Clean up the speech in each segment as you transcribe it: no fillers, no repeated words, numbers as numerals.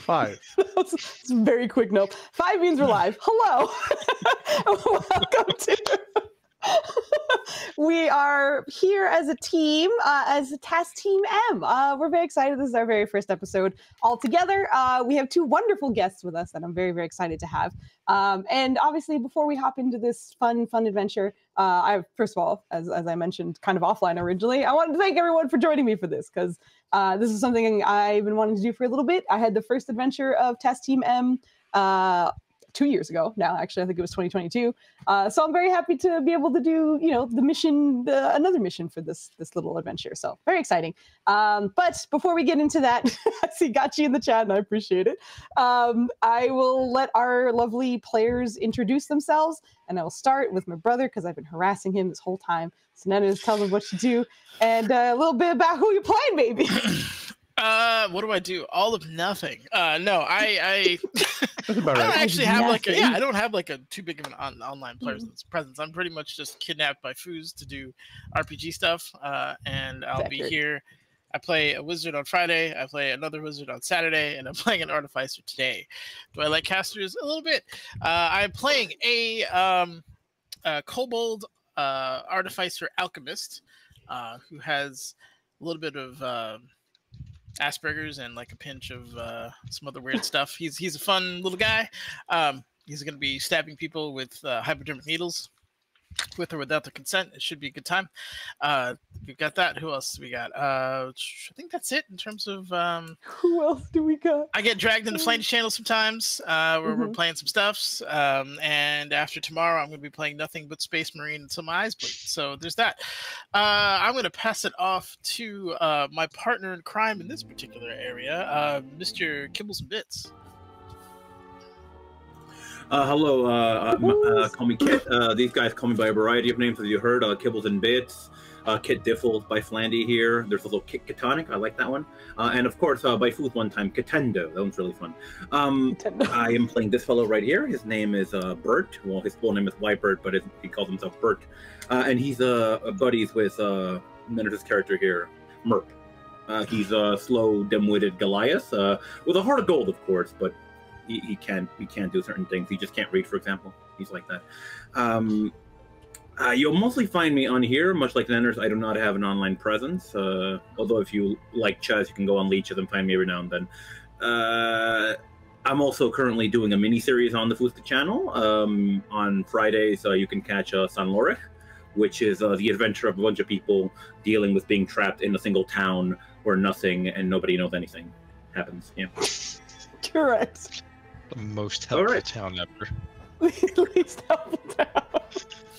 5. It's a very quick note. 5 means we're live. Hello. Welcome to... We are here as a team, as a Task Team M. We're very excited. This is our very first episode all together. We have 2 wonderful guests with us that I'm very, very excited to have. And obviously, before we hop into this fun adventure, first of all, as I mentioned kind of offline originally, I wanted to thank everyone for joining me for this, because this is something I've been wanting to do for a little bit. I had the first adventure of Task Team M 2 years ago now. Actually, I think it was 2022. So I'm very happy to be able to do, the mission, another mission for this little adventure. So very exciting. But before we get into that, I see Gachi in the chat, and I appreciate it. I will let our lovely players introduce themselves, and I will start with my brother, because I've been harassing him this whole time. So Nenners, tell them what you do, and a little bit about who you're playing, maybe. What do I do? All of nothing. No, I That's about right. I don't actually have I don't have like a too big of an online presence. I'm pretty much just kidnapped by Foozca to do RPG stuff, and I'll be here. I play a wizard on Friday, I play another wizard on Saturday, and I'm playing an artificer today. Do I like casters? A little bit. I'm playing a kobold artificer alchemist who has a little bit of Asperger's and like a pinch of some other weird stuff. He's a fun little guy. He's going to be stabbing people with hypodermic needles, with or without their consent. It should be a good time. We've got that. Who else do we got? I think that's it in terms of... Who else do we got? I get dragged into Flandie channel sometimes where we're playing some stuffs. And after tomorrow, I'm going to be playing nothing but Space Marine until my eyes bleed. So there's that. I'm going to pass it off to my partner in crime in this particular area, Mr. Kibbles and Bits. Hello, call me Kit. These guys call me by a variety of names, as you heard. Kibbles and Bits, Kit Diffles by Flandie here. There's a little Kit Katonic, I like that one. And of course, by Food one time, Kitendo. That one's really fun. I am playing this fellow right here. His name is Bert. Well, his full name is Whitebird, but he calls himself Bert. And he's buddies with Nenners' character here, Merp. He's a slow, dim-witted Goliath, with a heart of gold, of course, but he can't do certain things. He just can't read, for example. He's like that. You'll mostly find me on here, much like Nenners. I do not have an online presence. Although if you like chess, you can go on Leeches and find me every now and then. I'm also currently doing a mini-series on the Foozca channel. On Fridays, you can catch San Lorich, which is the adventure of a bunch of people dealing with being trapped in a single town where nothing and nobody knows anything happens. Yeah. Correct. The most helpful town ever. Least helpful town.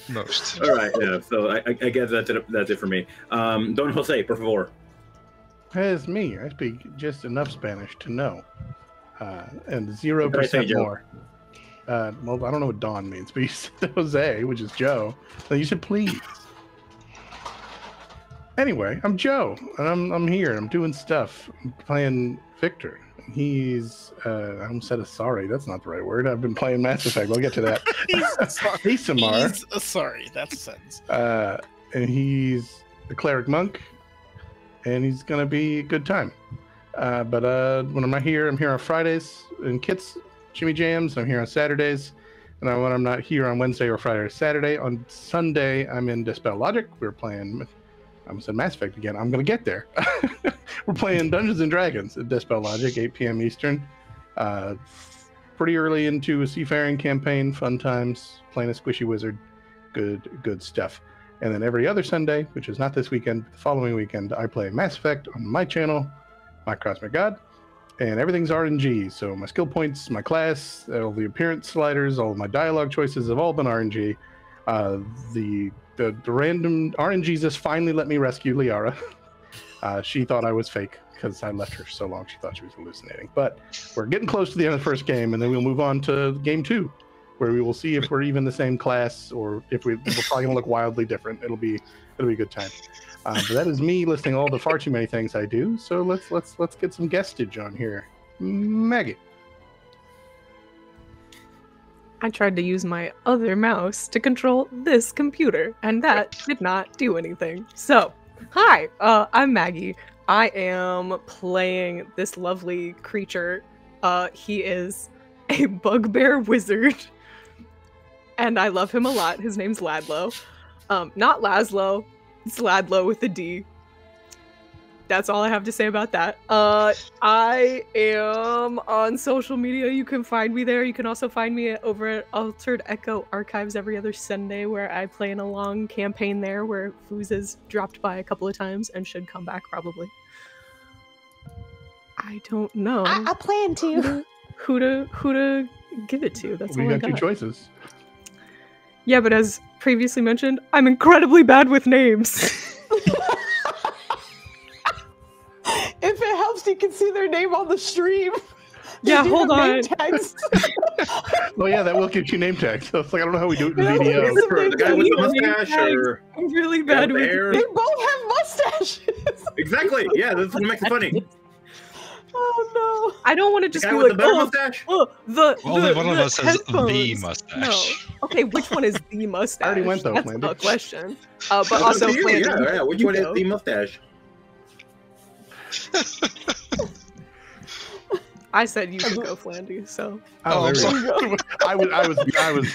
Most. All right, yeah. So I guess that's it for me. Don Jose, por favor. It's me. I speak just enough Spanish to know, and 0% more. Well, I don't know what Don means, but you said Jose, which is Joe. So you said please. Anyway, I'm Joe, and I'm here. I'm doing stuff. I'm playing Victor. He's I almost said sorry. That's not the right word. I've been playing Mass Effect. We'll get to that. He's Samar. He's sorry. That's a sentence. And he's the cleric monk, and he's gonna be a good time. But when I'm not here, I'm here on Fridays in Kit's Jimmy Jams. I'm here on Saturdays, and when I'm not here on Wednesday or Friday or Saturday, on Sunday I'm in Dispel Logic. We're playing. I almost said Mass Effect again. I'm gonna get there. We're playing Dungeons and Dragons at Dispel Logic, 8 p.m. Eastern. Pretty early into a seafaring campaign, fun times, playing a squishy wizard, good stuff. And then every other Sunday, which is not this weekend, the following weekend, I play Mass Effect on my channel, My Cosmic God, and everything's RNG. So my skill points, my class, all the appearance sliders, all my dialogue choices have all been RNG. The random RNGs just finally let me rescue Liara. She thought I was fake because I left her so long. She thought she was hallucinating. But we're getting close to the end of the first game, and then we'll move on to game 2, where we will see if we're even the same class or if we're probably gonna look wildly different. It'll be a good time. But that is me listing all the far too many things I do. So let's get some guestage on here. Maggie. I tried to use my other mouse to control this computer, and that did not do anything. So, hi, I'm Maggie. I am playing this lovely creature He is a bugbear wizard, and I love him a lot. His name's Ladlow. Not Laszlo. It's Ladlow with a D. That's all I have to say about that. I am on social media. You can find me there. You can also find me over at Altered Echo Archives every other Sunday, where I play in a long campaign there where Foozca has dropped by a couple of times and should come back probably. I don't know. I plan to. Who to give it to? That's all I got two choices. Yeah, but as previously mentioned, I'm incredibly bad with names. If it helps, you can see their name on the stream. Yeah, hold on. Well, yeah, that will get you name tags. So it's like, I don't know how we do it in No, VDO. The guy with the mustache, or I'm really bad with hair. They both have mustaches. Exactly. Yeah, that's what makes it funny. Oh no! I don't want to just The guy be with like, the better oh, mustache. Only one of us has the headphones. mustache. No. Okay, which one is the mustache? I already went though, That's Flandie. the question. But That's also, up to you, Flandie, yeah. Which you one is go. the mustache? I said you could go, Flandie. So Oh, there we go. I was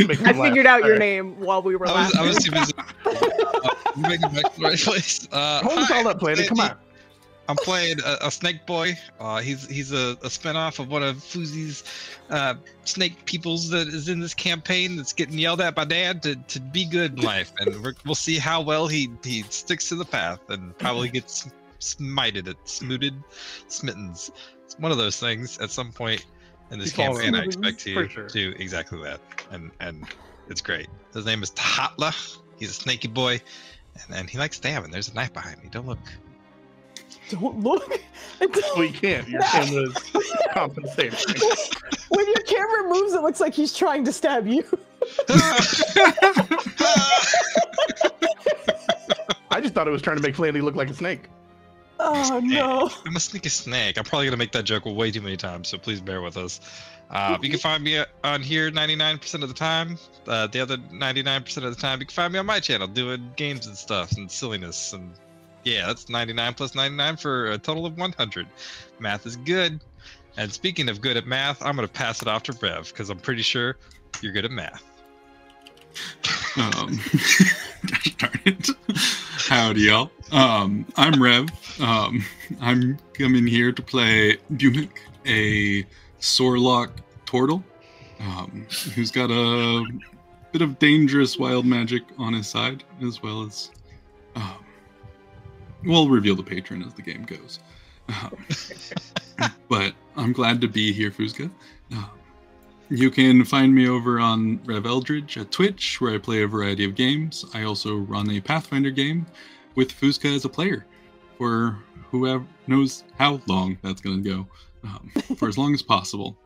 making I him laugh. figured out your All right. name while we were I laughing. was too busy. Making back to the right place. Hold us all up, Flandie. Come on. I'm playing a snake boy. He's a spinoff of one of Foozie's snake peoples that is in this campaign that's getting yelled at by Dad to be good in life, and we'll see how well he sticks to the path and probably gets smited, smittens. It's one of those things at some point in this campaign. I expect to do exactly that, and it's great. His name is Tahatla. He's a snaky boy, and he likes stabbing. There's a knife behind me. Don't look. Don't look. Well, you can't. Your camera's compensating. When your camera moves, it looks like he's trying to stab you. I just thought it was trying to make Flandie look like a snake. Oh no! I'm a sneaky snake. I'm probably gonna make that joke way too many times, so please bear with us. You can find me on here 99% of the time. The other 99% of the time, you can find me on my channel doing games and stuff and silliness. And yeah, that's 99 plus 99 for a total of 100. Math is good. And speaking of good at math, I'm gonna pass it off to Rev because I'm pretty sure you're good at math. Gosh darn it. Howdy, y'all. I'm Rev. I'm coming here to play Bumik, a Sorlock turtle, who's got a bit of dangerous wild magic on his side, as well as, we'll reveal the patron as the game goes. But I'm glad to be here, Foozca. You can find me over on Rev Eldridge at Twitch, where I play a variety of games. I also run a Pathfinder game with Foozca as a player, for whoever knows how long that's going to go, for as long as possible.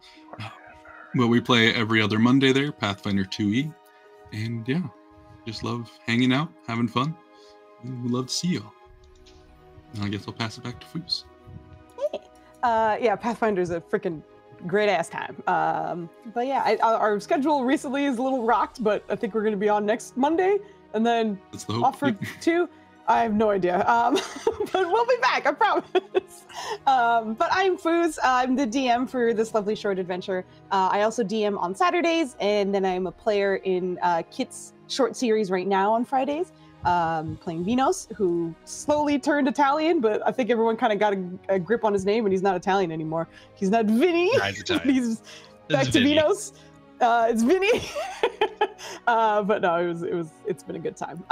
But we play every other Monday there, Pathfinder 2e, and yeah, just love hanging out, having fun, and we love to see y'all. And I guess I'll pass it back to Foos. Yeah, Pathfinder's a freaking great ass time. But yeah, our schedule recently is a little rocked, but I think we're going to be on next Monday, and then That's the hope. offered two. I have no idea. But we'll be back, I promise. But I'm Foos. I'm the DM for this lovely short adventure. I also DM on Saturdays, and then I'm a player in Kit's short series right now on Fridays. Playing Vinos, who slowly turned Italian, but I think everyone kind of got a grip on his name, and he's not Italian anymore. He's not Vinny. He's back to Vinos. It's Vinny. But no, it's been a good time.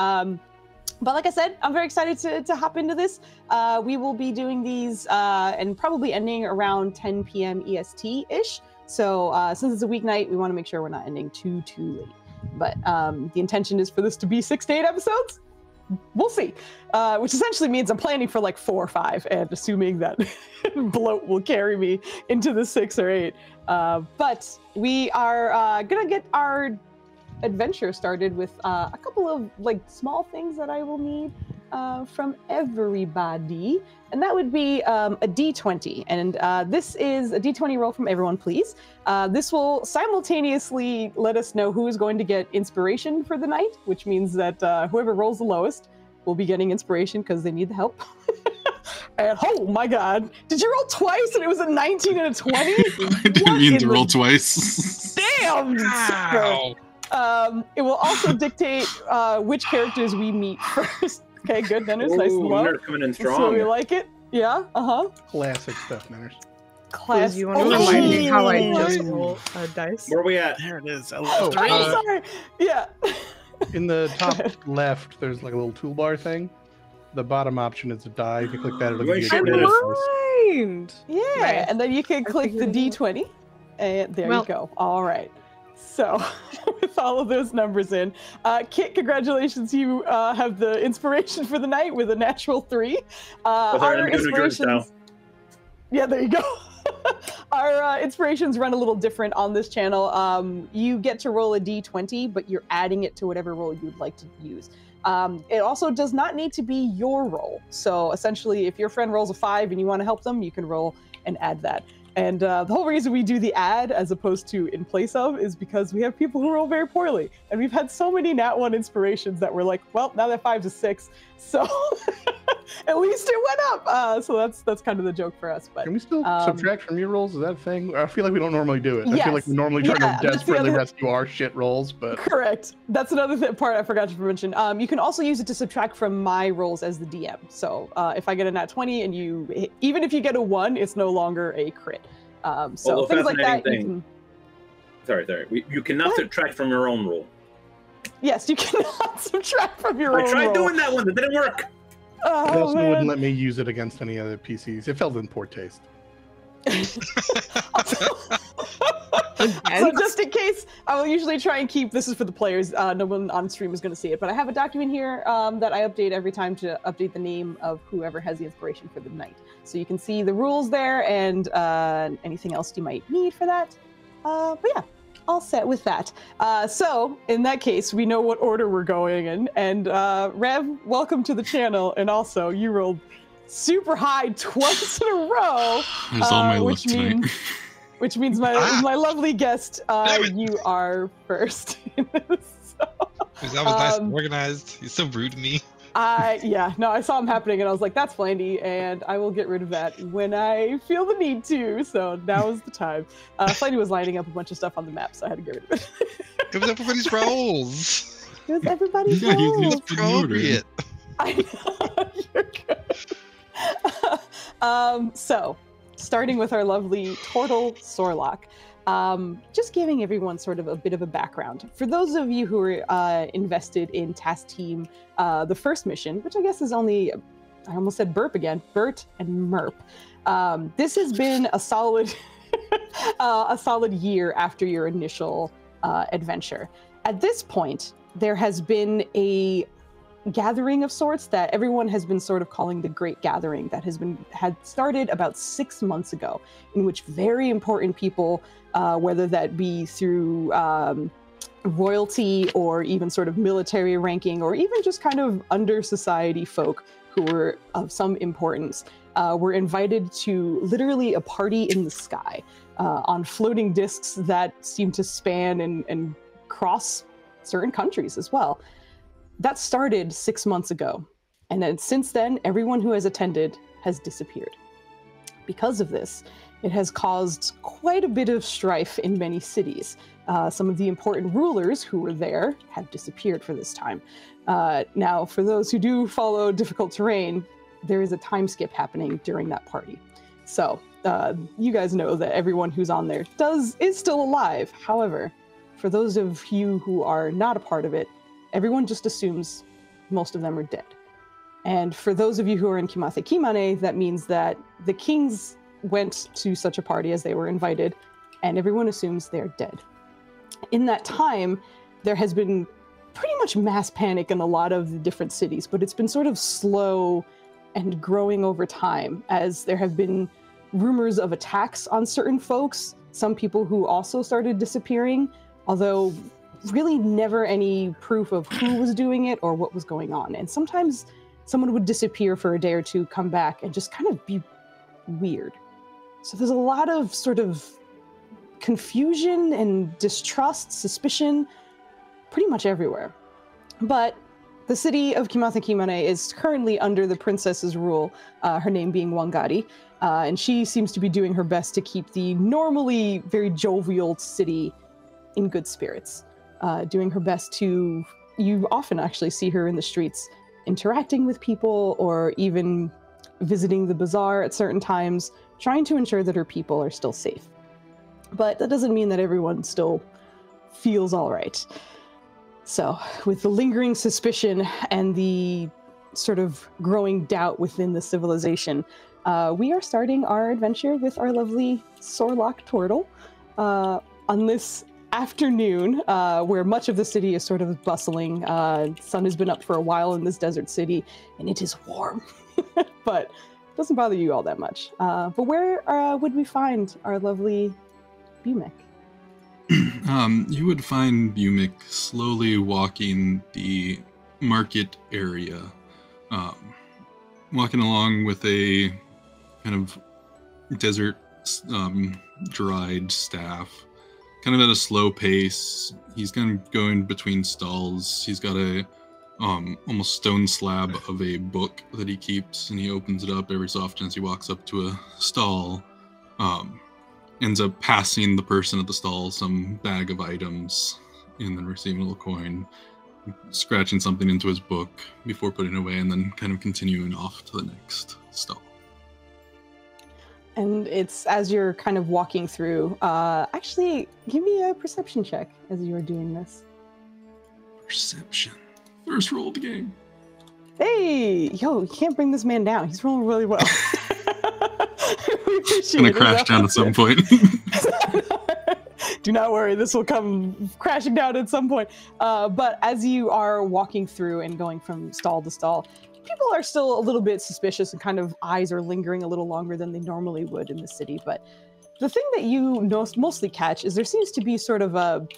But like I said, I'm very excited to hop into this. We will be doing these and probably ending around 10 p.m. EST-ish. So since it's a weeknight, we want to make sure we're not ending too late. But the intention is for this to be 6 to 8 episodes. We'll see. Which essentially means I'm planning for like 4 or 5 and assuming that bloat will carry me into the 6 or 8. But we are going to get our adventure started with a couple of like small things that I will need from everybody, and that would be a D20, and this is a D20 roll from everyone, please. This will simultaneously let us know who is going to get inspiration for the night, which means that whoever rolls the lowest will be getting inspiration because they need the help. And oh my god, did you roll twice and it was a 19 and a 20? I didn't mean to roll twice. Damn! Wow. It will also dictate which characters we meet first. Okay, good, Nenners. Nice and low. Nenners coming in That's the strong. way we like it. Yeah, Classic stuff, Nenners. Class. You want to remind me how I just roll a dice? Where are we at? There it is. Oh, Three. I'm sorry. Yeah. In the top left, there's like a little toolbar thing. The bottom option is a die. If you click that, it'll give you a I'm grade. blind. Yeah, Nice. and then you can click the D20, and there you go. All right. So, with all of those numbers in, Kit, congratulations! You have the inspiration for the night with a natural 3. Our inspirations. Yeah, there you go. Our inspirations run a little different on this channel. You get to roll a D20, but you're adding it to whatever roll you'd like to use. It also does not need to be your roll. So essentially, if your friend rolls a 5 and you want to help them, you can roll and add that. And the whole reason we do the add as opposed to in place of is because we have people who roll very poorly. And we've had so many nat 1 inspirations that we're like, well, now that 5's a 6. So at least it went up. So that's kind of the joke for us. But can we still subtract from your rolls? Is that a thing? I feel like we don't normally do it. I feel like we normally try to desperately rescue our shit rolls, but correct. That's another part I forgot to mention. You can also use it to subtract from my rolls as the DM. So if I get a nat 20 and you, even if you get a 1, it's no longer a crit. So things like that. You can... Sorry. You cannot subtract from your own roll. Yes, you cannot subtract from your own I tried roll. doing that one. It didn't work. They also wouldn't let me use it against any other PCs. It felt in poor taste. So just in case, I will usually try and keep, this is for the players, no one on stream is going to see it, but I have a document here that I update every time to update the name of whoever has the inspiration for the night. So you can see the rules there and anything else you might need for that. But yeah, all set with that. So in that case, we know what order we're going in. And Rev, welcome to the channel. And also, you rolled super high twice in a row. That's all my luck tonight. Which means my lovely guest, you are first. So, that was nice and organized. You're so rude to me. Yeah, no, I saw him happening and I was like, that's Flandie, and I will get rid of that when I feel the need to. So now is the time. Flandie was lining up a bunch of stuff on the map, so I had to get rid of it. It was everybody's rolls. It was everybody's rolls. It's appropriate. I know, you're good. So, starting with our lovely Tortle Sorlock, just giving everyone sort of a bit of a background. For those of you who are invested in Task Team, the first mission, which I guess is only, I almost said burp again, Bert and Merp. This has been a solid, a solid year after your initial adventure. At this point, there has been a gathering of sorts that everyone has been sort of calling the Great Gathering that had started about 6 months ago, in which very important people, whether that be through royalty or even sort of military ranking or even just kind of under society folk who were of some importance, were invited to literally a party in the sky on floating discs that seem to span and cross certain countries as well. That started 6 months ago, and then since then, everyone who has attended has disappeared. Because of this, it has caused quite a bit of strife in many cities. Some of the important rulers who were there have disappeared for this time. Now, for those who do follow difficult terrain, there is a time skip happening during that party. So, you guys know that everyone who's on there is still alive. However, for those of you who are not a part of it, everyone just assumes most of them are dead. And for those of you who are in Kimathe Kimane, that means that the kings went to such a party as they were invited, and everyone assumes they're dead. In that time, there has been pretty much mass panic in a lot of the different cities, but it's been sort of slow and growing over time as there have been rumors of attacks on certain folks, some people who also started disappearing, although really never any proof of who was doing it or what was going on. And sometimes someone would disappear for a day or two, come back, and just kind of be weird. So there's a lot of sort of confusion and distrust, suspicion, pretty much everywhere. But the city of Kimata Kimane is currently under the princess's rule, her name being Wangari, and she seems to be doing her best to keep the normally very jovial city in good spirits, doing her best to, you often actually see her in the streets interacting with people or even visiting the bazaar at certain times, trying to ensure that her people are still safe. But that doesn't mean that everyone still feels all right. So, with the lingering suspicion and the sort of growing doubt within the civilization, we are starting our adventure with our lovely Sorlock turtle on this afternoon, where much of the city is sort of bustling. The sun has been up for a while in this desert city, and it is warm, but it doesn't bother you all that much. But where would we find our lovely Bumick? You would find Bumick slowly walking the market area, walking along with a kind of desert dried staff, kind of at a slow pace. He's kind of going between stalls. He's got a almost stone slab of a book that he keeps, and he opens it up every so often as he walks up to a stall. Ends up passing the person at the stall some bag of items, and then receiving a little coin, scratching something into his book before putting it away, and then kind of continuing off to the next stall. And it's as you're kind of walking through, actually, give me a perception check as you are doing this. Perception. First roll of the game. Hey, yo, you can't bring this man down. He's rolling really well. It's gonna crash down at some point. Do not worry, this will come crashing down at some point. But as you are walking through and going from stall to stall, people are still a little bit suspicious and kind of eyes are lingering a little longer than they normally would in the city. But the thing that you mostly catch is there seems to be sort of about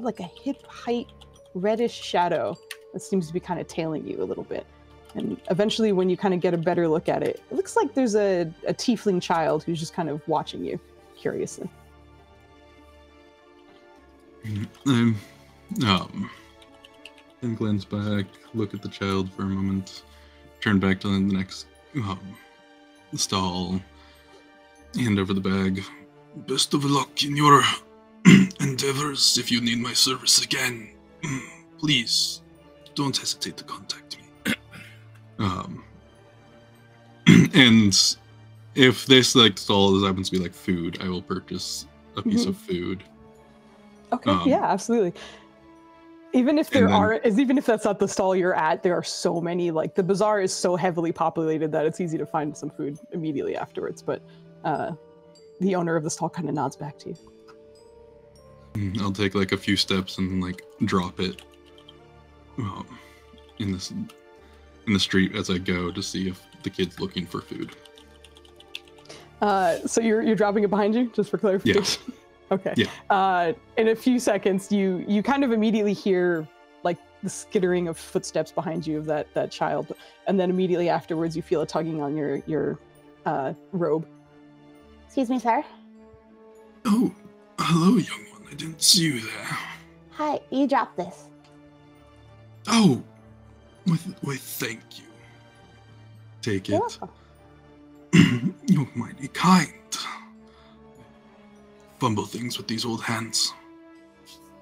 like a hip height reddish shadow that seems to be kind of tailing you a little bit. And eventually when you kind of get a better look at it, it looks like there's a tiefling child who's just kind of watching you curiously. And glance back, look at the child for a moment, turn back to the next stall, hand over the bag. Best of luck in your endeavors. If you need my service again, please don't hesitate to contact me. And if this stall happens to be food, I will purchase a piece of food. Okay, yeah, absolutely. Even if even if that's not the stall you're at, there are so many. The bazaar is so heavily populated that it's easy to find some food immediately afterwards. But the owner of the stall kind of nods back to you. I'll take a few steps and drop it in the street as I go to see if the kid's looking for food. So you're dropping it behind you, just for clarification? Yeah. Okay. Yeah. In a few seconds, you kind of immediately hear the skittering of footsteps behind you of that child, and then immediately afterwards, you feel a tugging on your robe. Excuse me, sir. Oh, hello, young one. I didn't see you there. Hi, you dropped this. Oh, why, thank you. Take You're it. welcome. You're mighty kind. Fumble things with these old hands.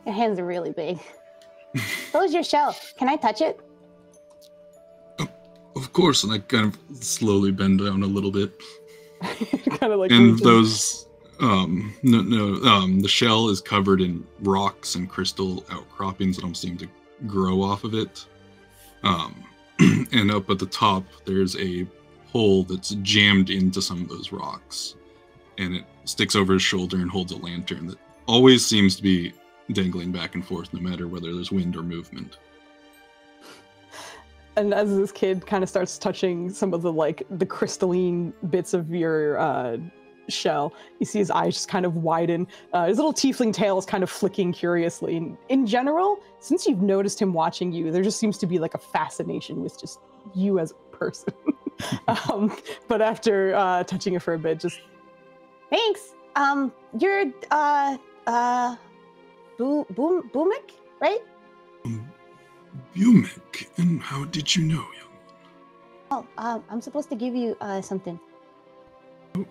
Your hands are really big. So's your shell. Can I touch it? Of course, and I kind of slowly bend down a little bit. Kind of and those, the shell is covered in rocks and crystal outcroppings that don't seem to grow off of it. And up at the top, there's a hole that's jammed into some of those rocks. And it sticks over his shoulder and holds a lantern that always seems to be dangling back and forth, no matter whether there's wind or movement. And as this kid kind of starts touching some of the crystalline bits of your shell, you see his eyes just kind of widen. His little tiefling tail is kind of flicking curiously. And in general, since you've noticed him watching you, there just seems to be a fascination with just you as a person. But after touching it for a bit, just... Thanks. You're Bumick, right? Vumek, and how did you know, young Oh, I'm supposed to give you something. one?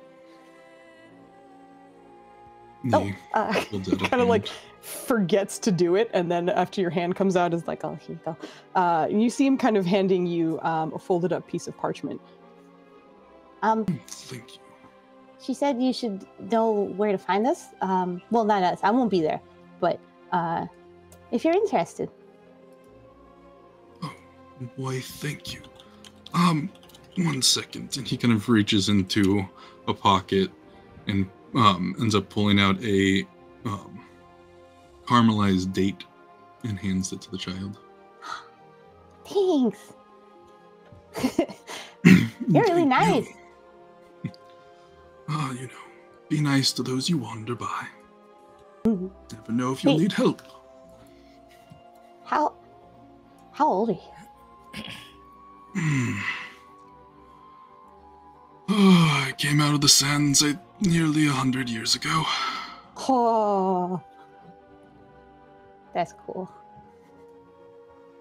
Oh, He holds out a Kind of like hand. forgets to do it, and then after your hand comes out, is like, oh, here you go. And you see him kind of handing you a folded up piece of parchment. Thank you. She said you should know where to find us. Well, not us. I won't be there, but if you're interested. Oh, why, thank you. 1 second. And he kind of reaches into a pocket and ends up pulling out a caramelized date and hands it to the child. Thanks. You're really nice. You know, be nice to those you wander by. Mhm. Never know if you'll Hey. need help. How old are you? I came out of the sands nearly 100 years ago. Oh, that's cool.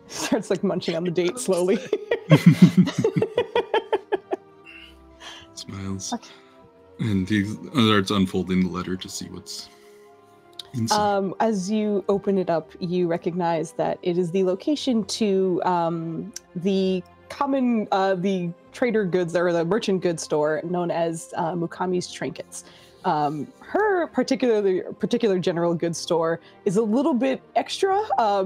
Starts like munching on the date slowly. Smiles. Okay. And he starts unfolding the letter to see what's inside. As you open it up, you recognize that it is the location to the the trader goods or the merchant goods store known as Mukami's Trinkets. Her particular general goods store is a little bit extra.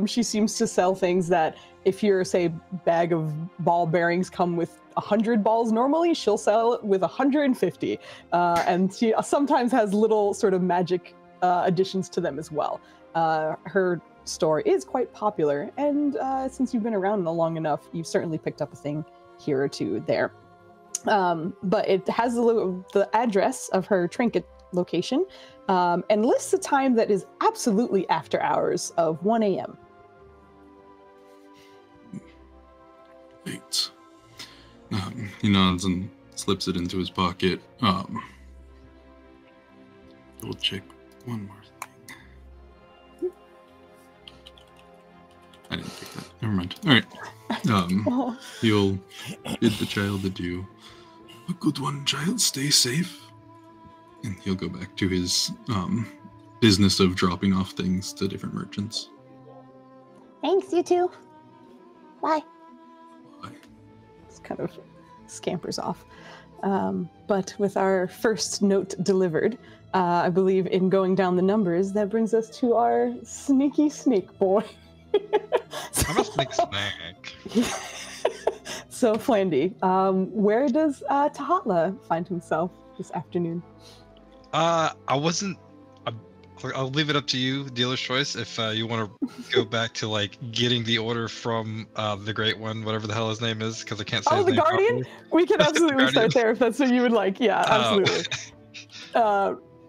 She seems to sell things that if your, say, bag of ball bearings come with 100 balls normally, she'll sell it with 150. And she sometimes has little sort of magic additions to them as well. Her store is quite popular, and since you've been around long enough, you've certainly picked up a thing here or two there. But it has the address of her trinket location and lists a time that is absolutely after hours of 1 a.m. Wait. He nods and slips it into his pocket. Double check one more thing. I didn't pick that. Never mind. All right. He'll bid the child adieu. A good one, child. Stay safe. And he'll go back to his business of dropping off things to different merchants. Thanks, you too. Bye. Bye. Just kind of scampers off. But with our first note delivered, I believe in going down the numbers, that brings us to our sneaky snake boy. I'm a snake snack. So, Flandie, where does Tahatla find himself this afternoon? I wasn't. I'll leave it up to you, dealer's choice. If you want to go back to like getting the order from the Great One, whatever the hell his name is, because I can't say. Oh, his the name Guardian. properly. We can The absolutely Guardian. start there if that's what you would like. Yeah, absolutely.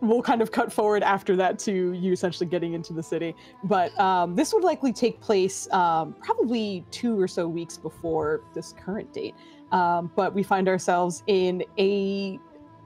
We'll kind of cut forward after that to you essentially getting into the city. But this would likely take place probably 2 or so weeks before this current date. But we find ourselves in a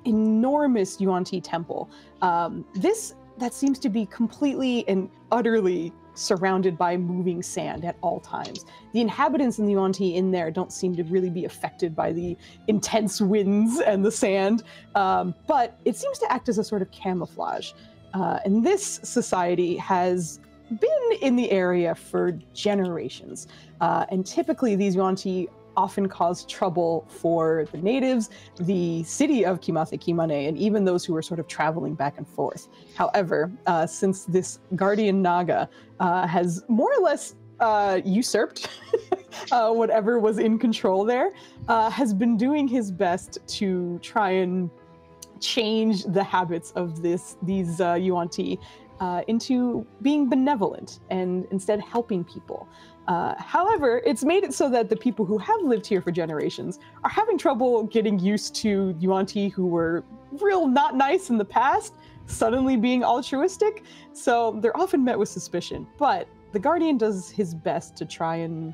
enormous Yuan-Ti temple. That seems to be completely and utterly surrounded by moving sand at all times. The inhabitants in the Yuan-Ti in there don't seem to really be affected by the intense winds and the sand, but it seems to act as a sort of camouflage. And this society has been in the area for generations. And typically these Yuan-Ti often cause trouble for the natives, the city of Kimane, and even those who are sort of traveling back and forth. However, since this guardian Naga has more or less usurped whatever was in control there, has been doing his best to try and change the habits of these Yuan-Ti into being benevolent and instead helping people. However, it's made it so that the people who have lived here for generations are having trouble getting used to Yuan-Ti who were real not nice in the past, suddenly being altruistic. So they're often met with suspicion. But the Guardian does his best to try and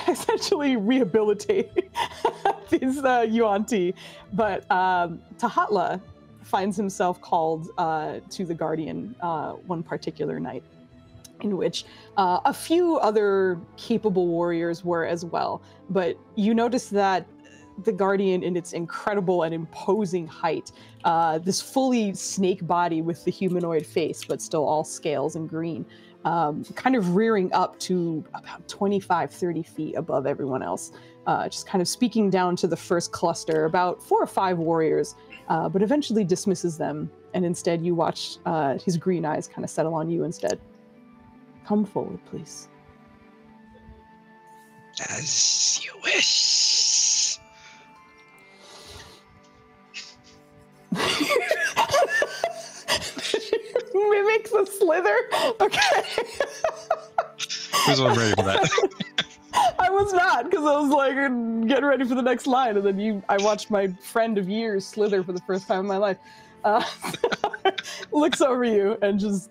essentially rehabilitate these Yuan-Ti. But Tahatla finds himself called to the Guardian one particular night. in which a few other capable warriors were as well. But you notice that the Guardian, in its incredible and imposing height, this fully snake body with the humanoid face, but still all scales and green, kind of rearing up to about 25, 30 feet above everyone else, just kind of speaking down to the first cluster, about 4 or 5 warriors, but eventually dismisses them. And instead you watch his green eyes kind of settle on you instead. Come forward, please. As you wish. Mimics a slither? Okay. Who's one ready for that? I was not, because I was like getting ready for the next line, and then I watched my friend of years slither for the first time in my life. Looks over you and just...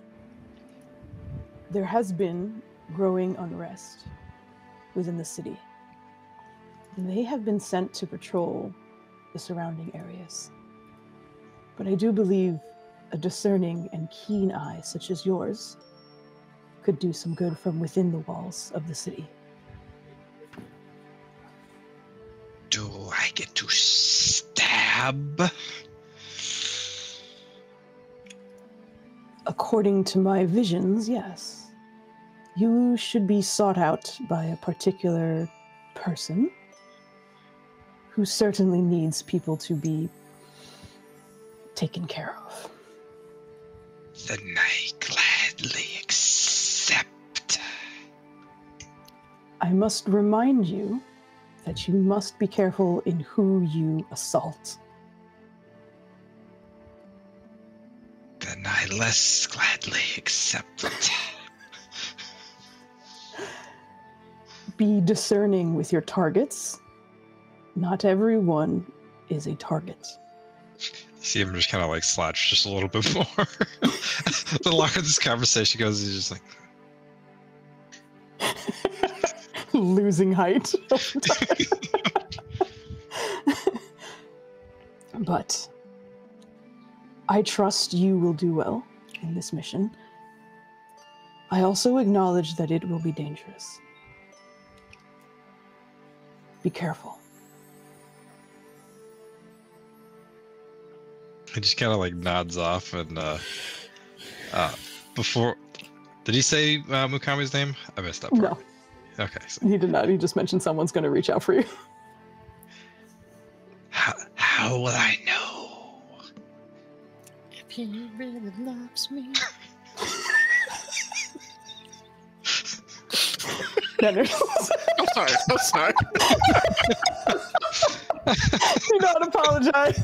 There has been growing unrest within the city. They have been sent to patrol the surrounding areas. But I do believe a discerning and keen eye such as yours could do some good from within the walls of the city. Do I get to stab? According to my visions, yes. You should be sought out by a particular person who certainly needs people to be taken care of. Then I gladly accept. I must remind you that you must be careful in who you assault. Then I less gladly accept it. Be discerning with your targets. Not everyone is a target. See him just kind of like slouch just a little bit more. The longer this conversation goes, he's just like losing height. But I trust you will do well in this mission. I also acknowledge that it will be dangerous. Be careful. he just kind of like nods off and before did he say Mukami's name? I missed that part. No. Okay. So. He did not. He just mentioned someone's going to reach out for you. How will I know? If he really loves me. Nenners. I'm sorry. Do not apologize.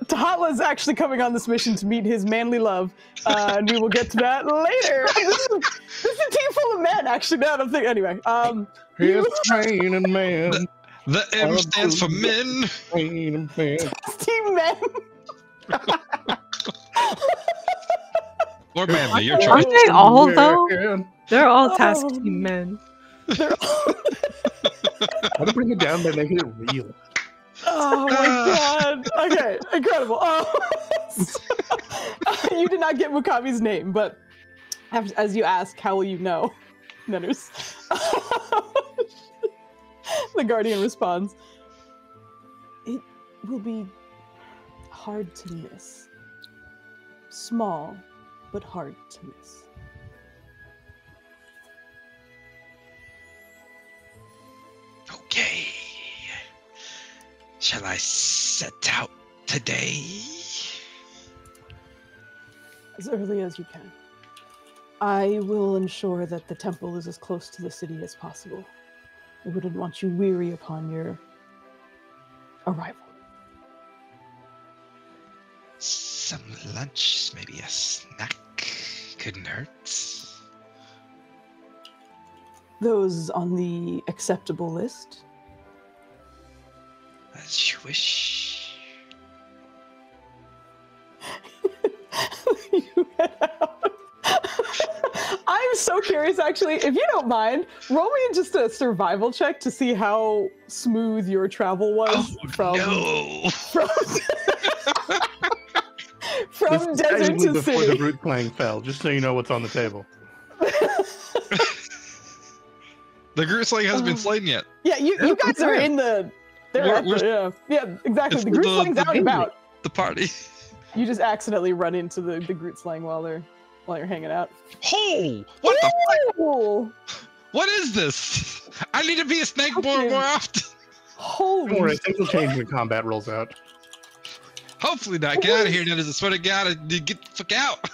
Tahatla's actually coming on this mission to meet his manly love, and we will get to that later. This is a team full of men, actually. Now I'm thinking. Anyway, Here's training man. The M stands for men. Training man. Team men. Or manly, your choice. Aren't they all though? Yeah. They're all task team men. They're all... How to bring it down by making it real. Oh my god. Okay, incredible. You did not get Mukami's name, but as you ask, how will you know? Nenners. The Guardian responds, it will be hard to miss. Small, but hard to miss. Okay. Shall I set out today? As early as you can. I will ensure that the temple is as close to the city as possible. I wouldn't want you weary upon your arrival. Some lunch, maybe a snack, couldn't hurt. Those on the acceptable list. As you wish. You head out. I'm so curious, actually. If you don't mind, roll me just a survival check to see how smooth your travel was from This is desert actually to before city. the root clang fell, just so you know what's on the table. The Groot slaying hasn't been slain yet. Yeah, you guys are in the. Yeah, exactly. The Groot slaying's out and about. The party. You just accidentally run into the Groot slaying while you're hanging out. Oh! What the fuck? What is this? I need to be a snake boy more often. Holy! Don't worry, things will change when combat rolls out. Hopefully not. Get out of here, Nenners. I swear to God, get the fuck out.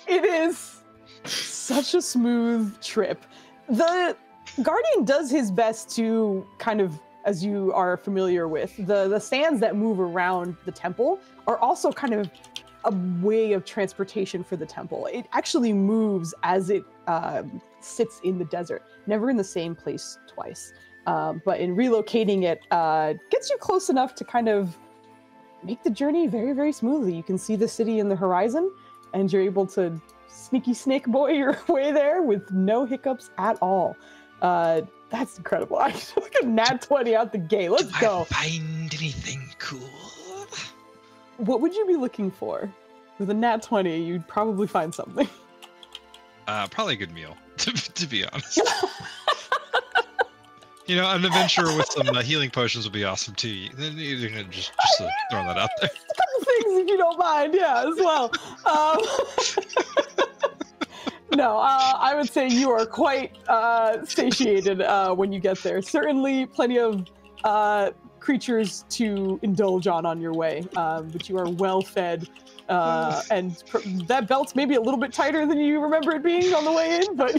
It is such a smooth trip. The Guardian does his best to kind of, as you are familiar with, the sands that move around the temple are also kind of a way of transportation for the temple. It actually moves as it sits in the desert, never in the same place twice. But in relocating it, gets you close enough to kind of make the journey very, very smoothly. You can see the city in the horizon, and you're able to sneaky snake boy your way there with no hiccups at all. That's incredible. I took a nat 20 out the gate. Let's go. Find anything cool? What would you be looking for? With a nat 20, you'd probably find something. Probably a good meal, to be honest. You know, an adventurer with some healing potions would be awesome too. Then you're gonna just throwing that out there. A couple things, if you don't mind, yeah, as well. No, I would say you are quite satiated when you get there. Certainly, plenty of creatures to indulge on your way, but you are well fed. And that belt's maybe a little bit tighter than you remember it being on the way in, but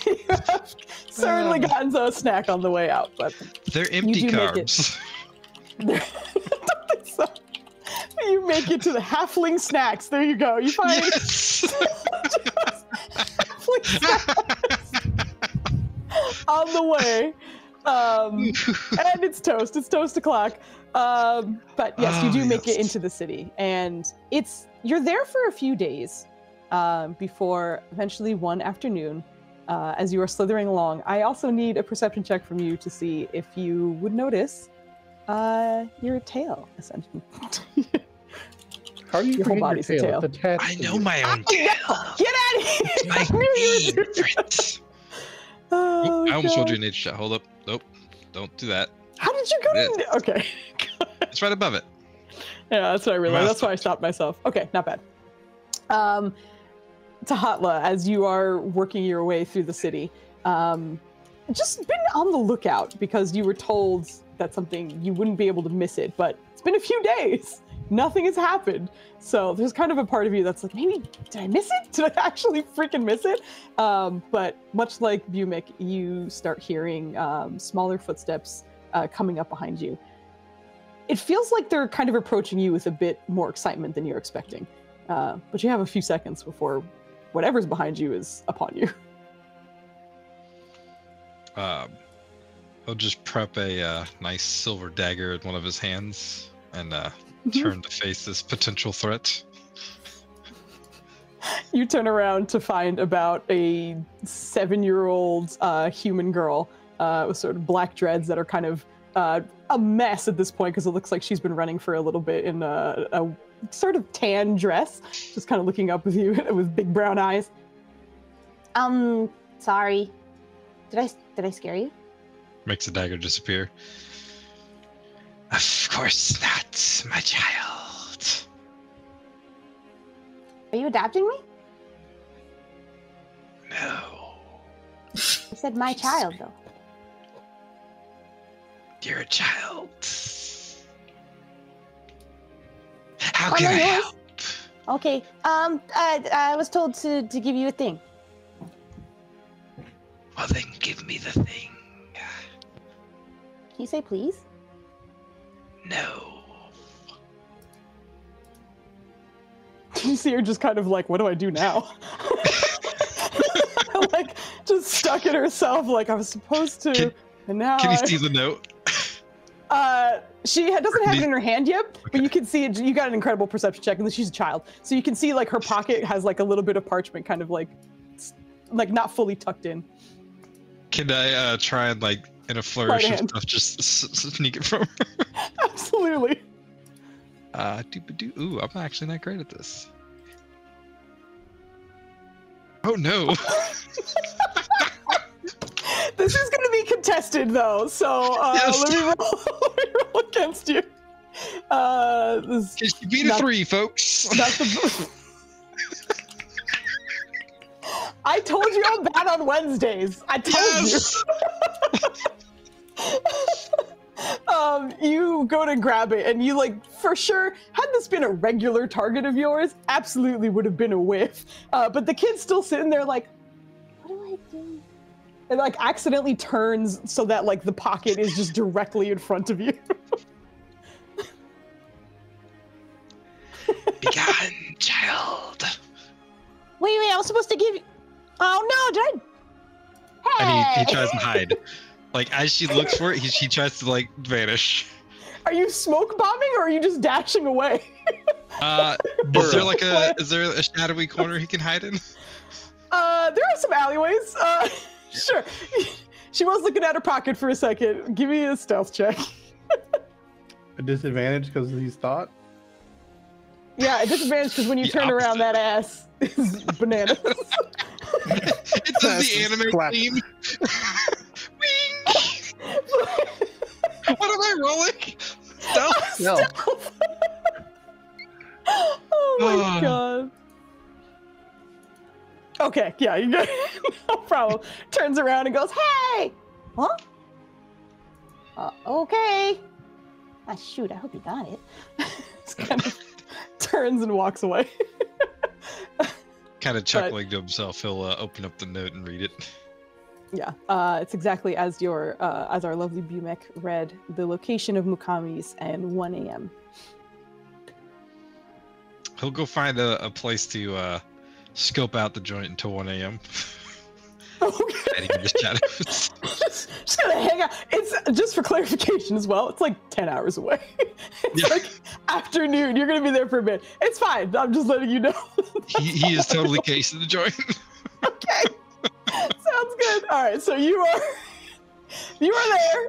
you have certainly gotten a snack on the way out. But they're empty carbs. I don't think so. You make it to the halfling snacks. There you go. You find halfling snacks on the way. And it's toast. It's toast o'clock. But yes, you do make it into the city, and you're there for a few days before eventually one afternoon, as you are slithering along. I also need a perception check from you to see if you would notice your tail, essentially. How are you your whole body's a tail? I know my own tail. Get out of here! My favorite. Oh, I almost rolled you an H shot. Hold up. Nope. Don't do that. How did you go to... Okay. It's right above it. Yeah, that's what I realized. That's why I stopped myself. Okay, not bad. Tahatla, as you are working your way through the city, just been on the lookout because you were told that something, you wouldn't be able to miss it, but it's been a few days. Nothing has happened. So there's kind of a part of you that's like, maybe, did I miss it? Did I actually freaking miss it? But much like Bumik, you start hearing smaller footsteps coming up behind you. It feels like they're kind of approaching you with a bit more excitement than you're expecting. But you have a few seconds before whatever's behind you is upon you. He'll just prep a nice silver dagger in one of his hands and turn to face this potential threat. You turn around to find about a 7-year-old human girl with sort of black dreads that are kind of a mess at this point because it looks like she's been running for a little bit in a sort of tan dress, just kind of looking up with you with big brown eyes. Sorry. Did I scare you? Makes the dagger disappear. Of course not, my child. Are you adopting me? No. You said my child, though. You're a child. How can I help? Okay. I was told to give you a thing. Well, then give me the thing. Can you say please? No. You see her just kind of like, what do I do now? Like, just stuck in herself, like I was supposed to, and now Can you see the note? She doesn't have it in her hand yet, but you can see it. You got an incredible perception check, and she's a child, so you can see like her pocket has like a little bit of parchment, kind of like not fully tucked in. Can I try and like in a flourish of stuff just sneak it from her? Absolutely. Ooh, I'm actually not great at this. Oh no. This is going to be contested, though, so Yes. let me roll against you. This She beat a 3, folks. not the. I told you I'm bad on Wednesdays. I told you. You go to grab it, and you like for sure. Had this been a regular target of yours, absolutely would have been a whiff. But the kid's still sitting there, like, What do I do? and like accidentally turns so that like the pocket is just directly in front of you. Begone, child. Wait, I was supposed to give you. Oh no, did I? And Hey! he tries to hide. Like as she looks for it, she tries to like vanish. Are you smoke bombing or are you just dashing away? Is there a shadowy corner he can hide in? There are some alleyways. Sure. She was looking at her pocket for a second. Give me a stealth check. A disadvantage because he's thought. Yeah, a disadvantage because when you The turn around, opposite. that ass is bananas. It's the anime Clap. theme. Wing! What am I rolling? Stealth? No. Oh my god. Okay, yeah, you got no problem. Turns around and goes, "Hey!" Huh? Okay. Ah, shoot, I hope you got it. Just kind of turns and walks away. Kind of chuckling to himself, he'll open up the note and read it. Yeah, it's exactly as as our lovely Bumek read the location of Mukami's and 1 a.m. He'll go find a place to scope out the joint until 1 a.m. Okay. And he can just chat. just gonna hang out. It's just for clarification as well. It's like 10 hours away. It's Yeah. like afternoon. You're gonna be there for a bit. It's fine. I'm just letting you know. he is totally casing the joint. Okay. Sounds good. All right. So you are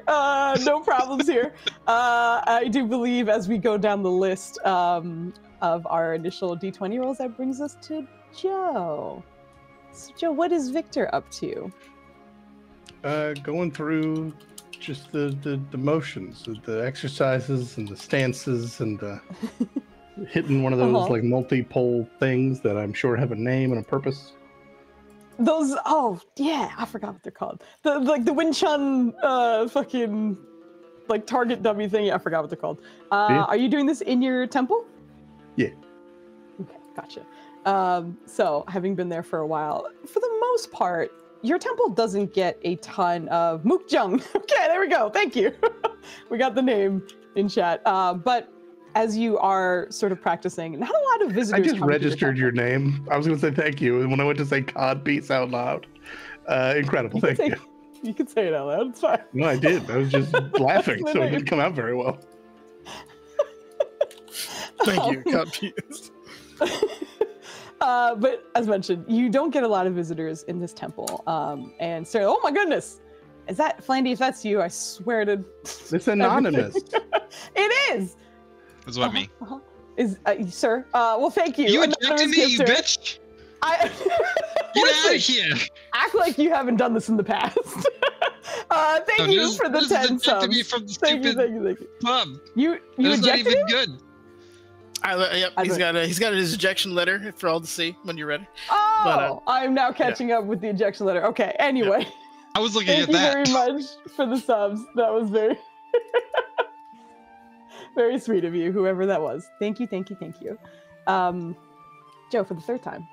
there. No problems here. I do believe as we go down the list of our initial D20 rolls, that brings us to Joe. So Joe, what is Victor up to? Going through just the motions, the exercises and the stances and hitting one of those like multi-pole things that I'm sure have a name and a purpose. Those, oh yeah, I forgot what they're called. The Wing Chun fucking like target dummy thing. Yeah, I forgot what they're called. Yeah. Are you doing this in your temple? Yeah. Okay, gotcha. So having been there for a while, for the most part, your temple doesn't get a ton of Mukjung. Okay, there we go. Thank you. We got the name in chat. But as you are sort of practicing, not a lot of visitors. I just come to registered your your name. I was going to say thank you. And when I went to say COD Peace out loud, incredible. Thank you. You can say it out loud. It's fine. No, I did. I was just laughing, so it didn't come out very well. Thank you. Confused. But as mentioned, you don't get a lot of visitors in this temple. And so, oh my goodness, is that Flandie? If that's you, I swear to. It's anonymous. It is. That's what me. Is sir? Well, thank you. You Anonymous ejected me, you gifter. bitch! I Get out Listen, of here! act like you haven't done this in the past. Thank you just- for the just 10 ejected subs. me from the Thank you, stupid thank you. pub. You It was not ejected even him? good. Yep, I he's don't- got his ejection letter for all to see when you're ready. Oh, But, I'm now catching up with the ejection letter. Okay, anyway. I was looking Thank at you that. very much for the subs. That was very, very sweet of you, whoever that was. Thank you, thank you, thank you. Joe, for the third time,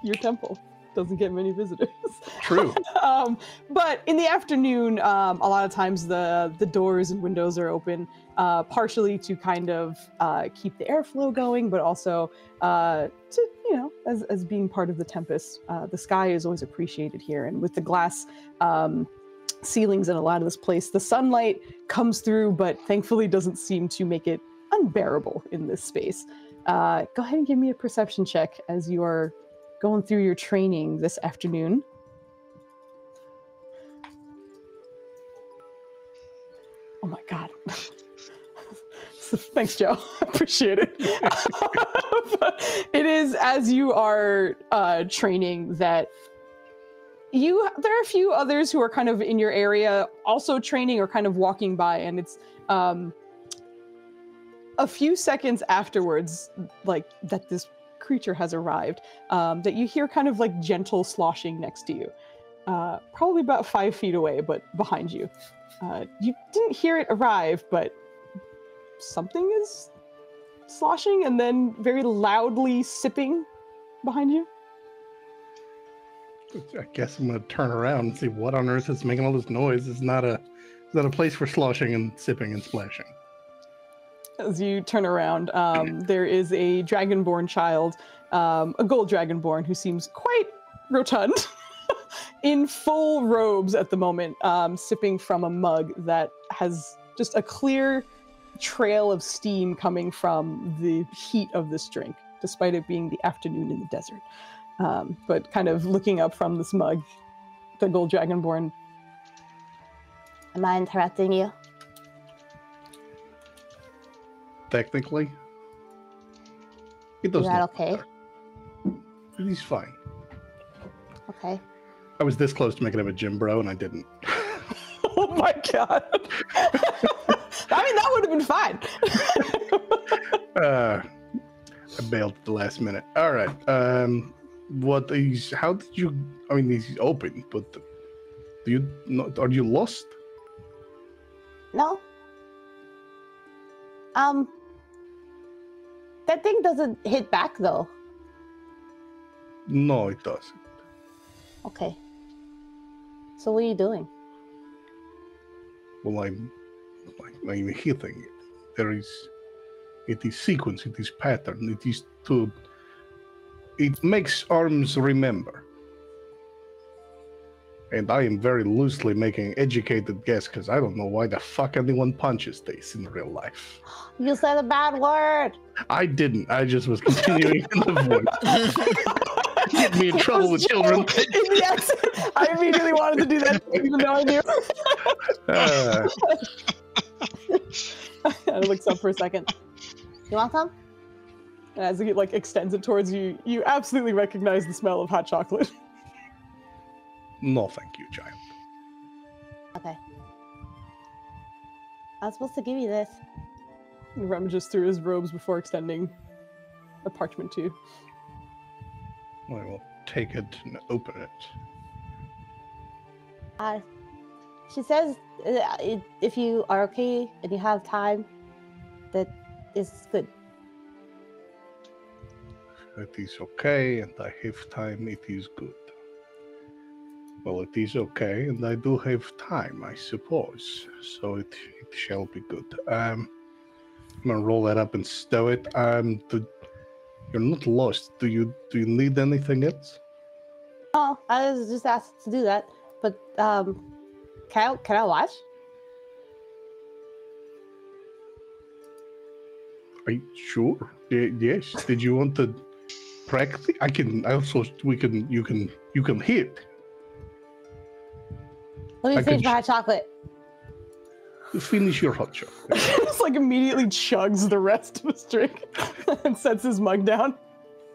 your temple doesn't get many visitors. True. But in the afternoon, a lot of times the doors and windows are open, partially to kind of keep the airflow going, but also to, you know, as being part of the Tempest. The sky is always appreciated here, and with the glass ceilings in a lot of this place, the sunlight comes through, but thankfully doesn't seem to make it unbearable in this space. Go ahead and give me a perception check as you are going through your training this afternoon. Oh my god. Thanks, Joe. I appreciate it. It is as you are training that there are a few others who are kind of in your area also training or kind of walking by, and it's a few seconds afterwards, like that this creature has arrived, that you hear kind of like gentle sloshing next to you, probably about 5 feet away, but behind you. You didn't hear it arrive, but something is sloshing and then very loudly sipping behind you. I guess I'm gonna turn around and see what on earth is making all this noise. It's not a place for sloshing and sipping and splashing. As you turn around, there is a dragonborn child, a gold dragonborn, who seems quite rotund, in full robes at the moment, sipping from a mug that has just a clear trail of steam coming from the heat of this drink, despite it being the afternoon in the desert. But kind of looking up from this mug, the gold dragonborn. Am I interrupting you? Technically, it Is does that not okay? matter. He's fine. Okay. I was this close to making him a gym bro, and I didn't. Oh my god! I mean, that would have been fine. I bailed at the last minute. All right. How did you? I mean, he's open, but are you lost? No. That thing doesn't hit back though. No, it doesn't. Okay. So what are you doing? Well, I'm hitting it. It is sequence, it is pattern, it makes arms remember. And I am very loosely making educated guess because I don't know why the fuck anyone punches this in real life. You said a bad word. I didn't. I just was continuing in the voice. Get me in trouble with children. Yes, I immediately wanted to do that, even though I knew. And it looks up for a second. You want some? And as he extends it towards you, you absolutely recognize the smell of hot chocolate. No, thank you, child. Okay. I was supposed to give you this. He rummages through his robes before extending a parchment to you. I will take it and open it. She says if you are okay and you have time, that is good. It is okay, and I have time. It is good. Well, it is okay, and I do have time, I suppose. So it shall be good. I'm gonna roll that up and stow it. You're not lost. Do you need anything else? Oh, I was just asked to do that, but can I watch? Are you sure? Yes. Did you want to practice? You can hit. Let me finish my hot chocolate. Finish your hot chocolate. Just immediately chugs the rest of his drink and sets his mug down.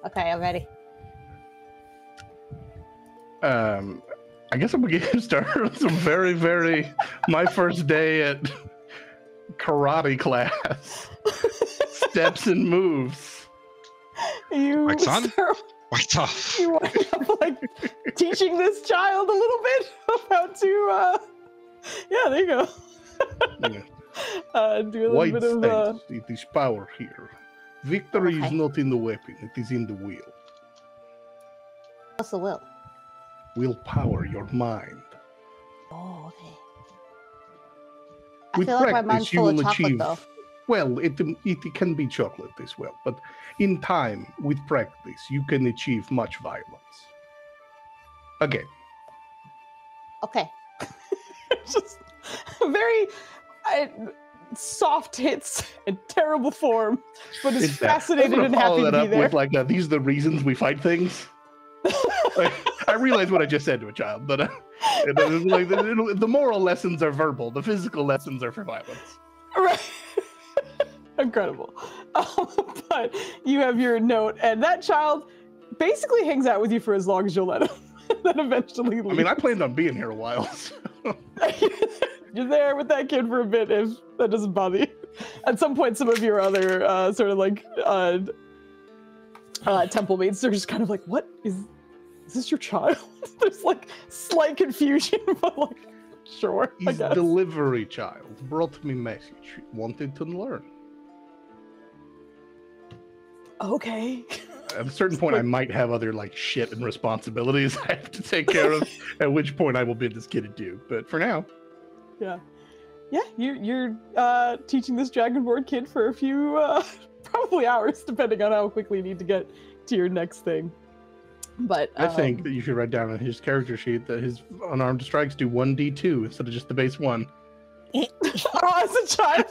Okay, I'm ready. I guess I'm gonna get started with some very my first day at karate class. Steps and moves. You Lights on? Lights off. You wind up teaching this child a little bit of how to yeah, there you go. Yeah. Do a little White bit of it is power here. Victory is Okay. not in the weapon, it is in the will. What's the will? Willpower your mind. Oh, okay. With I feel like my mind's practice, you full of will chocolate, achieve. though. Well, it can be chocolate as well, but in time, with practice, you can achieve much violence. Again, Okay. just very soft hits and terrible form, but is fascinated I'm gonna and follow happy that to up be there. with these are the reasons we fight things. I realize what I just said to a child, but the moral lessons are verbal. The physical lessons are for violence. Right. Incredible. But you have your note, and that child basically hangs out with you for as long as you'll let him. Then eventually leaves. I mean, I planned on being here a while. So. You're there with that kid for a bit if that doesn't bother you. At some point, some of your other sort of like temple mates are just kind of like, what is this your child? There's like slight confusion, but like, sure. He's a delivery child. Brought me message. Wanted to learn. Okay. At a certain point, I might have other like shit and responsibilities I have to take care of. At which point, I will bid this kid adieu. But for now, yeah, you're teaching this Dragonborn kid for a few probably hours, depending on how quickly you need to get to your next thing. But I think that you should write down on his character sheet that his unarmed strikes do 1d2 instead of just the base 1. Oh, as a child.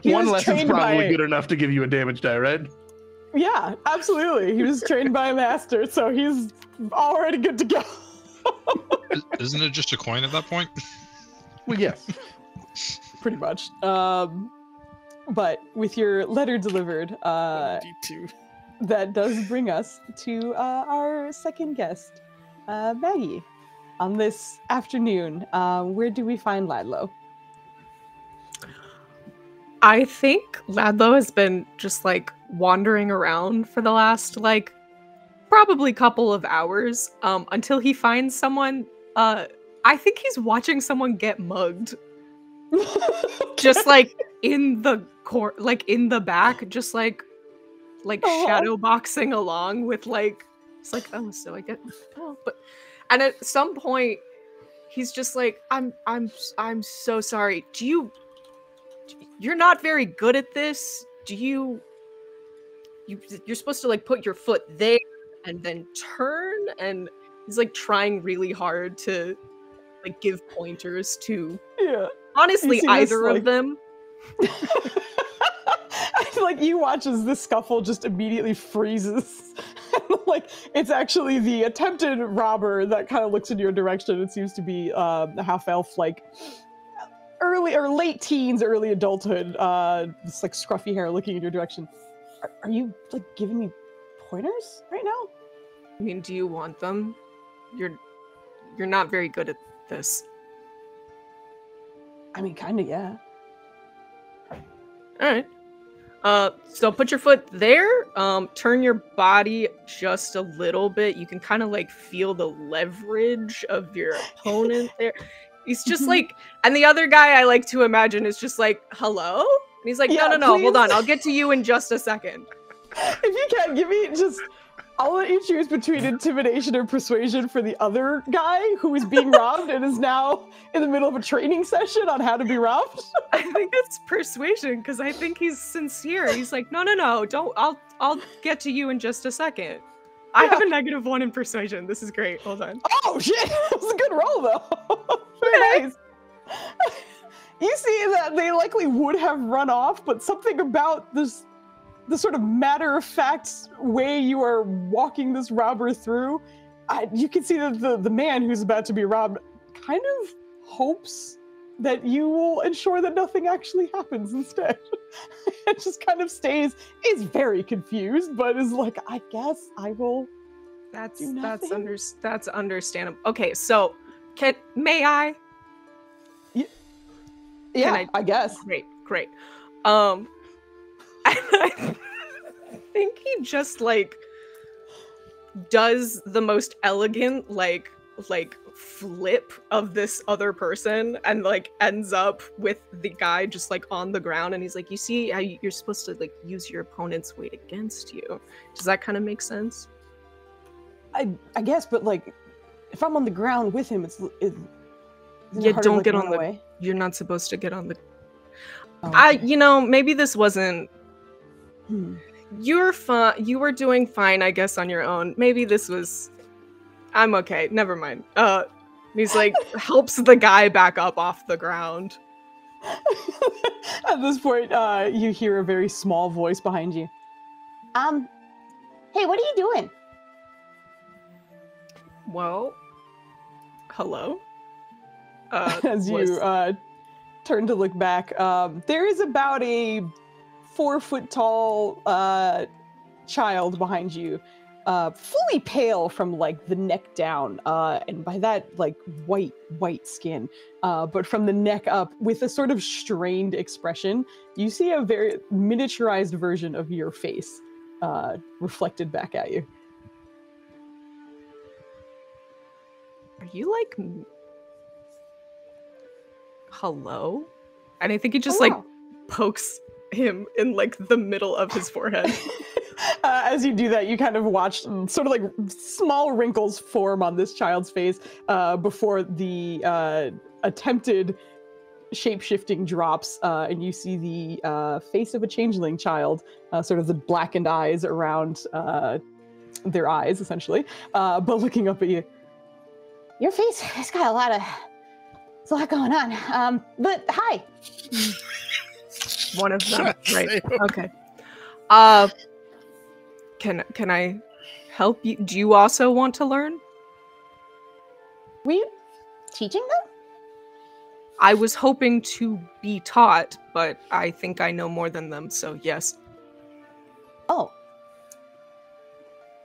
One lesson's probably good enough to give you a damage die, right? Yeah, absolutely. He was trained by a master, so he's already good to go. Isn't it just a coin at that point? Well, yes. Pretty much. But with your letter delivered, D2. That does bring us to our second guest, Maggie. On this afternoon, where do we find Ladlo? I think Ladlo has been just like wandering around for the last like probably couple of hours until he finds someone. I think he's watching someone get mugged. Just like in the court, like in the back, just like shadow boxing along with like, it's like, oh, so I get, oh, but, and at some point he's just like, I'm so sorry. You're not very good at this. You're supposed to like put your foot there and then turn, and he's like trying really hard to like give pointers to honestly either of them. Like you watch as this scuffle just immediately freezes. Like it's actually the attempted robber that kind of looks in your direction. It seems to be a half-elf, like early or late teens, early adulthood. This like scruffy hair looking in your direction. Are you like giving me pointers right now? I mean, do you want them? You're not very good at this. I mean, kind of, yeah. All right. So put your foot there, turn your body just a little bit. You can kind of like feel the leverage of your opponent there. He's just like, and the other guy I like to imagine is just like, hello? And he's like, no, please. Hold on. I'll get to you in just a second. If you can, give me just, I'll let you choose between intimidation or persuasion for the other guy who is being robbed and is now in the middle of a training session on how to be robbed. I think it's persuasion because I think he's sincere. He's like, no, don't. I'll get to you in just a second. I have a -1 in persuasion. This is great. Hold on. Oh shit! That was a good roll though. Very nice. You see that they likely would have run off, but something about this. The sort of matter-of-fact way you are walking this robber through, you can see that the man who's about to be robbed kind of hopes that you will ensure that nothing actually happens instead. It just kind of stays, is very confused, but is like, I guess I will do nothing. That's understandable. Okay, so may I? Yeah, I guess. Great. I think he just like does the most elegant like flip of this other person and like ends up with the guy just like on the ground, and he's like, you see how you're supposed to like use your opponent's weight against you. Does that kind of make sense? I guess, but like if I'm on the ground with him, don't get on the way. You're not supposed to get on the maybe this wasn't You're fine. You were doing fine, I guess, on your own. Maybe this was. I'm okay. Never mind. He's like helps the guy back up off the ground. At this point, you hear a very small voice behind you. Hey, what are you doing? Well, hello. As you turn to look back, there is about a 4-foot-tall child behind you, fully pale from like the neck down, and by that like white skin, but from the neck up with a sort of strained expression, you see a very miniaturized version of your face reflected back at you. Are you like hello? And I think he just like pokes him in like the middle of his forehead. As you do that, you kind of watch sort of like small wrinkles form on this child's face before the attempted shape-shifting drops, and you see the face of a changeling child, sort of the blackened eyes around their eyes, essentially, but looking up at you. Your face has got a lot going on. But hi. One of them, right? Okay. Can I help you? Do you also want to learn? Were you teaching them? I was hoping to be taught, but I think I know more than them, so yes. Oh.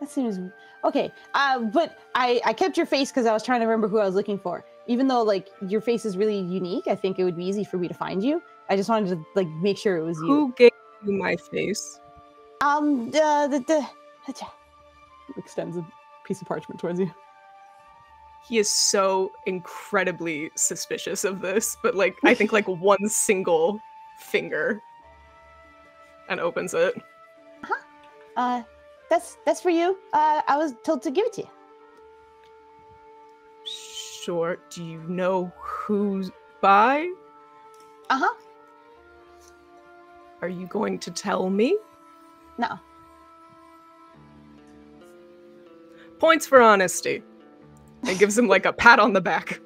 That seems... Okay, but I kept your face because I was trying to remember who I was looking for. Even though, like, your face is really unique, I think it would be easy for me to find you. I just wanted to, like, make sure it was you. Who gave you my face? Extends a piece of parchment towards you. He is so incredibly suspicious of this, but, like, I think, like, one single finger and opens it. Uh-huh. That's for you. I was told to give it to you. Sure. Do you know who's by? Uh-huh. Are you going to tell me? No. Points for honesty. It gives him like a pat on the back.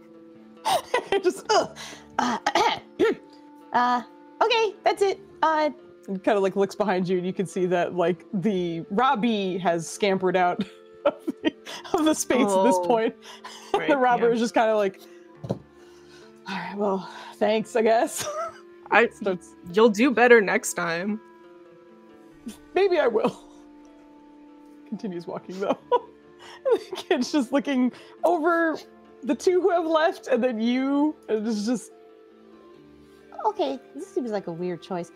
Just, okay, that's it. Kind of like looks behind you, and you can see that like the Robbie has scampered out of the space at this point. Right, The robber is just kind of like, all right, well, thanks, I guess. You'll do better next time. Maybe I will. Continues walking though. The kid's just looking over the two who have left, and then you, and it's just... Okay, this seems like a weird choice.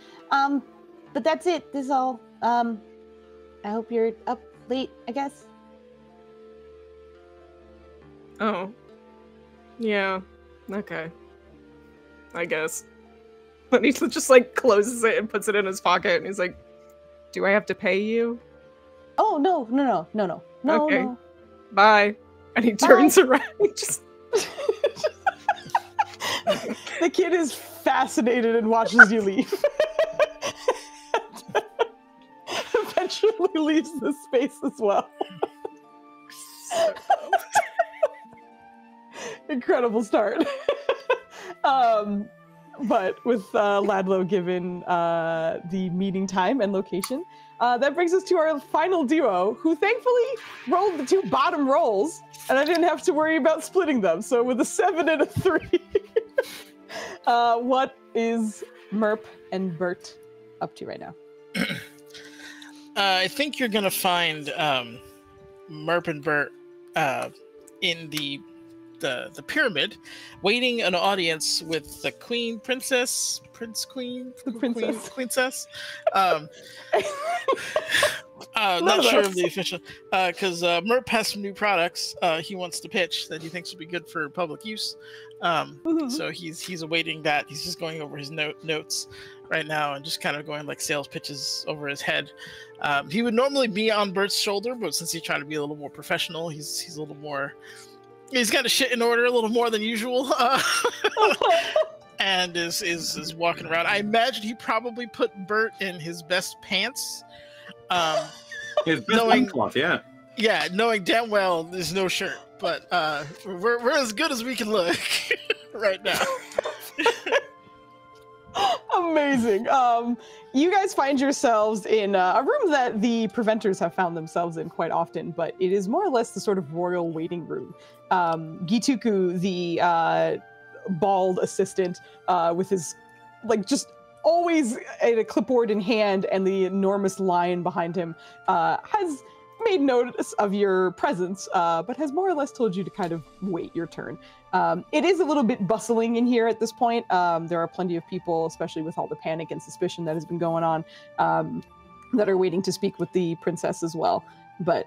But that's it. This is all. I hope you're up late, I guess. Oh. Yeah. Okay. I guess. But he just like closes it and puts it in his pocket, and he's like, "Do I have to pay you?" Oh no. Okay. No. Bye. And he turns around. Just... The kid is fascinated and watches you leave. Eventually leaves the space as well. Incredible start. But with Ladlo given the meeting time and location, that brings us to our final duo, who thankfully rolled the two bottom rolls, and I didn't have to worry about splitting them. So with a 7 and a 3, what is Merp and Bert up to right now? I think you're gonna find Merp and Bert in the pyramid, waiting an audience with the princess. Not sure of the official, because Merp has some new products he wants to pitch that he thinks will be good for public use. So he's awaiting that. He's just going over his notes right now and just kind of going like sales pitches over his head. He would normally be on Bert's shoulder, but since he's trying to be a little more professional, he's a little more. He's got his shit in order a little more than usual, and is walking around. I imagine he probably put Bert in his best pants. His best loincloth, yeah. Yeah, knowing damn well there's no shirt, but we're as good as we can look right now. Amazing. You guys find yourselves in a room that the preventers have found themselves in quite often, but it is more or less the sort of royal waiting room. Gituku, the bald assistant, with his like just always a clipboard in hand and the enormous lion behind him, has made notice of your presence, but has more or less told you to kind of wait your turn. It is a little bit bustling in here at this point. There are plenty of people, especially with all the panic and suspicion that has been going on, that are waiting to speak with the princess as well. But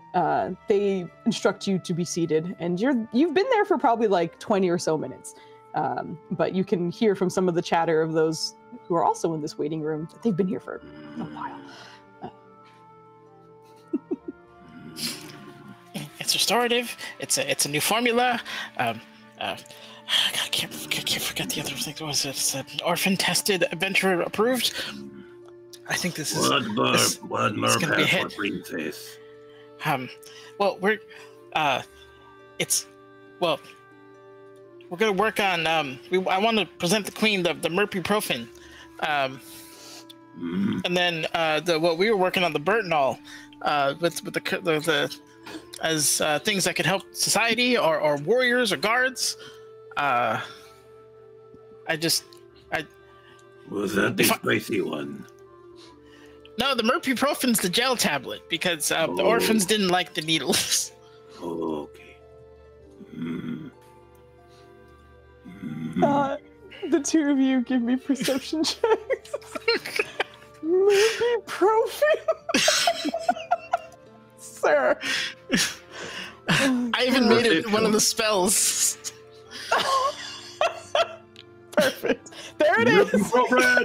they instruct you to be seated, and you've been there for probably like 20 or so minutes. But you can hear from some of the chatter of those who are also in this waiting room that they've been here for a while. It's restorative. It's a new formula. God, I can't forget the other thing. What was it? It's an orphan tested, adventurer approved. I think this is what it's gonna be a hit. Princess? Well, we're gonna work on. I want to present the queen the Murphy-Profin, and then what we were working on the Burtonol, with the as things that could help society or warriors or guards. Was that the spicy one? No, the Murphy-Profin's the gel tablet because the orphans didn't like the needles. Oh, okay. The two of you give me perception checks. Murphy-Profin. Sir. I even made it one of the spells. Perfect. There it is.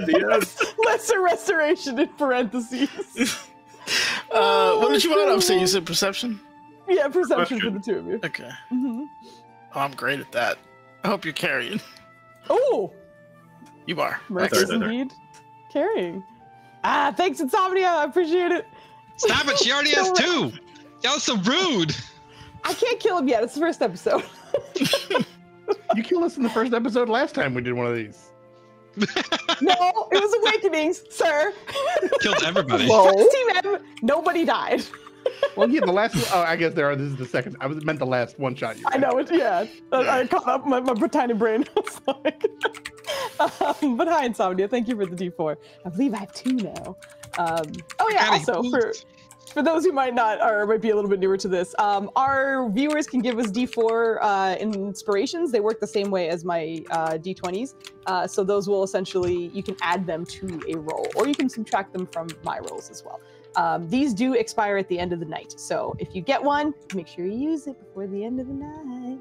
Yes. Lesser restoration in parentheses. What did you want up? So you said perception? Yeah, perception for the two of you. Okay. Mm-hmm. Oh, I'm great at that. I hope you're carrying. Oh, You are. Murph is indeed carrying. Thanks, Insomnia. I appreciate it. Stop it! She already has 2. That was so rude. I can't kill him yet. It's the first episode. You killed us in the first episode last time we did one of these. No, it was Awakenings, sir. Killed everybody. First Team M, nobody died. Well, yeah, the last one, I guess this is the second. I meant the last one shot you had. I know it, yeah. I caught up my tiny brain. Like, but hi, Insomnia. Thank you for the D4. I believe I have 2 now. Oh yeah, also for those who might not or might be a little bit newer to this, our viewers can give us D4 inspirations. They work the same way as my D20s. So those will essentially, you can add them to a roll, or you can subtract them from my rolls as well. These do expire at the end of the night. So if you get one, make sure you use it before the end of the night.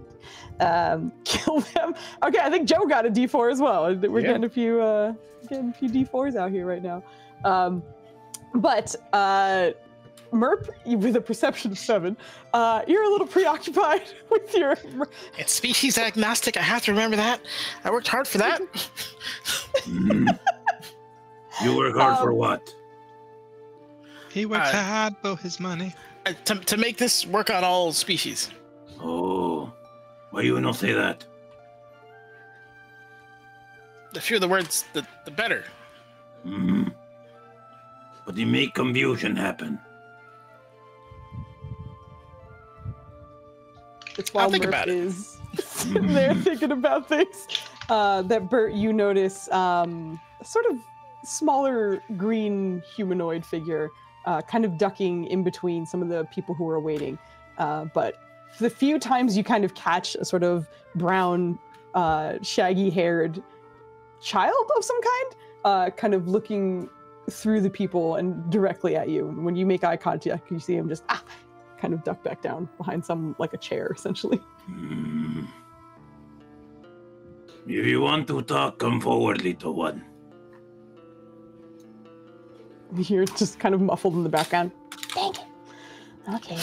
Kill them. Okay, I think Joe got a D4 as well. We're getting a few D4s out here right now. But Merp, with a perception of 7, you're a little preoccupied with your... It's species agnostic. I have to remember that. I worked hard for that. You work hard for what? He works hard for his money. To make this work on all species. Oh, why you not say that? The fewer the words, the better. But they make confusion happen. It's while Murph is sitting there thinking about things. That Bert, you notice a sort of smaller green humanoid figure kind of ducking in between some of the people who are waiting. But the few times you kind of catch a sort of brown, shaggy-haired child of some kind, kind of looking through the people and directly at you. And when you make eye contact, you see him just kind of duck back down behind like a chair, essentially. If you want to talk, come forward, little one. You're just kind of muffled in the background. Thank you. Okay.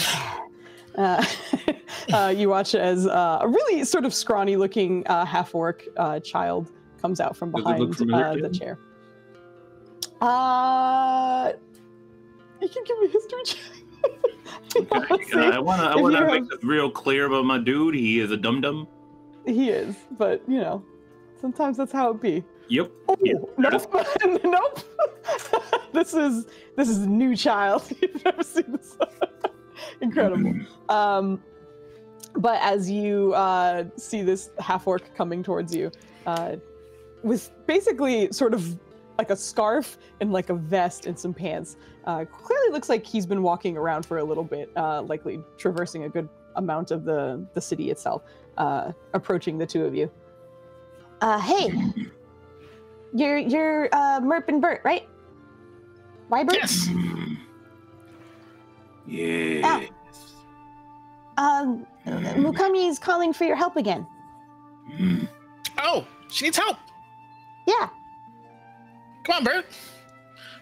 You watch as a really sort of scrawny-looking half-orc child comes out from behind the chair. You can give me a history check. I want to make this real clear about my dude. He is a dum-dum. He is, but, you know, sometimes that's how it be. Yep. Oh, nope. Nope. This is a new child. You've never seen this. Incredible. But as you see this half-orc coming towards you, with basically sort of like a scarf and like a vest and some pants. Clearly looks like he's been walking around for a little bit, likely traversing a good amount of the city itself, approaching the two of you. Hey, you're Merp and Bert, right? Why Bert? Yes. Yes. Mukami is calling for your help again. Oh, she needs help. Yeah. Come on, Bert.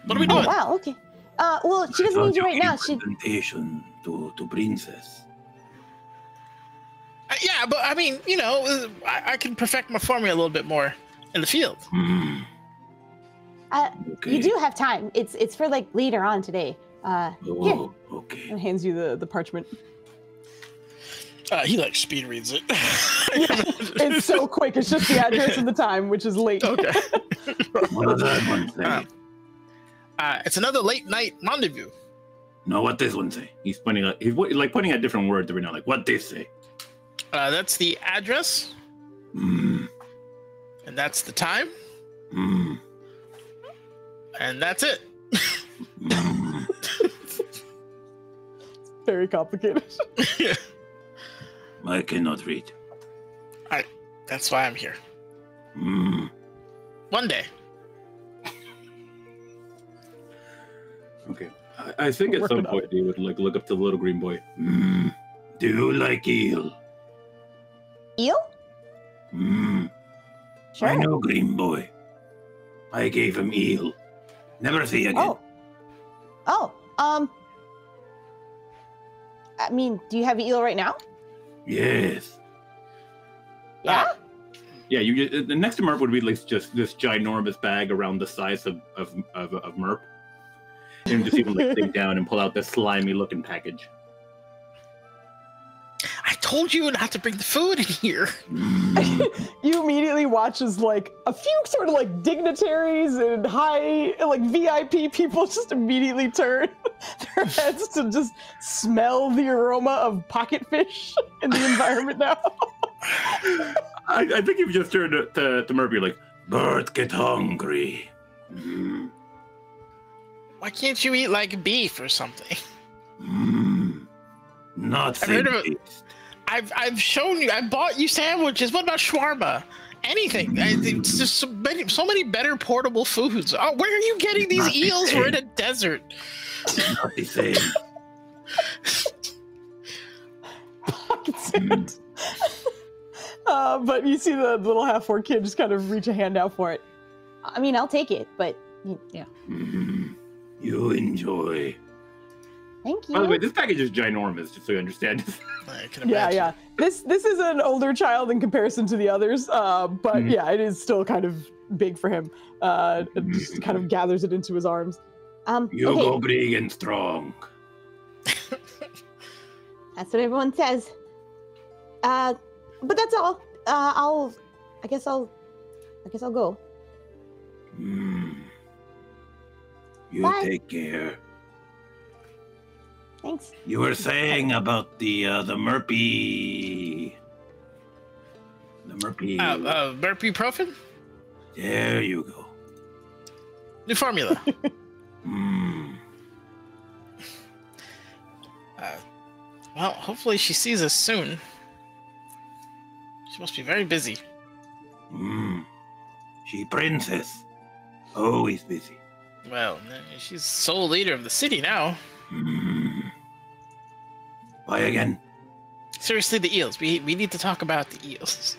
What are we doing? Oh, wow, okay. Well, she doesn't need you right now. She... Presentation to Princess. Yeah, but I mean, you know, I can perfect my formula a little bit more in the field. Okay. You do have time. It's for like later on today. Here. Okay. And hands you the parchment. He like speed reads it. It's so quick. It's just the address and the time, which is late. Okay. What does that one say? It's another late night rendezvous. No, what this one say? He's pointing at pointing at different words every now. Like what this say? That's the address. Mm. And that's the time. Mm. And that's it. Mm. Very complicated. Yeah. I cannot read. That's why I'm here. Mm. One day. Okay. I think at some point they would like look up to the little green boy. Mm. Do you like eel? Eel? Mm. Sure. I know green boy. I gave him eel. Never see again. Oh. I mean, do you have eel right now? Yes. Yeah? Yeah, you just, the next to Merp would be like just this ginormous bag around the size of Merp. And just even like dig down and pull out this slimy looking package. I told you not to bring the food in here. You immediately watch as like a few sort of like dignitaries and high like VIP people just immediately turn their heads to just smell the aroma of pocket fish in the environment now. I think you've just turned to Merp, you're like, Bert, get hungry. Mm. Why can't you eat like beef or something? Mm. Not I've heard of it. taste. I've shown you. I bought you sandwiches. What about shawarma? Anything. It's just so many better portable foods. Oh, where are you getting these Not the eels? same. We're in a desert. Not the same. Pocket sand. But you see the little half-orc kid just kind of reach a hand out for it. I mean, I'll take it, but yeah. Mm. You enjoy. Thank you. By the way, this package is ginormous, just so you understand. I can imagine. Yeah. This is an older child in comparison to the others, but yeah, it is still kind of big for him. It just kind of gathers it into his arms. You okay. go big and strong. That's what everyone says. But that's all. I guess I'll go. Mm. You Bye. take care. Thanks. You were saying about the Murpy. The Murpy. Burpee-profen? There you go. New formula. Mm. Well, hopefully she sees us soon. She must be very busy. Mm. She princess. Always busy. Well, she's sole leader of the city now. Mm. Why again? Seriously, the eels. We need to talk about the eels.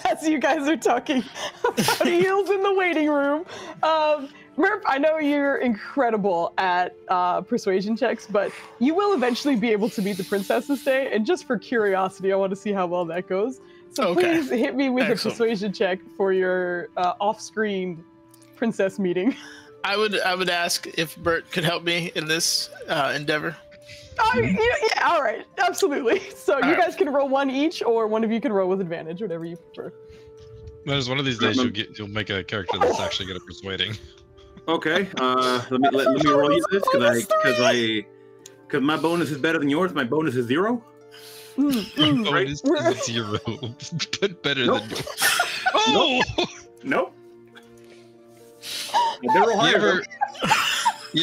As you guys are talking about eels in the waiting room. Merp, I know you're incredible at persuasion checks, but you will eventually be able to meet the princess this day. And just for curiosity, I want to see how well that goes. So please hit me with a persuasion check for your off-screen princess meeting. I would ask if Bert could help me in this endeavor. Yeah, all right, absolutely. So you guys can roll one each, or one of you can roll with advantage, whatever you prefer. There's one of these days you'll make a character that's actually good at persuading. Okay. Let me roll you this because my bonus is better than yours. My bonus is 0. Bonus is 0, but better than yours. Oh! Nope. You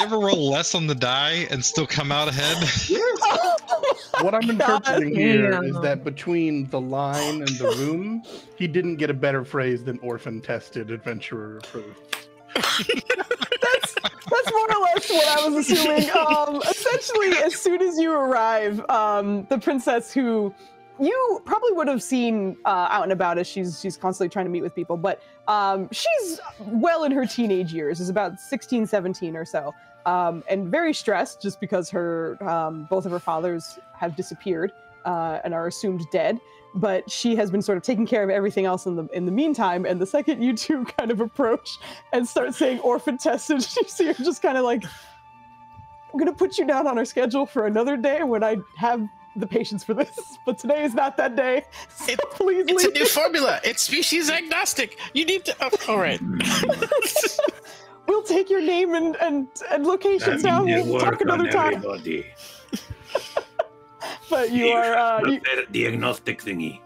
ever roll less on the die and still come out ahead? What I'm interpreting here is that between the line and the room, he didn't get a better phrase than orphan-tested adventurer approved. That's more or less what I was assuming. Essentially, as soon as you arrive, the princess, who you probably would have seen out and about as she's constantly trying to meet with people, but she's well in her teenage years, is about 16, 17 or so, and very stressed just because her both of her fathers have disappeared and are assumed dead. But she has been sort of taking care of everything else in the meantime. And the second you two kind of approach and start saying orphan tested, you see her just kind of like, I'm going to put you down on our schedule for another day when I have the patience for this. But today is not that day. So please leave. It's a new formula. It's species agnostic. You need to. Oh, all right. We'll take your name and locations down. We'll talk another time. Everybody. But you are the agnostic thingy.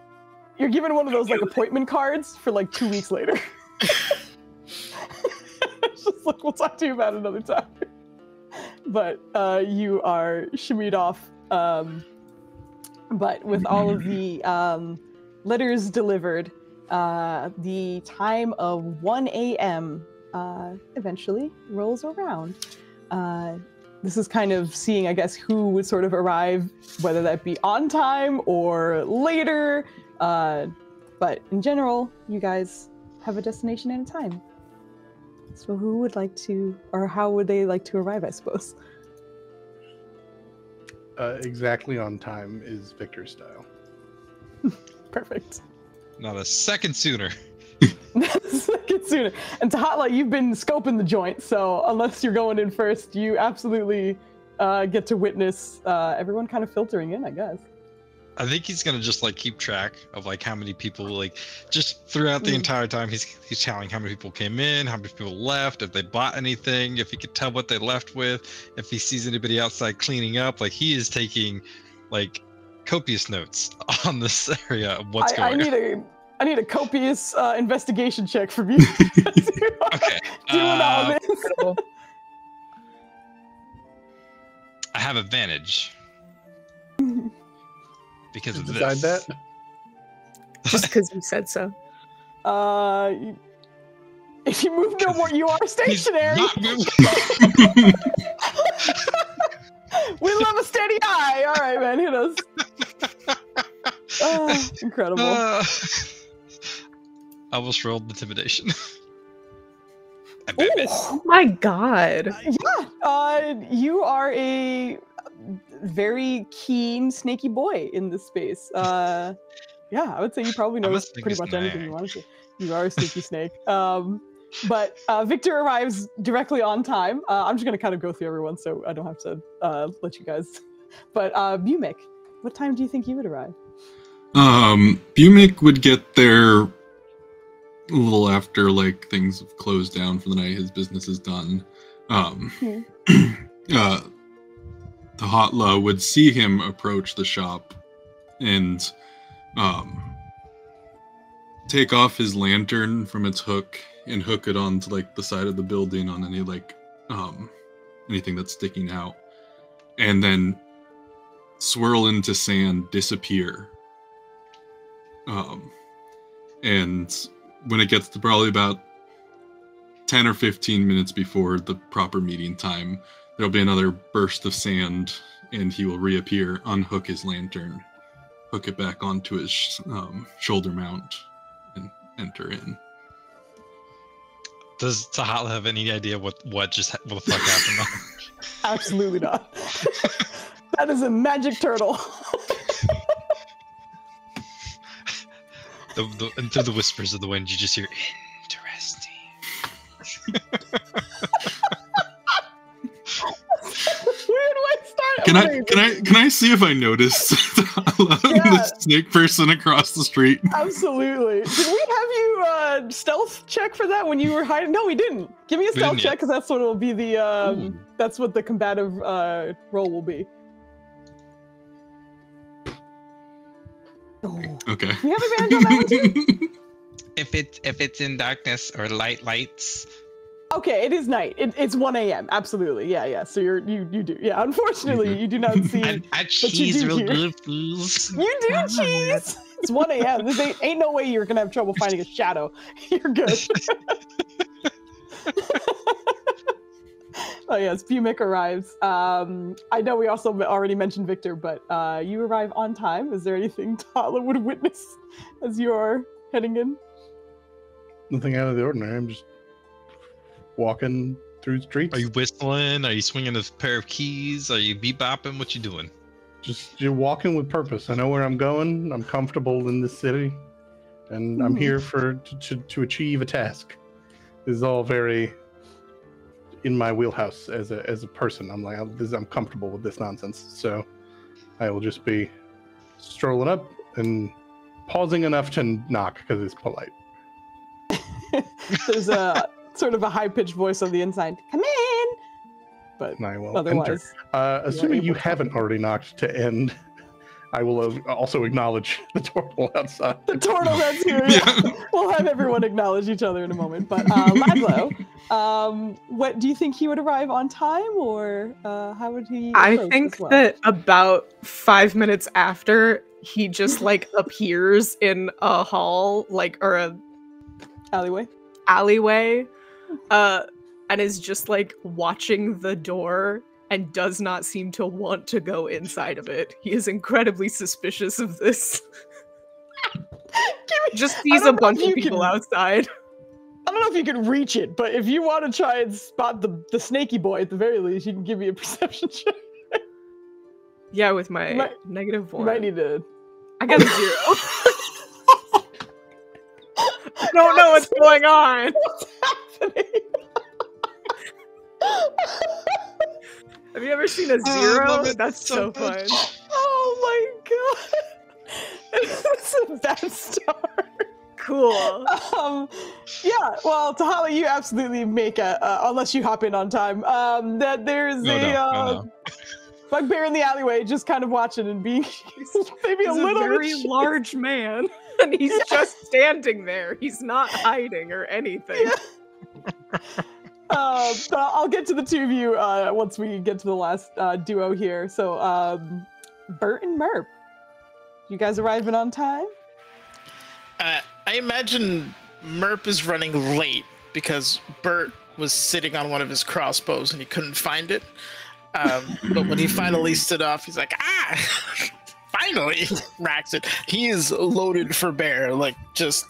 you're given one of those like appointment cards for like 2 weeks later. It's just like, we'll talk to you about it another time. But you are shimmied off. But with all of the letters delivered, the time of 1 a.m. Eventually rolls around. This is kind of seeing, I guess, who would sort of arrive, whether that be on time or later. But in general, you guys have a destination and a time. So who would like to, or how would they like to arrive, I suppose? Exactly on time is Victor's style. Perfect. Not a second sooner. Second sooner. And Tahatla, you've been scoping the joint, so unless you're going in first, you absolutely get to witness everyone kind of filtering in, I guess. I think he's gonna just like keep track of like how many people, like just throughout the entire time he's telling how many people came in, how many people left, if they bought anything, if he could tell what they left with, if he sees anybody outside cleaning up. Like he is taking like copious notes on this area of what's going on. I need a copious investigation check from you. Okay. Doing all this. I have advantage. Because of Decide this. that? Just because you said so. If you move no more, you are stationary. We love a steady eye. All right, man, hit us. Oh, incredible. I almost rolled intimidation. Oh my god. You are a very keen, snaky boy in this space. Yeah, I would say you probably know pretty much anything you want to. You are a sneaky snake. But Victor arrives directly on time. I'm just going to kind of go through everyone so I don't have to let you guys. But Bumick, what time do you think you would arrive? Bumick would get there a little after like things have closed down for the night. His business is done. Tahatla would see him approach the shop and take off his lantern from its hook and hook it onto like the side of the building on any like anything that's sticking out, and then swirl into sand, disappear. And when it gets to probably about 10 or 15 minutes before the proper meeting time, there'll be another burst of sand, and he will reappear, unhook his lantern, hook it back onto his shoulder mount, and enter in. Does Tahatla have any idea what the fuck happened? Absolutely not. That is a magic turtle. And through the whispers of the wind, you just hear, interesting. Can I see if I noticed the snake person across the street? Absolutely. Did we have you stealth check for that when you were hiding? No, we didn't. Give me a stealth check because that's what will be the that's what the combative roll will be. Oh. Okay. You have advantage on that one too? If it's in darkness or lights, Okay, it is night. It's 1 a.m. Absolutely, yeah. So you do, yeah. Unfortunately, you do not see. I cheese real good, fools. You do cheese. It's 1 a.m. This ain't no way you're gonna have trouble finding a shadow. You're good. Oh yes, Bumick arrives. I know we also already mentioned Victor, but you arrive on time. Is there anything Tala would witness as you are heading in? Nothing out of the ordinary. I'm just walking through the streets. Are you whistling? Are you swinging a pair of keys? Are you bebopping? What you doing? Just you're walking with purpose. I know where I'm going. I'm comfortable in this city, and I'm here to achieve a task. This is all very in my wheelhouse as a person. I'm like I'm comfortable with this nonsense, so I will just be strolling up and pausing enough to knock because it's polite. There's a sort of a high-pitched voice on the inside. Come in. But and I will otherwise, enter. Assuming you haven't already knocked to end, I will also acknowledge the turtle outside. The turtle that's here. Yeah. We'll have everyone acknowledge each other in a moment. But Ladlo, what do you think he would arrive on time, or how would he? I think that about 5 minutes after, he just like appears in a hall, like or a alleyway, and is just like watching the door and does not seem to want to go inside of it. He is incredibly suspicious of this. Just sees a bunch of people outside. I don't know if you can reach it, but if you want to try and spot the snaky boy at the very least, you can give me a perception check. Yeah, with my -1. You might need to. I got a 0. I don't know what's going on. What's happening? Have you ever seen a 0? That's so fun. Oh my god. It's a bad start. Cool. Yeah, well, Tahala, you absolutely make unless you hop in on time, that there's no. Bugbear in the alleyway just kind of watching and being maybe he's a little very large man, and he's just standing there. He's not hiding or anything. Yeah. But I'll get to the two of you once we get to the last duo here. So, Bert and Merp, you guys arriving on time? I imagine Merp is running late because Bert was sitting on one of his crossbows and he couldn't find it. But when he finally stood up, he's like, finally, racks it. He is loaded for bear, like just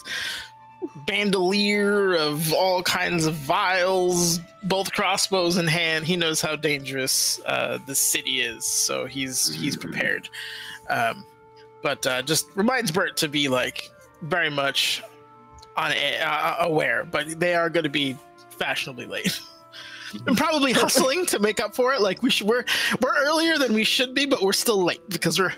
bandolier of all kinds of vials, both crossbows in hand. He knows how dangerous the city is, so he's prepared. But just reminds Bert to be like very much aware, but they are going to be fashionably late. And probably hustling to make up for it. Like we're earlier than we should be, but we're still late because we're.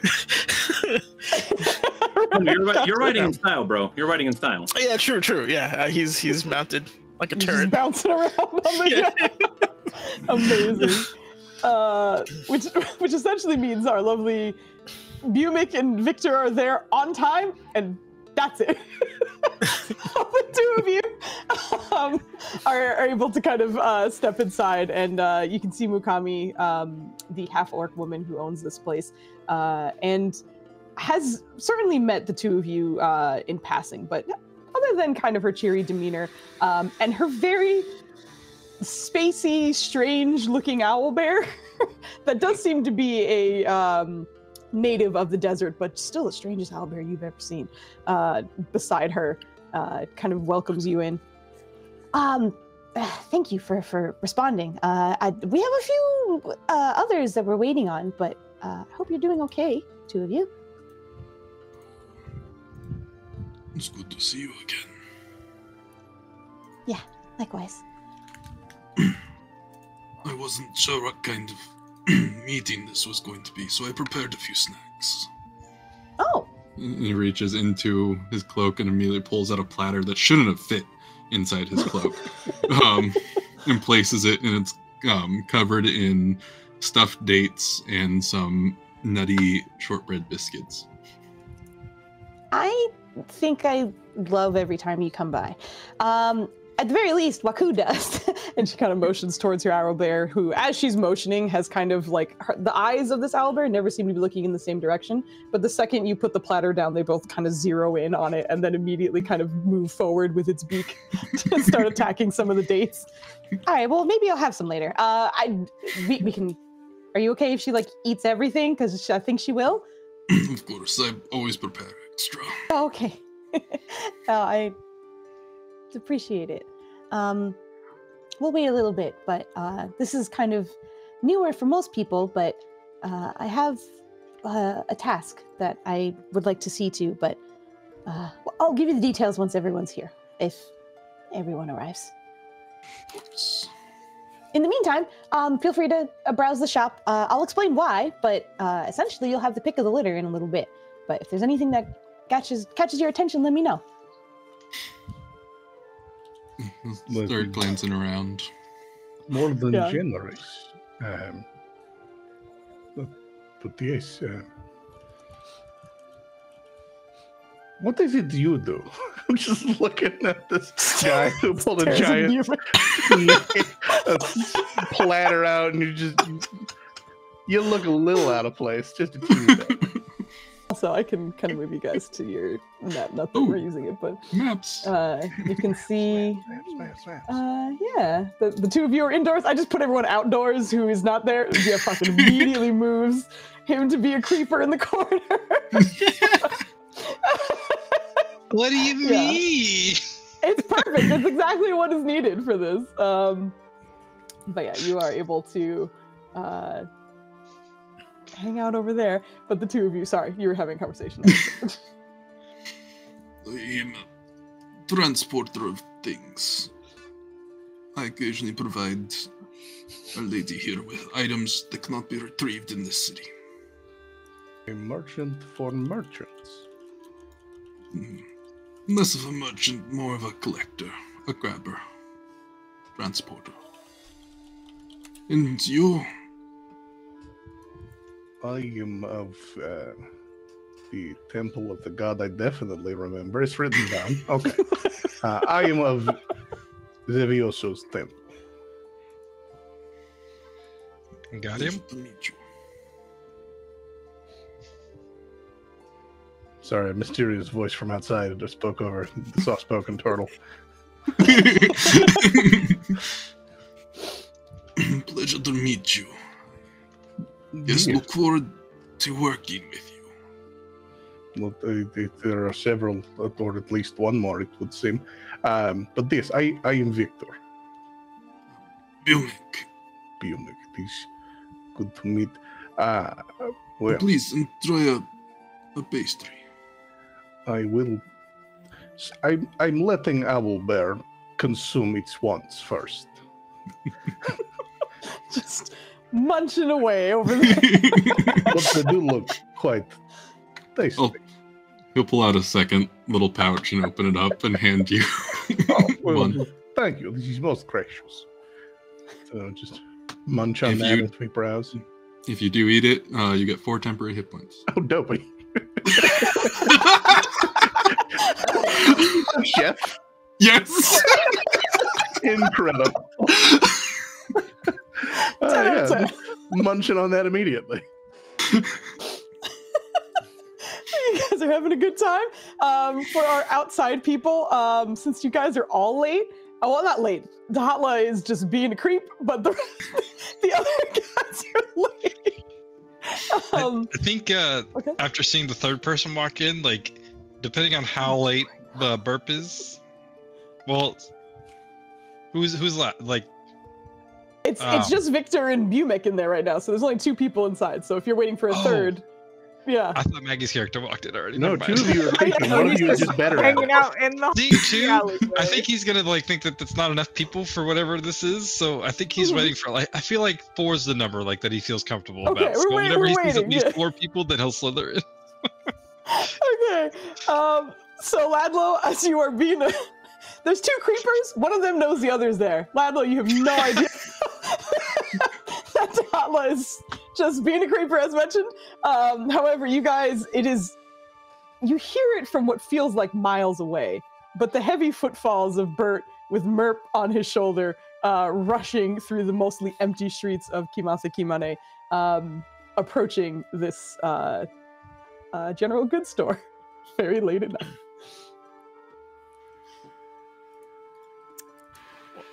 You're riding in style, bro. You're riding in style. Yeah, true. Yeah, he's mounted like a turret, just bouncing around on the Amazing. Which essentially means our lovely Bumick and Victor are there on time, and that's it. The two of you are able to kind of step inside, and you can see Mukami, the half-orc woman who owns this place, and has certainly met the two of you in passing, but other than kind of her cheery demeanor and her very spacey, strange-looking owlbear, that does seem to be a native of the desert, but still the strangest owlbear you've ever seen, beside her, kind of welcomes you in. Thank you for responding. We have a few others that we're waiting on, but I hope you're doing okay, two of you. It's good to see you again. Yeah, likewise. I wasn't sure what kind of meeting this was going to be, so I prepared a few snacks. Oh. And he reaches into his cloak and immediately pulls out a platter that shouldn't have fit inside his cloak, and places it, and it's covered in stuffed dates and some nutty shortbread biscuits. I think I love every time you come by. At the very least, Waku does. And she kind of motions towards her owlbear, who, as she's motioning, has kind of like the eyes of this owlbear never seem to be looking in the same direction. But the second you put the platter down, they both kind of zero in on it and then immediately kind of move forward with its beak to start attacking some of the dates. All right, well, maybe I'll have some later. We can. Are you okay if she like eats everything? Because I think she will. Of course, I always prepare extra. Oh, okay. I appreciate it. We'll wait a little bit, but this is kind of newer for most people, but I have a task that I would like to see to, but I'll give you the details once everyone's here, if everyone arrives. In the meantime, feel free to browse the shop. I'll explain why, but essentially you'll have the pick of the litter in a little bit. But if there's anything that catches your attention, let me know. Start glancing around. More than generous. But yes. What is it you do? I'm just looking at this guy who pulled a giant platter out, and you look a little out of place, just a teeny bit. Also, I can kind of move you guys to your map. Not that we're using it, but maps. You can see. Maps. Yeah, the two of you are indoors. I just put everyone outdoors who is not there. Yeah, fucking immediately moves him to be a creeper in the corner. What do you mean? It's perfect. It's exactly what is needed for this. But yeah, you are able to hang out over there. But the two of you, sorry, you were having a conversation. I am a transporter of things. I occasionally provide a lady here with items that cannot be retrieved in this city. A merchant for merchants. Less of a merchant, more of a collector, a grabber, transporter. And you? I am of the temple of the god I definitely remember. It's written down. Okay. I am of Zevioso's temple. Got him? Pleasure to meet you. Sorry, a mysterious voice from outside just spoke over the soft-spoken turtle. Pleasure to meet you. Yes, look forward to working with you. Well, there are several, or at least one more, it would seem. But yes, I am Victor. Biomic. It is good to meet. Well, Please enjoy a pastry. I will. I'm letting Owlbear consume its wants first. Just munching away over there. But they do look quite tasty. Oh, he'll pull out a second little pouch and open it up and hand you one. Thank you. This is most gracious. So just munch on that as we browse. If you do eat it, you get 4 temporary hit points. Oh, dopey. Chef? Yes! Incredible. Munching on that immediately. You guys are having a good time. For our outside people, since you guys are all late, well, not late. Dahatla is just being a creep, but the other guys are late. I think after seeing the third person walk in, like, depending on how late the burp is, well, who's like? It's just Victor and Bumic in there right now, so there's only 2 people inside. So if you're waiting for a third, yeah. I thought Maggie's character walked in already. No, 2 of you are creeping. One of you is just better. Hanging out in the I think he's gonna like think that that's not enough people for whatever this is. So I think he's waiting for like I feel like 4 is the number like that he feels comfortable about. So whenever he sees at least 4 people, then he'll slither in. Okay. So Ladlo, as you are being there's 2 creepers. One of them knows the other's there. Ladlo, you have no idea. That Dahatla is just being a creeper, as mentioned. However, you guys, you hear it from what feels like miles away, but the heavy footfalls of Bert with Merp on his shoulder rushing through the mostly empty streets of Kimase Kimane, approaching this general goods store very late at night.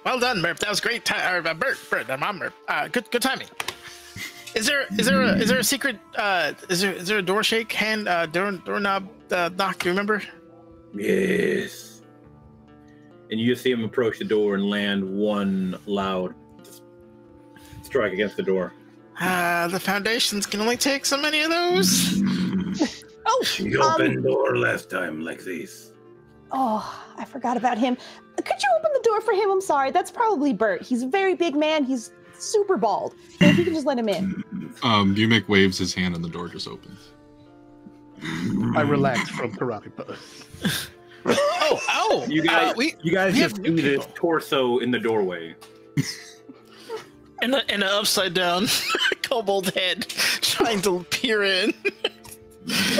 Well done, Merp. That was great. Bert, I'm Merp. Good timing. Is there a secret? Is there a door shake hand doorknob knock? Do you remember? Yes. And you see him approach the door and land one loud strike against the door. The foundations can only take so many of those. She opened door last time like this. Oh, I forgot about him. Could you open the door for him? I'm sorry. That's probably Bert. He's a very big man. He's super bald. So if you can just let him in. Bumek waves his hand and the door just opens. I relax from karate pose. You guys just see this torso in the doorway. And an upside down kobold head trying to peer in.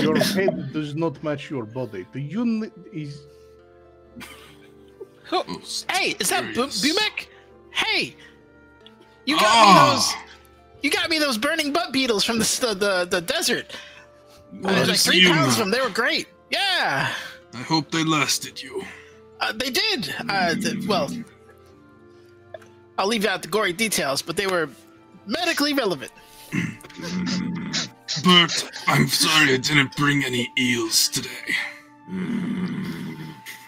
Your head does not match your body. The unit is. Hey, is that Bumek? Hey, you got me those. You got me those burning butt beetles from the desert. There's like 3 pounds of them. They were great. Yeah. I hope they lasted you. They did. Well, I'll leave out the gory details, but they were medically relevant. Bert, I'm sorry I didn't bring any eels today.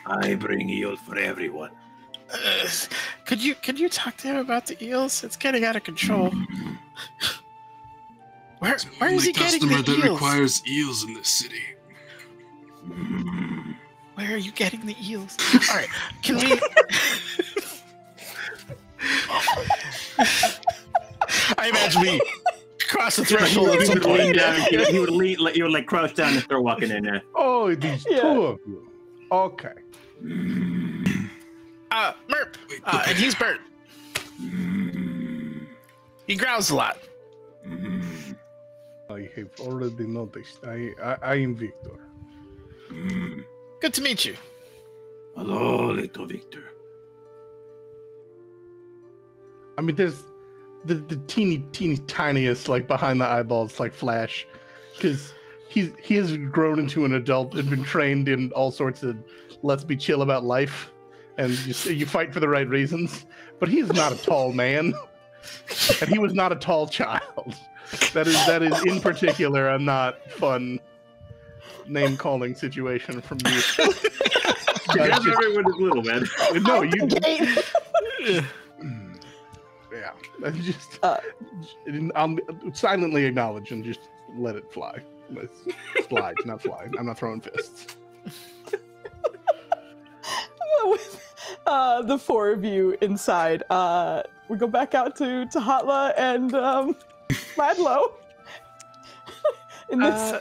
I bring eels for everyone. Could you talk to him about the eels? It's getting out of control. Where is he getting the eels? That requires eels in this city. Where are you getting the eels? All right, can we? I imagine we cross the threshold at some point. He would lean, you would like crouch down and start walking in there. Oh, these two of you. Okay. Merp, and he's Bert. He growls a lot. I have already noticed. I am Victor. Good to meet you. Hello, little Victor. I mean, there's the teeny tiniest, like behind the eyeballs, like flash, because he has grown into an adult and been trained in all sorts of let's be chill about life, and you fight for the right reasons. But he is not a tall man, and he was not a tall child. That is in particular a not fun name calling situation from you. Everyone is little, man. No, you. Yeah, just I'll silently acknowledge and just let it fly. Slide, not fly. I'm not throwing fists. With the 4 of you inside, we go back out to Hatla and Ladlow. In this,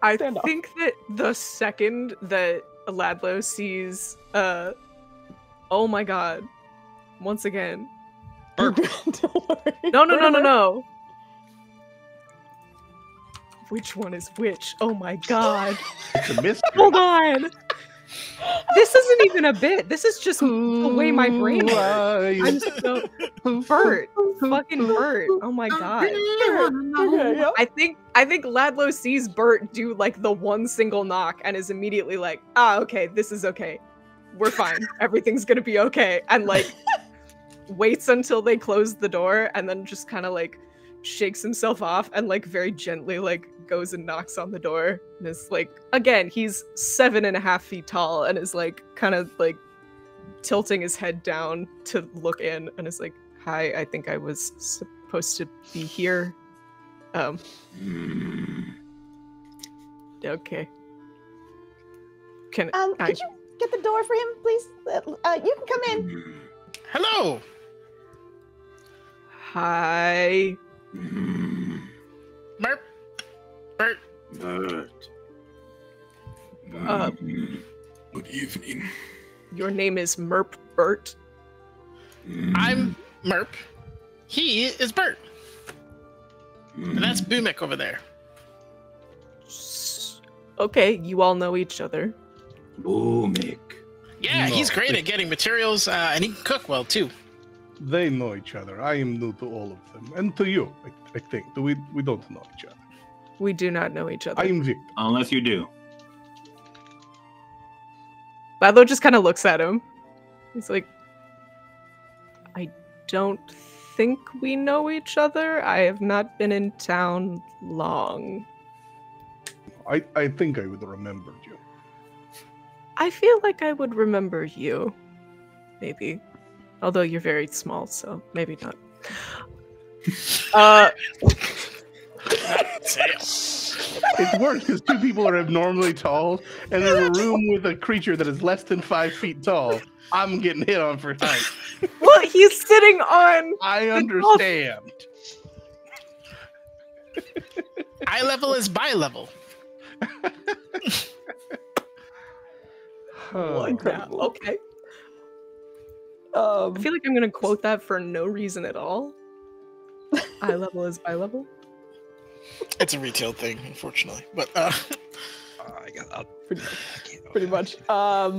I think that the second that Ladlow sees, oh my god, once again. Burp. No. Which one is which? Oh my god. It's a mystery. Hold on. This isn't even a bit. This is just the way my brain works. I'm so Bert. Fucking Bert. Oh my god. Okay, yeah. I think Ladlow sees Bert do like the one single knock and is immediately like, okay, this is okay. We're fine. Everything's gonna be okay. And like waits until they close the door and then just kind of like shakes himself off and like very gently like goes and knocks on the door and is like, again, he's 7.5 feet tall and is like kind of like tilting his head down to look in and is like, hi, I think I was supposed to be here. Okay. Could you get the door for him, please? You can come in. Hello. Hi. Merp. Bert. Good evening. Your name is Merp Bert. I'm Merp. He is Bert. And that's Bumek over there. Okay, you all know each other. Bumek. Yeah, he's great at getting materials, and he can cook well too. They know each other. I am new to all of them, and to you, I think. We don't know each other. We do not know each other. I am Victor. Unless you do. Ladlo just kind of looks at him. He's like, I don't think we know each other. I have not been in town long. I think I would have remembered you. I feel like I would remember you. Maybe. Although you're very small, so maybe not. It's worse because two people are abnormally tall, and in a room with a creature that is less than 5 feet tall, I'm getting hit on for height. Well, he's sitting on. I understand. Eye level is bi level. Incredible. Okay. I feel like I'm gonna quote that for no reason at all. Eye level is bi level. It's a retail thing, unfortunately, but Pretty much. I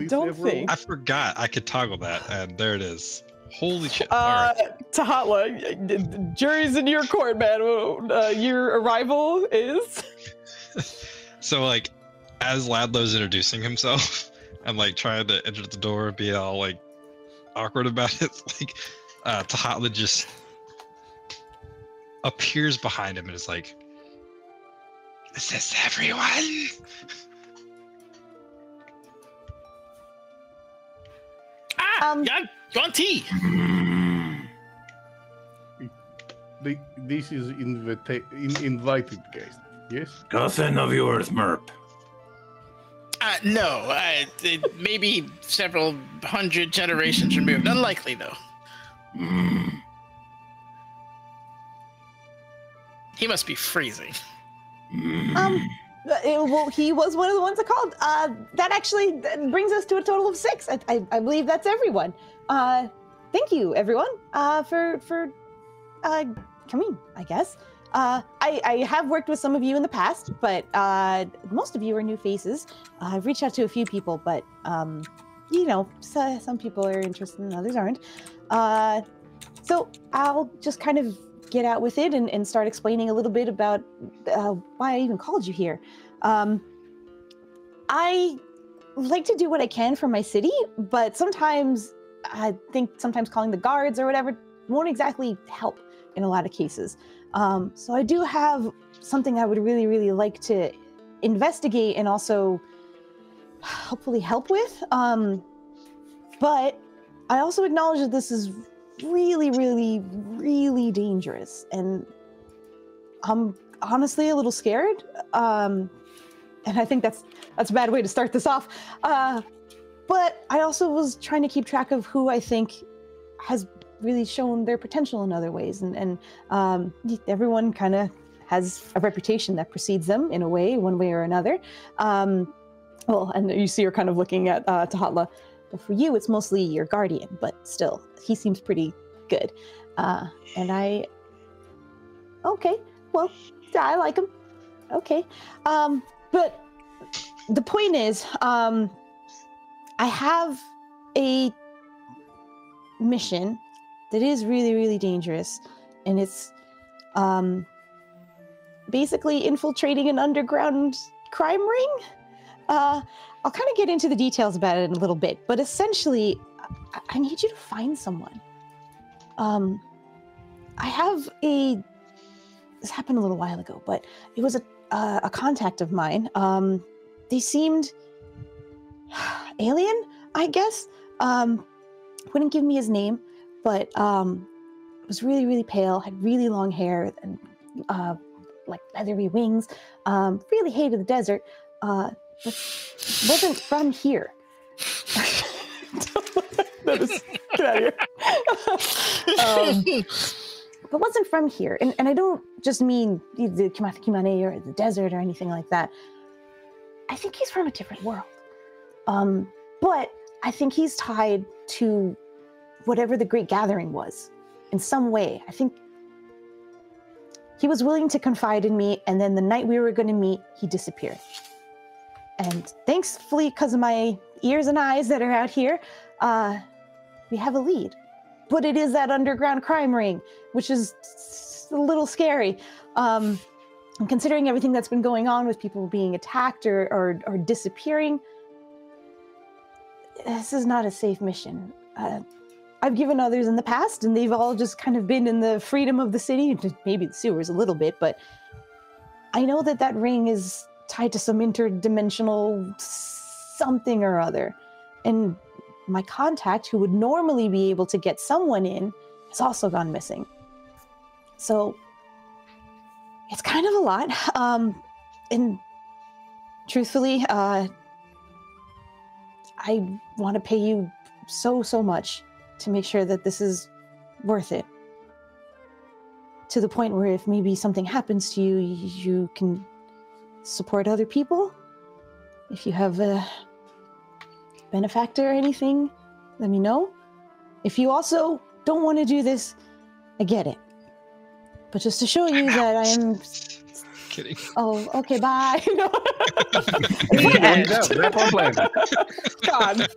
don't think. I forgot I could toggle that, and there it is. Holy shit! Tahatla, jury's in your court, man. Your arrival is. So, like, as Ladlo's introducing himself, and like trying to enter the door and be all like awkward about it, like Tahatla just appears behind him and is like, "Is this everyone?" Gonti! This is invited guest, yes? Cousin of yours, Merp. No, maybe several hundred generations removed. Unlikely, though. He must be freezing. Well, he was one of the ones that called. That actually brings us to a total of 6. I believe that's everyone. Thank you, everyone, for coming, I guess. I have worked with some of you in the past, but most of you are new faces. I've reached out to a few people, but you know, some people are interested and others aren't. So I'll just kind of get out with it and start explaining a little bit about why I even called you here. I like to do what I can for my city, but sometimes I think calling the guards or whatever won't exactly help in a lot of cases. So I do have something I would really, really like to investigate and also hopefully help with. But I also acknowledge that this is really, really, really dangerous. And I'm honestly a little scared. And I think that's a bad way to start this off. But I also was trying to keep track of who I think has really shown their potential in other ways. And everyone kind of has a reputation that precedes them in a way, one way or another. Well, and you see her kind of looking at Tahatla. But for you, it's mostly your guardian, but still, he seems pretty good. And okay, well, I like him. Okay. But the point is, I have a mission that is really, really dangerous, and it's basically infiltrating an underground crime ring. I'll kind of get into the details about it in a little bit, but essentially, I need you to find someone. I have this happened a little while ago, but it was a contact of mine. They seemed alien, I guess. Wouldn't give me his name, but was really, really pale, had really long hair, and like leathery wings. Really hated the desert. But wasn't from here. Get out of here. But wasn't from here. And I don't just mean the Kimane or the desert or anything like that. I think he's from a different world. But I think he's tied to whatever the Great Gathering was in some way. I think he was willing to confide in me, and then the night we were going to meet, he disappeared. And thankfully, because of my ears and eyes that are out here, we have a lead. But it is that underground crime ring, which is a little scary. And considering everything that's been going on with people being attacked or disappearing, this is not a safe mission. I've given others in the past, and they've all just kind of been in the freedom of the city, maybe the sewers a little bit, but I know that that ring is tied to some interdimensional something or other. And my contact, who would normally be able to get someone in, has also gone missing. So it's kind of a lot. And truthfully, I want to pay you so much to make sure that this is worth it. To the point where if maybe something happens to you, you can support other people. If you have a benefactor or anything, let me know. If you also don't want to do this, I get it. But just to show you that I am... Kidding. Oh, okay, bye. God.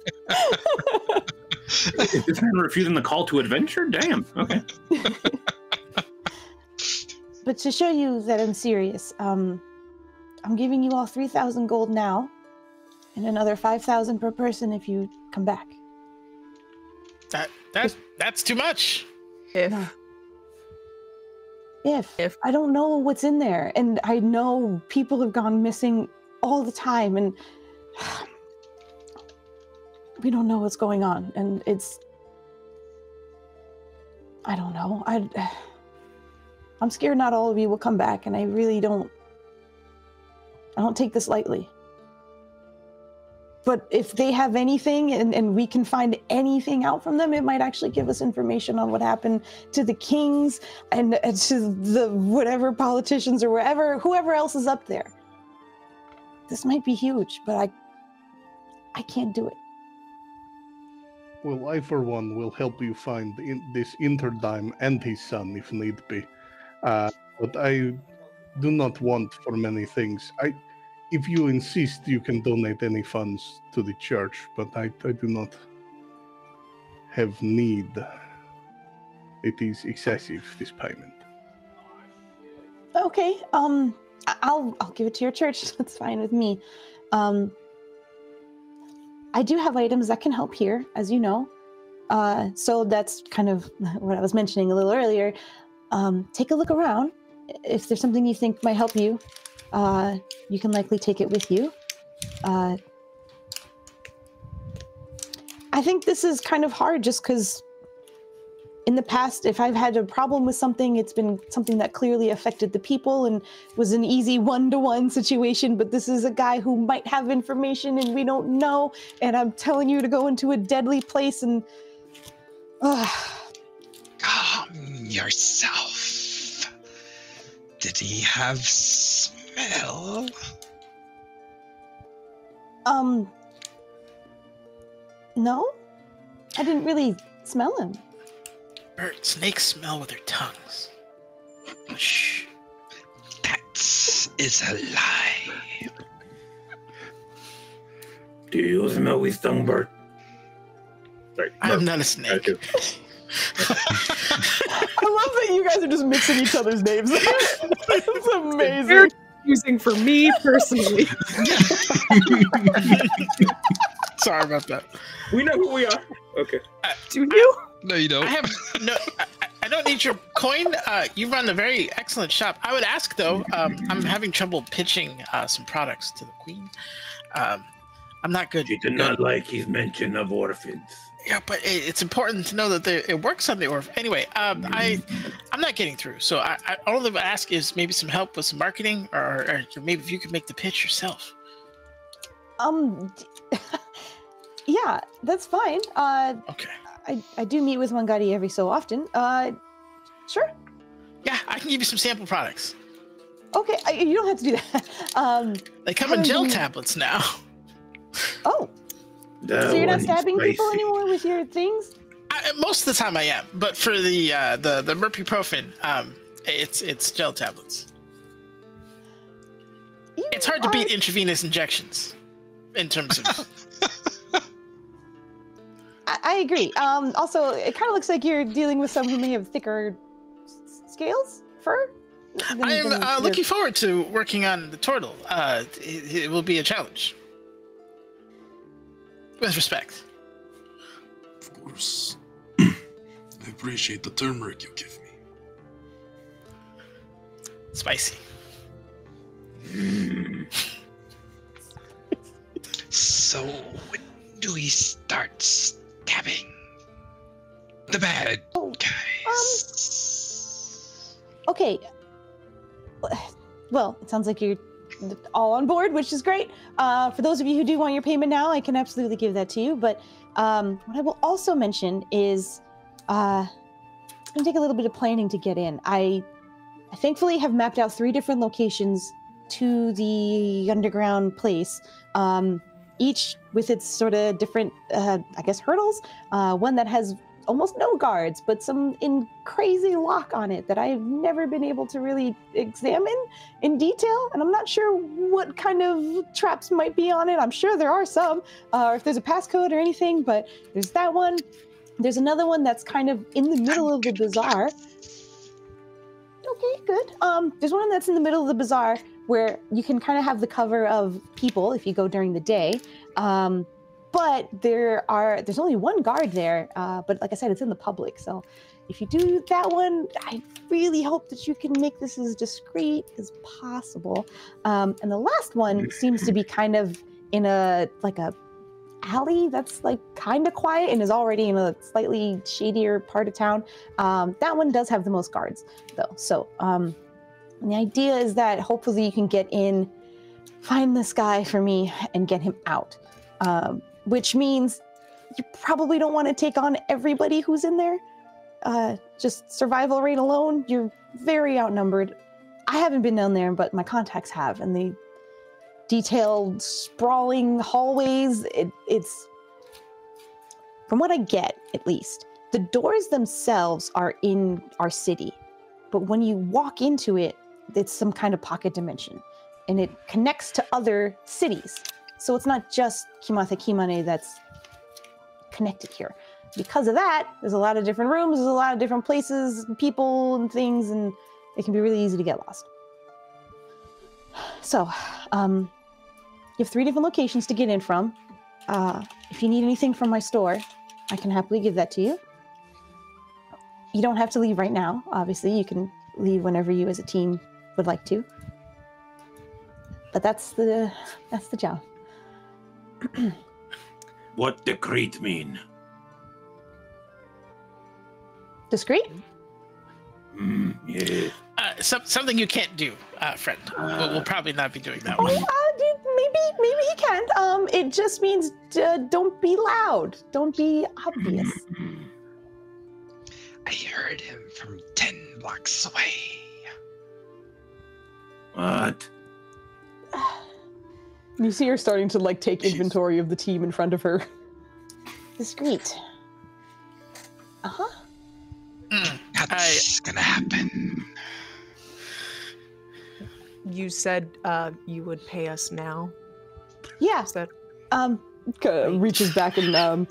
Is this man refusing the call to adventure? Damn. Okay. But to show you that I'm serious, I'm giving you all 3,000 gold now, and another 5,000 per person if you come back. That's too much. If I don't know what's in there, and I know people have gone missing all the time, and we don't know what's going on, and it's... I don't know. I'm scared not all of you will come back, and I really don't... I don't take this lightly. But if they have anything, and we can find anything out from them, it might actually give us information on what happened to the kings and to the whatever politicians or whoever else is up there. This might be huge, but I can't do it. Well, I, for one, will help you find this Interdime and his son, if need be. But I do not want for many things. If you insist, you can donate any funds to the church, but I do not have need. It is excessive, this payment. Okay, I'll give it to your church. That's fine with me. I do have items that can help here, as you know. So that's kind of what I was mentioning a little earlier. Take a look around. If there's something you think might help you, you can likely take it with you. I think this is kind of hard just because in the past, if I've had a problem with something, it's been something that clearly affected the people and was an easy one-to-one situation, but this is a guy who might have information and we don't know, and I'm telling you to go into a deadly place and... Calm yourself. Did he have smell? No? I didn't really smell him. Snakes smell with their tongues. Shh. That is a lie. Do you smell with tongue, Bert? Sorry, I'm not a snake. I love that you guys are just mixing each other's names. It's amazing. Very confusing for me personally. Sorry about that. We know who we are. Okay. Do you? No, you don't. I have no. I don't need your coin. You run a very excellent shop. I would ask though. I'm having trouble pitching some products to the queen. I'm not good. She did not like his mention of orphans. Yeah, but it's important to know that it works on the orphan. Anyway, I'm not getting through. So I all I would ask is maybe some help with some marketing, or maybe if you could make the pitch yourself. Yeah, that's fine. Okay. I do meet with Wangari every so often. Sure. Yeah, I can give you some sample products. Okay, you don't have to do that. They come in gel tablets now. Oh. So you're not stabbing people anymore with your things? Most of the time I am, but for the merpuprofen, it's gel tablets. It's hard to beat intravenous injections. in terms of. I agree. Also, it kind of looks like you're dealing with someone who may have thicker scales, fur. I am looking forward to working on the turtle. It will be a challenge. With respect. Of course. I appreciate the turmeric you give me. Spicy. So, when do we start stabbing the bad guys? Okay. Well, it sounds like you're all on board, which is great. For those of you who do want your payment now, I can absolutely give that to you. But what I will also mention is it's going to take a little bit of planning to get in. I thankfully have mapped out 3 different locations to the underground place, each with its sort of different, I guess, hurdles. One that has almost no guards, but some crazy lock on it that I've never been able to really examine in detail. And I'm not sure what kind of traps might be on it. I'm sure there are some, or if there's a passcode or anything, but there's that one. There's another one that's kind of in the middle of the bazaar. Okay, good. There's one that's in the middle of the bazaar where you can kind of have the cover of people if you go during the day. But there's only one guard there, but like I said, it's in the public. So if you do that one, I really hope that you can make this as discreet as possible. And the last one seems to be kind of in a alley that's like kind of quiet and is already in a slightly shadier part of town. That one does have the most guards though. So the idea is that hopefully you can get in, find this guy for me and get him out. Which means you probably don't want to take on everybody who's in there. Just survival rate alone, you're very outnumbered. I haven't been down there, but my contacts have, and the detailed, sprawling hallways, it's... From what I get, at least, the doors themselves are in our city, but when you walk into it, it's some kind of pocket dimension, and it connects to other cities. So it's not just Kimatha Kimane that's connected here. Because of that, there's a lot of different rooms, there's a lot of different places, people and things, and it can be really easy to get lost. So, you have 3 different locations to get in from. If you need anything from my store, I can happily give that to you. You don't have to leave right now, obviously. You can leave whenever you as a team would like to. But that's the job. What discreet mean? Discreet? Yeah. Something you can't do, friend. We'll probably not be doing that one. Maybe he can. It just means don't be loud. Don't be obvious. I heard him from 10 blocks away. What? You see her starting to like take inventory of the team in front of her. Discreet. Uh-huh. That's gonna happen. You said you would pay us now. Yeah. Is that Reaches back and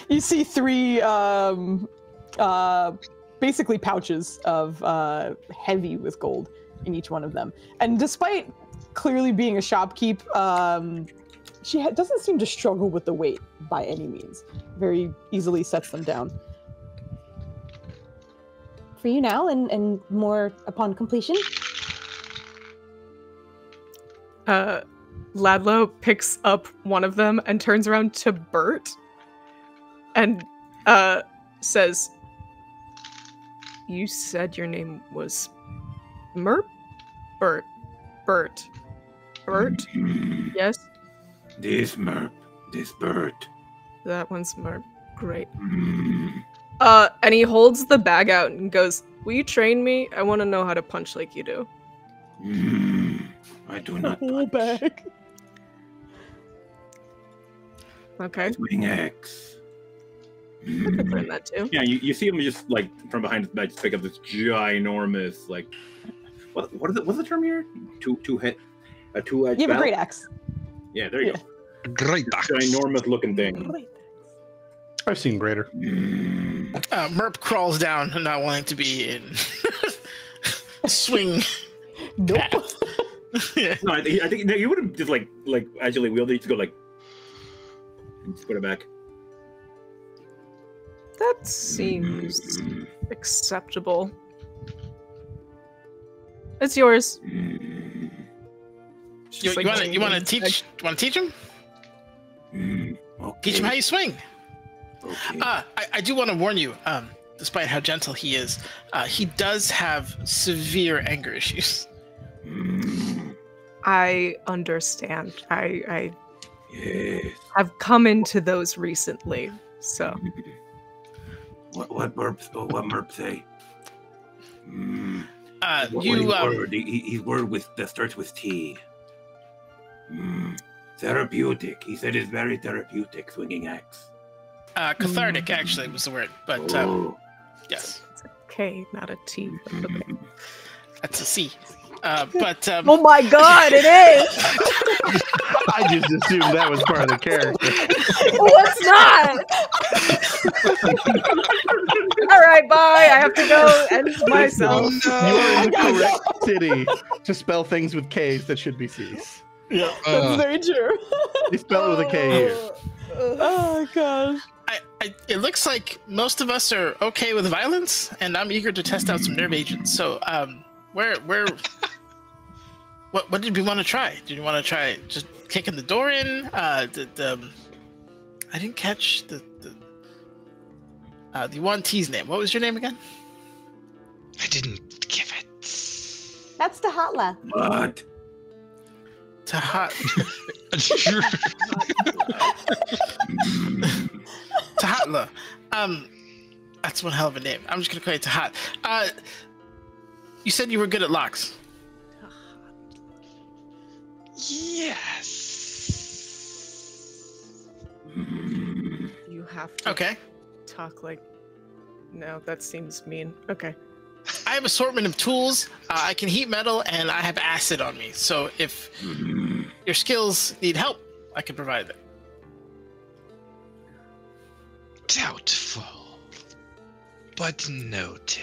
you see 3 basically pouches of heavy with gold in each one of them. And despite clearly being a shopkeep, she doesn't seem to struggle with the weight by any means. Very easily sets them down. For you now, and more upon completion. Ladlo picks up one of them and turns around to Bert and says, "You said your name was Merp? Bert. Bert. Bert? Yes? This Merp. This Bert. That one's Merp. Great." And he holds the bag out and goes, "Will you train me? I want to know how to punch like you do." I do not whole punch. bag. Okay. Swing X. I could learn that too. Yeah, you see him just like from behind his back, just pick up this ginormous what's the term here? Two-edged You have a great axe. Yeah, there you go. Great axe. Ginormous looking thing. I've seen greater. Merp crawls down, not wanting to be in swing. Nope. Yeah. No, I think you would have just like agilely wheeled it to go like, and just put it back. That seems acceptable. It's yours. You Just like want to changing teach? text. You want to teach him? Okay. Teach him how you swing. Okay. I do want to warn you. Despite how gentle he is, he does have severe anger issues. I understand. I Yes. have come into those recently, so What Merp say? You He's word with that starts with T. Therapeutic. He said it's very therapeutic swinging axe. cathartic actually was the word, but Oh. yes, it's a K, not a T. But okay. that's a C. But Oh my god, it is! I just assumed that was part of the character. What's not? Alright, bye. I have to go end myself. You are in the correct city to spell things with K's that should be C's. Yeah, that's very true. You spell it with a K here. Oh gosh. it looks like most of us are okay with violence, and I'm eager to test out some nerve agents. So, where, what did we want to try? Did you want to try just kicking the door in? I didn't catch the one T's name. What was your name again? I didn't give it. That's the Hotla. What? Tahatla. That's one hell of a name. I'm just gonna call you Tahat. You said you were good at locks. Yes. You have to Okay. talk like. No, that seems mean. Okay. I have assortment of tools. I can heat metal, and I have acid on me. So if your skills need help, I can provide it. Doubtful, but noted.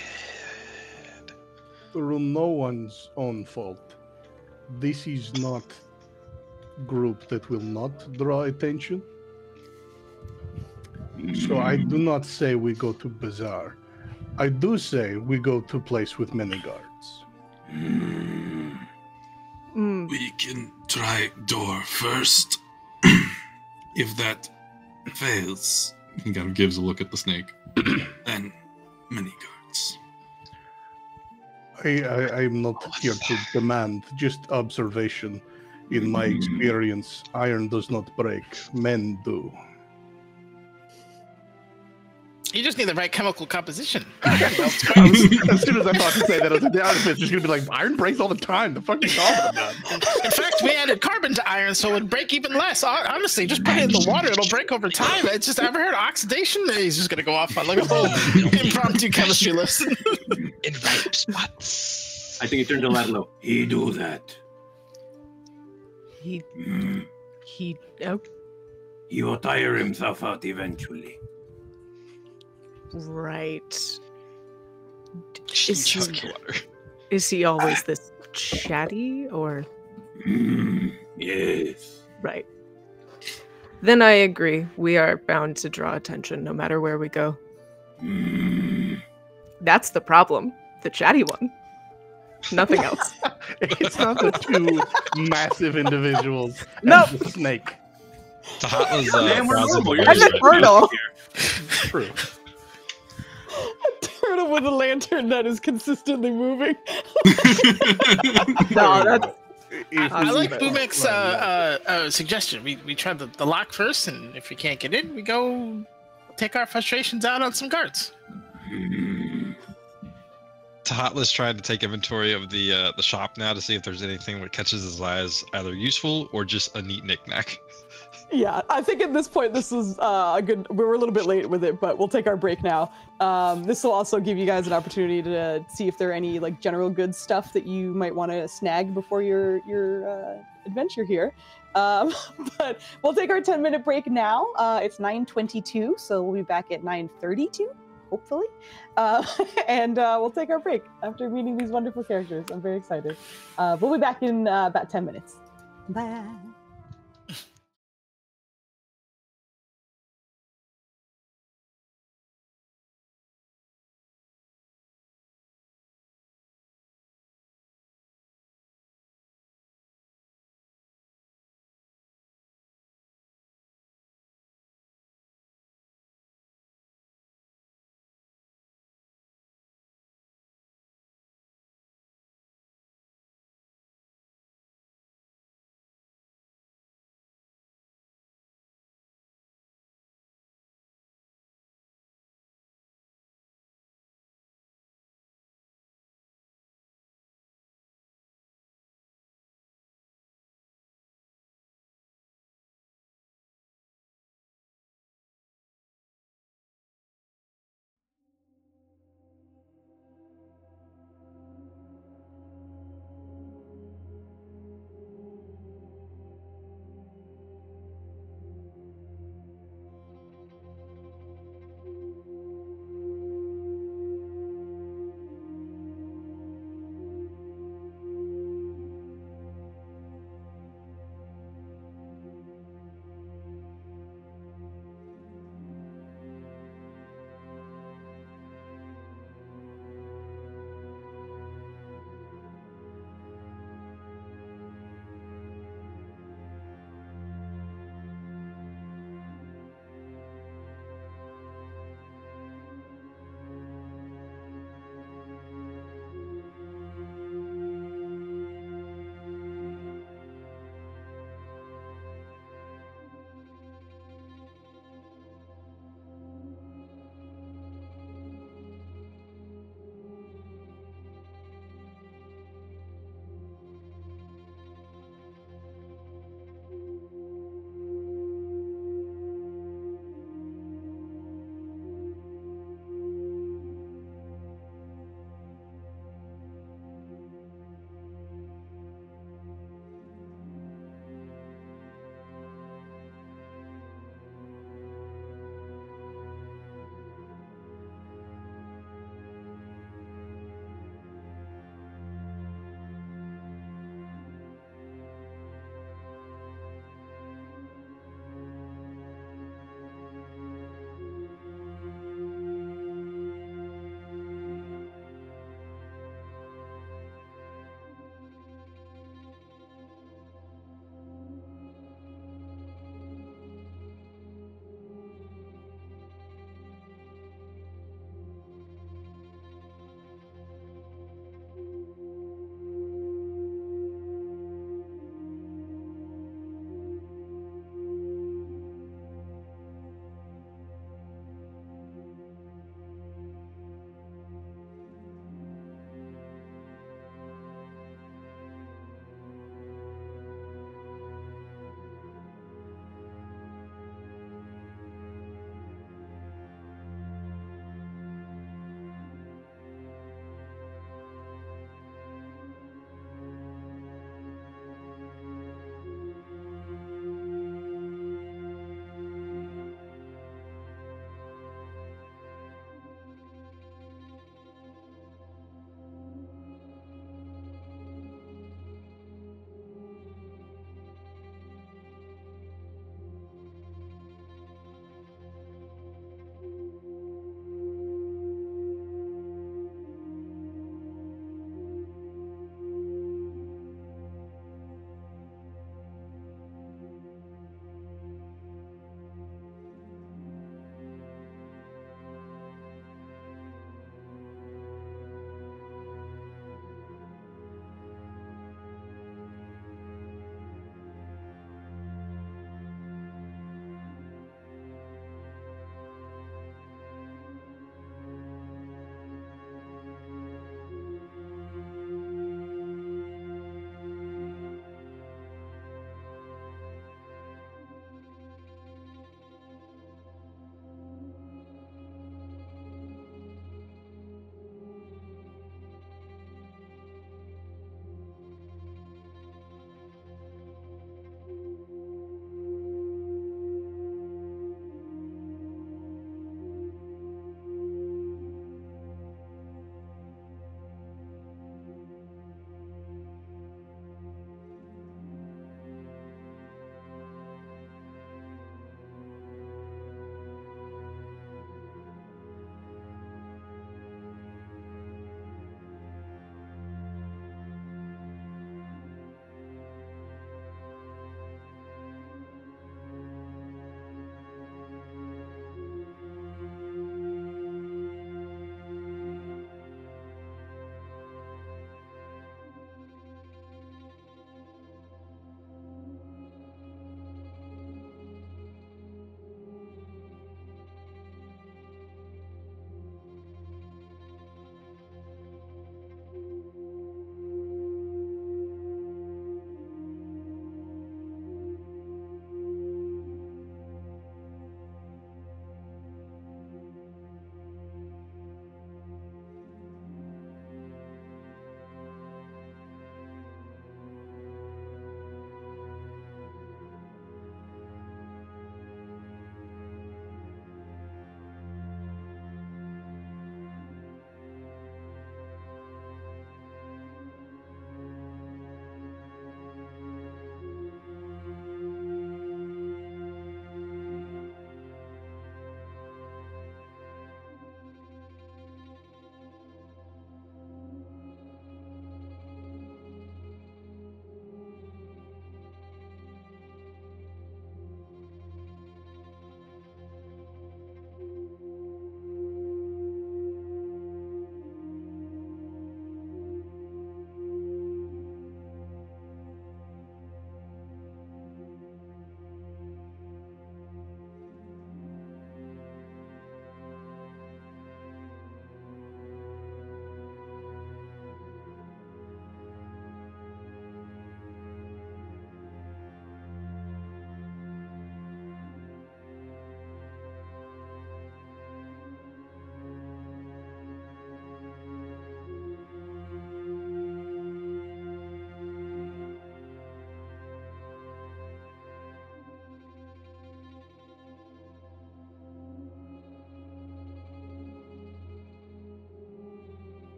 Through no one's own fault. This is not group that will not draw attention. So I do not say we go to bazaar. I do say we go to place with many guards. We can try door first. If that fails, he kind of gives a look at the snake. Then many guards. I'm not here to demand, just observation. In my experience, iron does not break, men do. You just need the right chemical composition. As soon as I thought to say that, I was like, the outfit's just gonna be like, iron breaks all the time. The fuck are you talking about? In fact, we added carbon to iron, so it would break even less. Honestly, just put it in the water; it'll break over time. It's just ever heard of oxidation? He's just gonna go off on like a whole impromptu chemistry lesson. In right spots. I think he turned to Ladlo. He do that. He. Oh, He will tire himself out eventually. right. Chug water. Is he always this chatty or? Yes. Right. Then I agree. We are bound to draw attention no matter where we go. That's the problem. The chatty one. Nothing else. It's not the two massive individuals. No. And the snake. Tahatla's Damn, we're browsing normal. the I'm a website. turtle. True. Turtle with a lantern that is consistently moving. No, that's I like Bumek's suggestion. We try the lock first, and if we can't get in, we go take our frustrations out on some guards. Tahatla's trying to take inventory of the shop now to see if there's anything that catches his eye as either useful or just a neat knickknack. Yeah, I think at this point this is a good. We're a little bit late with it, but we'll take our break now. This will also give you guys an opportunity to see if there are any like general goods stuff that you might want to snag before your adventure here. But we'll take our 10-minute break now. It's 9:22, so we'll be back at 9:32, hopefully. And we'll take our break after meeting these wonderful characters. I'm very excited. We'll be back in about 10 minutes. Bye.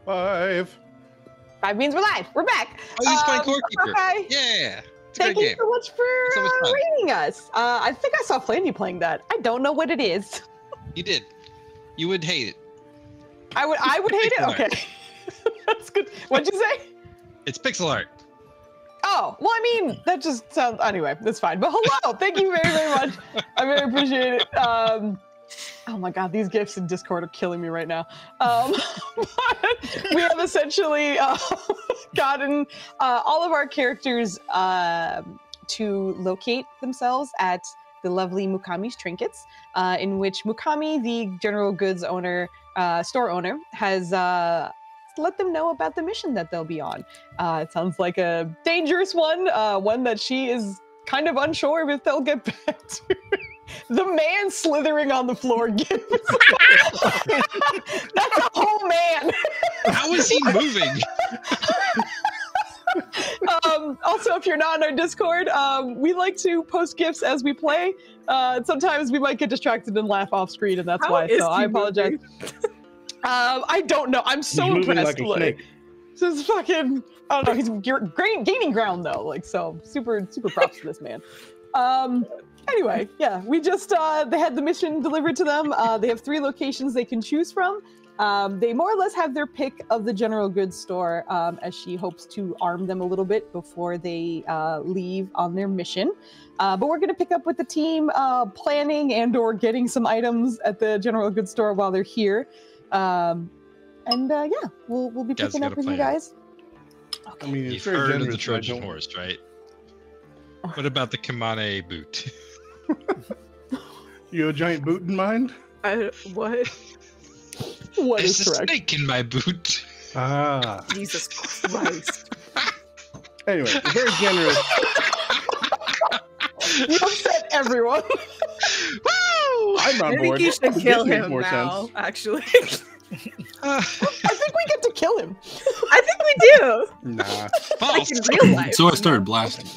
5. 5 means we're live. We're back. Oh, you playing Core Keeper. Okay. Yeah. It's a Thank great you game. so much for So much fun. rating us. I think I saw Flandie playing that. I don't know what it is. You did. You would hate it. I would hate it? Pixel art. Okay. That's good. What'd you say? It's pixel art. Oh, well, I mean, that just sounds, anyway, that's fine. But hello, thank you very, very much. I very appreciate it. Oh my God, these gifts in Discord are killing me right now. But we have essentially gotten all of our characters to locate themselves at the lovely Mukami's Trinkets, in which Mukami, the general goods owner, store owner, has let them know about the mission that they'll be on. It sounds like a dangerous one, one that she is kind of unsure if they'll get back to. The man slithering on the floor gives. That's a whole man. How is he moving? Also, if you're not on our Discord, we like to post gifs as we play. Sometimes we might get distracted and laugh off screen, and that's why. So I apologize. I don't know. I'm so He's moving impressed. like a snake. This is fucking. I don't know. He's gaining ground though. Like so, super props to this man. Anyway, yeah, we just they had the mission delivered to them. They have 3 locations they can choose from. They more or less have their pick of the general goods store, as she hopes to arm them a little bit before they leave on their mission. But we're going to pick up with the team planning and/or getting some items at the general goods store while they're here. Yeah, we'll be picking up with you guys. I mean, it's You've very heard of generous, the but I Trojan don't- horse, right? What about the Kamane boot? You have a giant boot in mind? What? What There's is a correct? snake in my boot. Ah. Jesus Christ. Anyway, very generous. You upset everyone. Woo! I'm on I think board. you should This kill makes him more now, sense. actually. I think we get to kill him. I think we do. Nah. Like False. in real life. So I started blasting.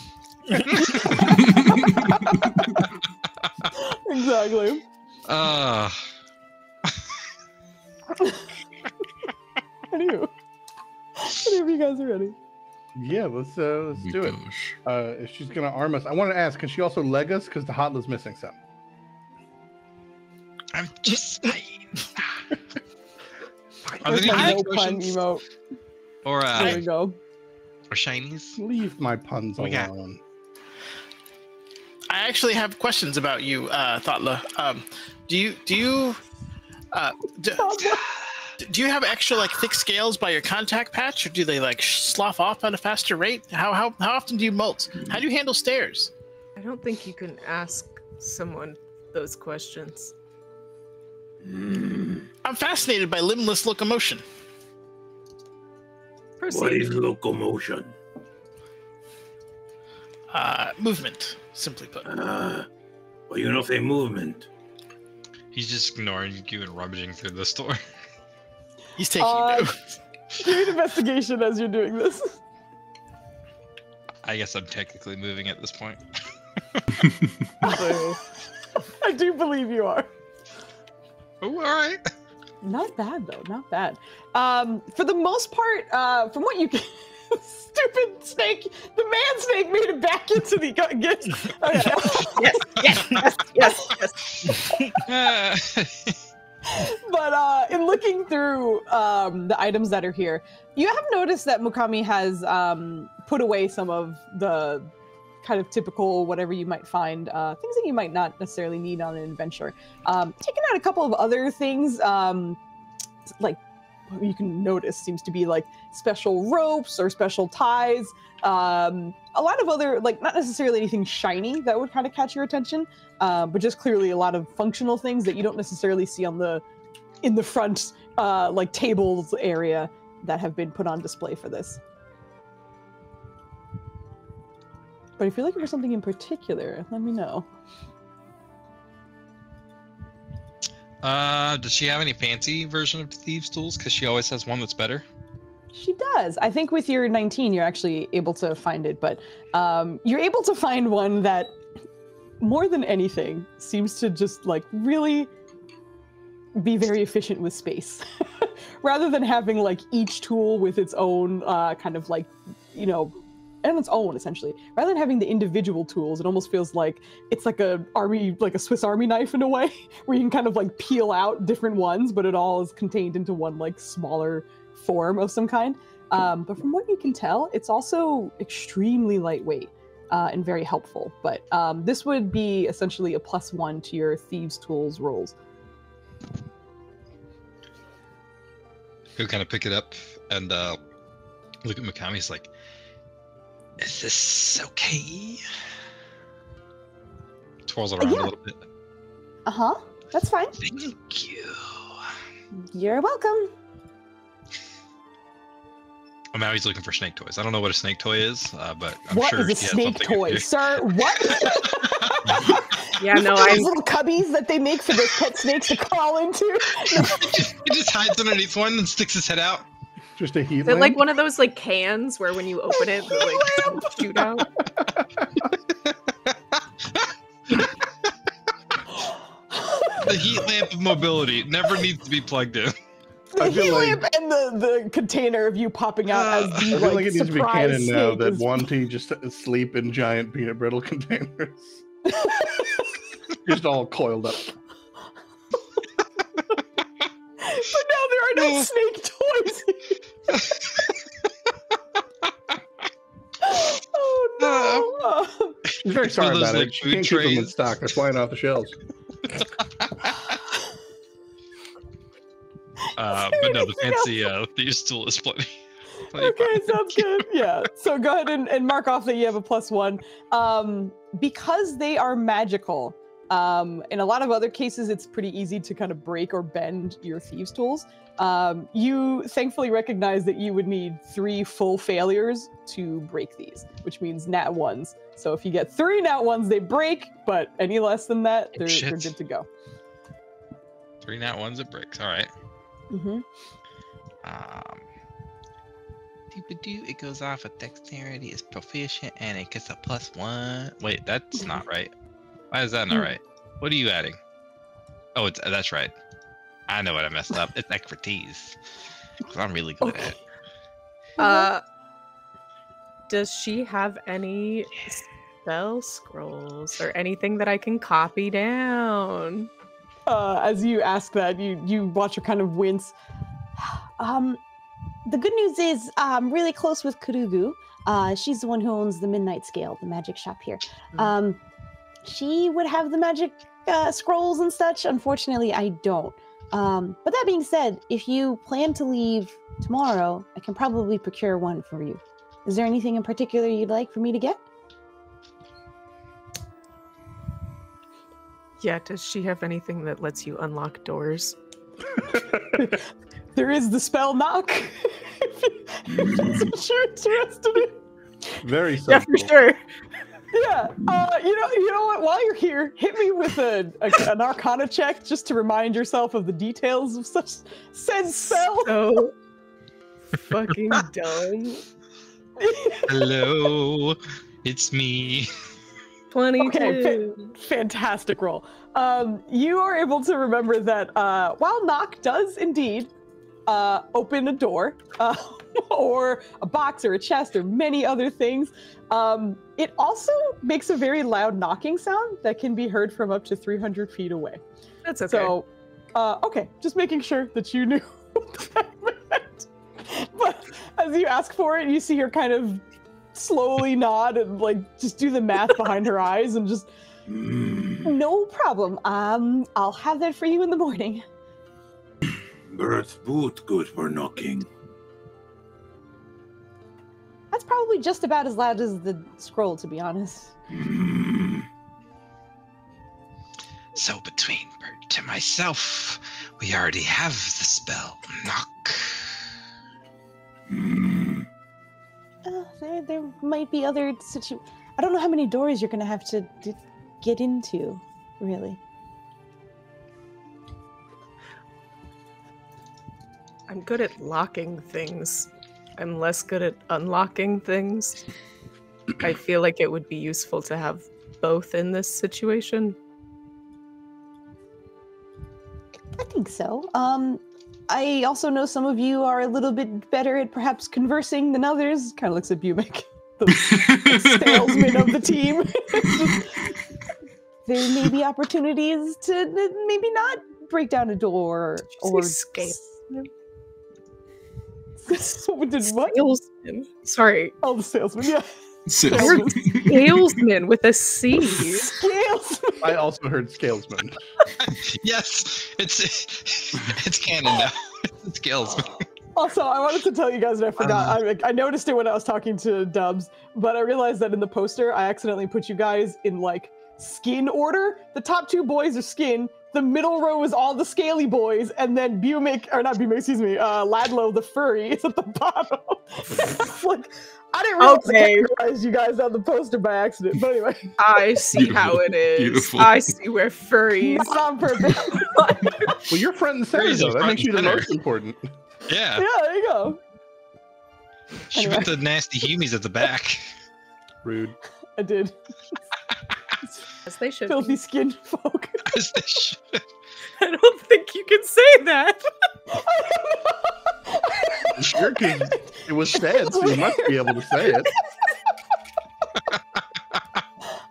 Exactly. Anywho, whenever you guys are ready. Yeah, let's do it. Gosh. If she's gonna arm us, I want to ask, can she also leg us? Because the Hotla's missing some. I'm just saying. Are There's there my any no pun questions? emote. Or There we go. shinies? Leave my puns We got- alone. I actually have questions about you, Thoughtla. Do you have extra like thick scales by your contact patch, or do they like slough off at a faster rate? How often do you molt? How do you handle stairs? I don't think you can ask someone those questions. I'm fascinated by limbless locomotion. Proceed. What is locomotion? Movement, simply put. Well, you know, say movement. He's just ignoring you and rummaging through the store. He's taking notes. Do an investigation as you're doing this. I guess I'm technically moving at this point. I do believe you are. Oh, all right. Not bad though, not bad. For the most part, from what you can, stupid snake, the man snake made it back into the gifts. Okay. Yes. But in looking through the items that are here, you have noticed that Mukami has put away some of the kind of typical whatever you might find, things that you might not necessarily need on an adventure. Taking out a couple of other things, like you can notice seems to be like special ropes or special ties. A lot of other, like not necessarily anything shiny that would kind of catch your attention, but just clearly a lot of functional things that you don't necessarily see on in the front, like tables area that have been put on display for this. But if you're looking for something in particular, let me know. Does she have any fancy version of Thieves' Tools? Because she always has one that's better. She does. I think with your 19, you're actually able to find it, but you're able to find one that, more than anything, seems to just like really be very efficient with space. rather than having like each tool with its own kind of like, you know, and its own essentially, rather than having the individual tools, it almost feels like it's like a Swiss Army knife in a way, where you can kind of like peel out different ones, but it all is contained into one like smaller form of some kind. But from what you can tell, it's also extremely lightweight and very helpful. But this would be essentially a +1 to your thieves' tools rolls. He'll kind of pick it up and look at Mukami. He's like, "Is this okay?" Twirls it around a little bit. That's fine. Thank you. You're welcome. Well, now he's looking for snake toys. I don't know what a snake toy is, but I'm What sure is a he has snake something toy, here. sir? What? Yeah, no, Those I'm little cubbies that they make for their pet snakes to crawl into. He just hides underneath one and sticks his head out. Just a heat Is it lamp? like one of those like cans where when you open it, they like shoot out? The heat lamp of mobility never needs to be plugged in. The heat lamp and the container of you popping out as the I feel like it needs to be surprise canon now snake that is- one T just sleep in giant peanut brittle containers. Just all coiled up. But now there are no snake toys. Oh no! She's very It's one sorry of those, about like, it. She can't keep them in trays. stock. They're flying off the shelves. But no, the fancy thieves tool is plenty. Okay, sounds good. Yeah. So go ahead and mark off that you have a +1. Because they are magical, in a lot of other cases, it's pretty easy to kind of break or bend your thieves' tools. You thankfully recognize that you would need 3 full failures to break these, which means nat 1s. So if you get 3 nat 1s, they break, but any less than that, they're good to go. 3 nat 1s, it breaks. All right. Mm-hmm. It goes off with dexterity, is proficient, and it gets a +1. Wait, that's not right. Why is that not right? What are you adding? Oh, that's right. I know what I messed up. It's expertise. 'Cause I'm really good at it. Does she have any spell scrolls or anything that I can copy down? As you ask that, you watch her kind of wince. The good news is I'm really close with Kurugu. She's the one who owns the Midnight Scale, the magic shop here. She would have the magic scrolls and such. Unfortunately, I don't. But that being said, if you plan to leave tomorrow, I can probably procure one for you. Is there anything in particular you'd like for me to get? Yeah, does she have anything that lets you unlock doors? There is the spell knock. I'm sure interested in. Very Yeah, simple. for sure. Yeah. You know what? While you're here, hit me with an Arcana check just to remind yourself of the details of such said spell. So fucking dumb. Hello, it's me. 22. Okay, fantastic roll. You are able to remember that while knock does indeed open a door or a box or a chest or many other things, it also makes a very loud knocking sound that can be heard from up to 300 feet away. That's okay. So, okay, just making sure that you knew what that meant. But as you ask for it, you see her kind of slowly nod and like just do the math behind her eyes and just, No problem. I'll have that for you in the morning. Bird's boot good for knocking. That's probably just about as loud as the scroll, to be honest. So between Bert and myself, we already have the spell knock. There might be other I don't know how many doors you're going to have to get into, really. I'm good at locking things. I'm less good at unlocking things. I feel like it would be useful to have both in this situation. I think so. I also know some of you are a little bit better at perhaps conversing than others. Kind of looks at Bumick, the salesman of the team. There may be opportunities to maybe not break down a door or scale. Did what? Salesman. Sorry. Oh, the salesman. Yeah. I heard salesman with a C. Scalesman. I also heard scalesman. Yes, it's canon now. It's scalesman. Also, I wanted to tell you guys, and I forgot. I noticed it when I was talking to Dubs, but I realized that in the poster, I accidentally put you guys in like skin order. The top 2 boys are skin. The middle row is all the scaly boys, and then Ladlow, the furry, is at the bottom. Like, I didn't recognize you guys on the poster by accident, but anyway. I see how it is. Beautiful. I see where furries. Not on purpose. Well, you're front and center, Furries though. are That front makes you the and center. most important. Yeah. Yeah, there you go. She put the nasty humies at the back. Rude. I did. As they should. Filthy skinned folk. As they should. I don't think you can say that. Sure, because it was said, so you must be able to say it.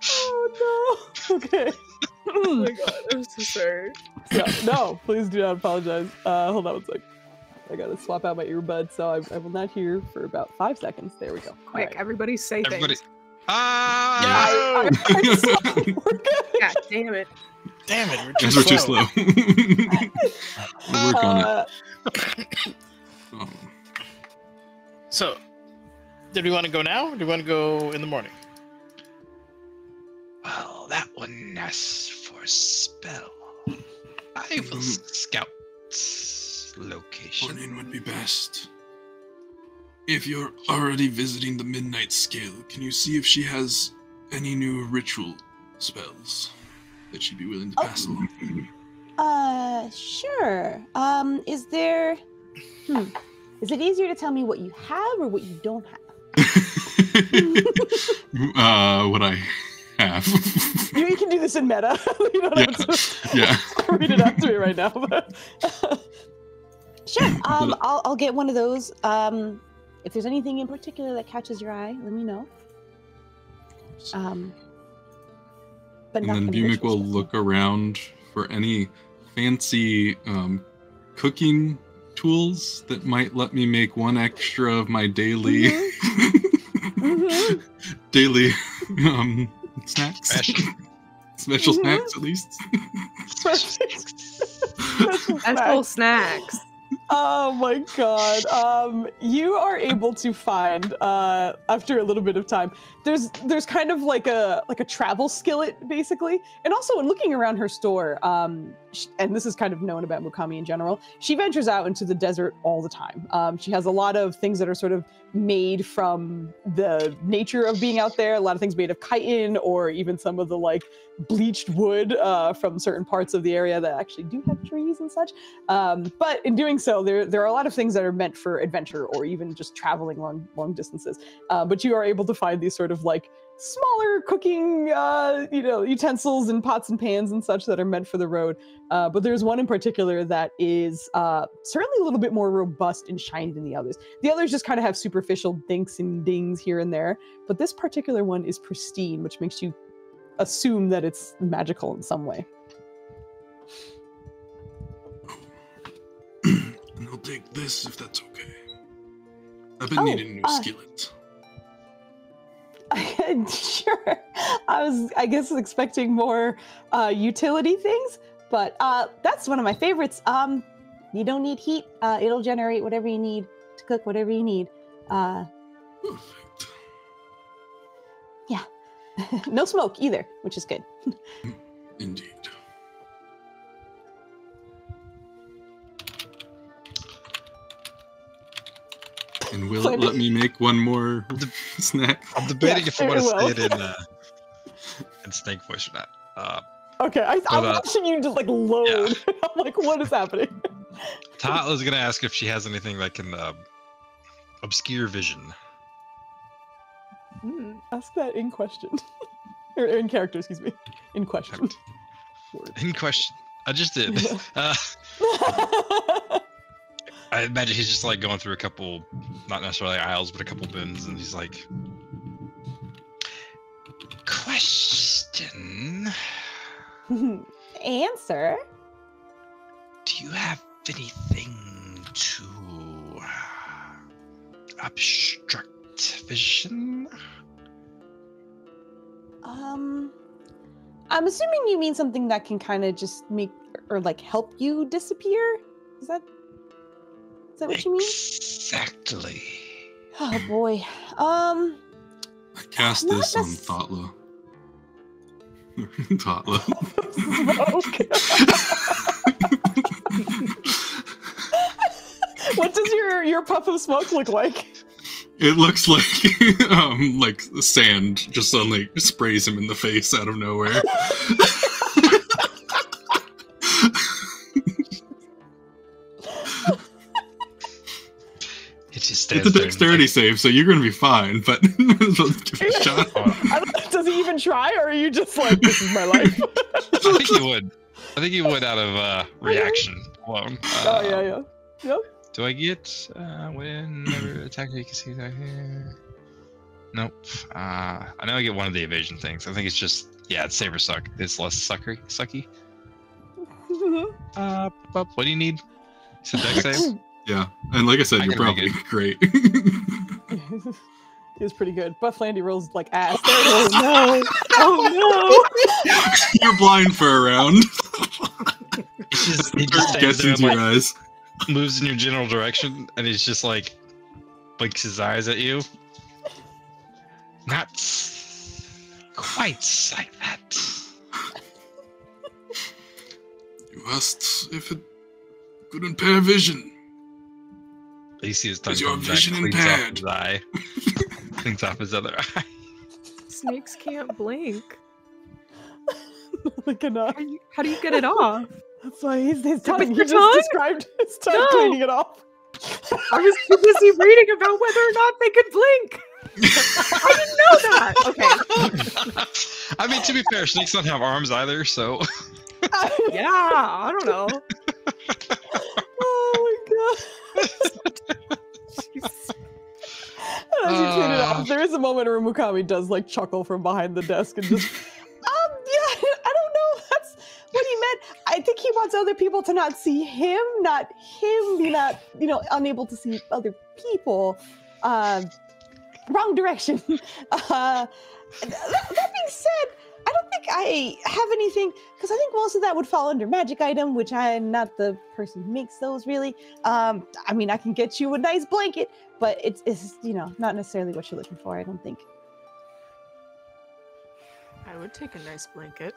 Oh no. Okay. Oh my god, I'm so sorry. No, please do not apologize. Hold on one sec. I gotta swap out my earbud, so I will not hear for about 5 seconds. There we go. Quick, Right. everybody say Everybody. things. Ah! God damn it. Damn it, Guys, we're too slow. We'll work on it. So, did we want to go now, or do we want to go in the morning? Well, that one asks for a spell. I will scout location. Morning would be best. If you're already visiting the Midnight Scale, can you see if she has any new ritual spells that she'd be willing to pass along? Sure. Is there... Is it easier to tell me what you have or what you don't have? What I have. You can do this in meta. You don't have to Yeah. read it out to me right now. But Sure. I'll get one of those. If there's anything in particular that catches your eye, let me know. But And not then any Bumick ritual will stuff. look around for any fancy cooking tools that might let me make one extra of my daily daily snacks. Special snacks, at least. Special snacks. Oh my god. You are able to find after a little bit of time. There's kind of like a travel skillet basically. And also in looking around her store, and this is kind of known about Mukami in general, she ventures out into the desert all the time. She has a lot of things that are sort of made from the nature of being out there, a lot of things made of chitin or even some of the like bleached wood from certain parts of the area that actually do have trees and such. But in doing so, there are a lot of things that are meant for adventure or even just traveling long distances. But you are able to find these sort of like smaller cooking utensils and pots and pans and such that are meant for the road. But there's one in particular that is certainly a little bit more robust and shiny than the others. The others just kind of have superficial dinks and dings here and there, but this particular one is pristine, which makes you assume that it's magical in some way. And I'll take this if that's okay. I've been needing a new skillet. Sure. I guess expecting more utility things, but that's one of my favorites. You don't need heat. It'll generate whatever you need to cook whatever you need. Perfect. Yeah. No smoke either, which is good. Indeed. And will it let me make one more snack? I'm debating if I want to it say will. it in snake voice or not. Okay, I'm watching you just like load. I'm like, what is happening? Tatla's gonna ask if she has anything that can obscure vision. Ask that in question. Or in character, excuse me. In question. In question. I just did. I imagine he's just like going through a couple, not necessarily aisles, but a couple bins, and he's like, question. Answer. Do you have anything to obstruct vision? I'm assuming you mean something that can kind of just make or like help you disappear. Is that what you mean? Exactly. Oh boy. I cast this on Thotla. Thotla. What does your puff of smoke look like? It looks like sand just suddenly sprays him in the face out of nowhere. It's a dexterity save, so you're going to be fine, but let's give it a shot. Does he even try, or are you just like, this is my life? I think he would. I think he would out of reaction alone. Yeah. Yep. Do I get whenever attacker you can see that here? Nope. I know I get one of the evasion things. I think it's just it's saber suck. It's less sucky. What do you need? It's a dex save. Yeah, and like I said, you're probably great. He was pretty good, but Flandie rolls like ass. Oh no! Oh no! You're blind for a round. He just gets into your eyes. Moves in your general direction, and he's just like blinks his eyes at you. Not quite like that. You must, if it could impair vision. You see his tongue Is your comes back, vision cleans impaired? off his eye. Cleans off his other eye. Snakes can't blink. They cannot. How do you get it off? That's why his tongue. With He your just tongue? described his tongue cleaning it off. I was too busy reading about whether or not they could blink. I didn't know that. Okay. I mean, to be fair, snakes don't have arms either, so. Yeah, I don't know. Oh my god. As you clean it off, there is a moment where Mukami does like chuckle from behind the desk and just, I don't know. That's what he meant. I think he wants other people to not see him, not him be not, unable to see other people. Wrong direction. That being said, I don't think I have anything, because I think most of that would fall under magic item, which I'm not the person who makes those really. I mean, I can get you a nice blanket, but it's not necessarily what you're looking for, I don't think. I would take a nice blanket.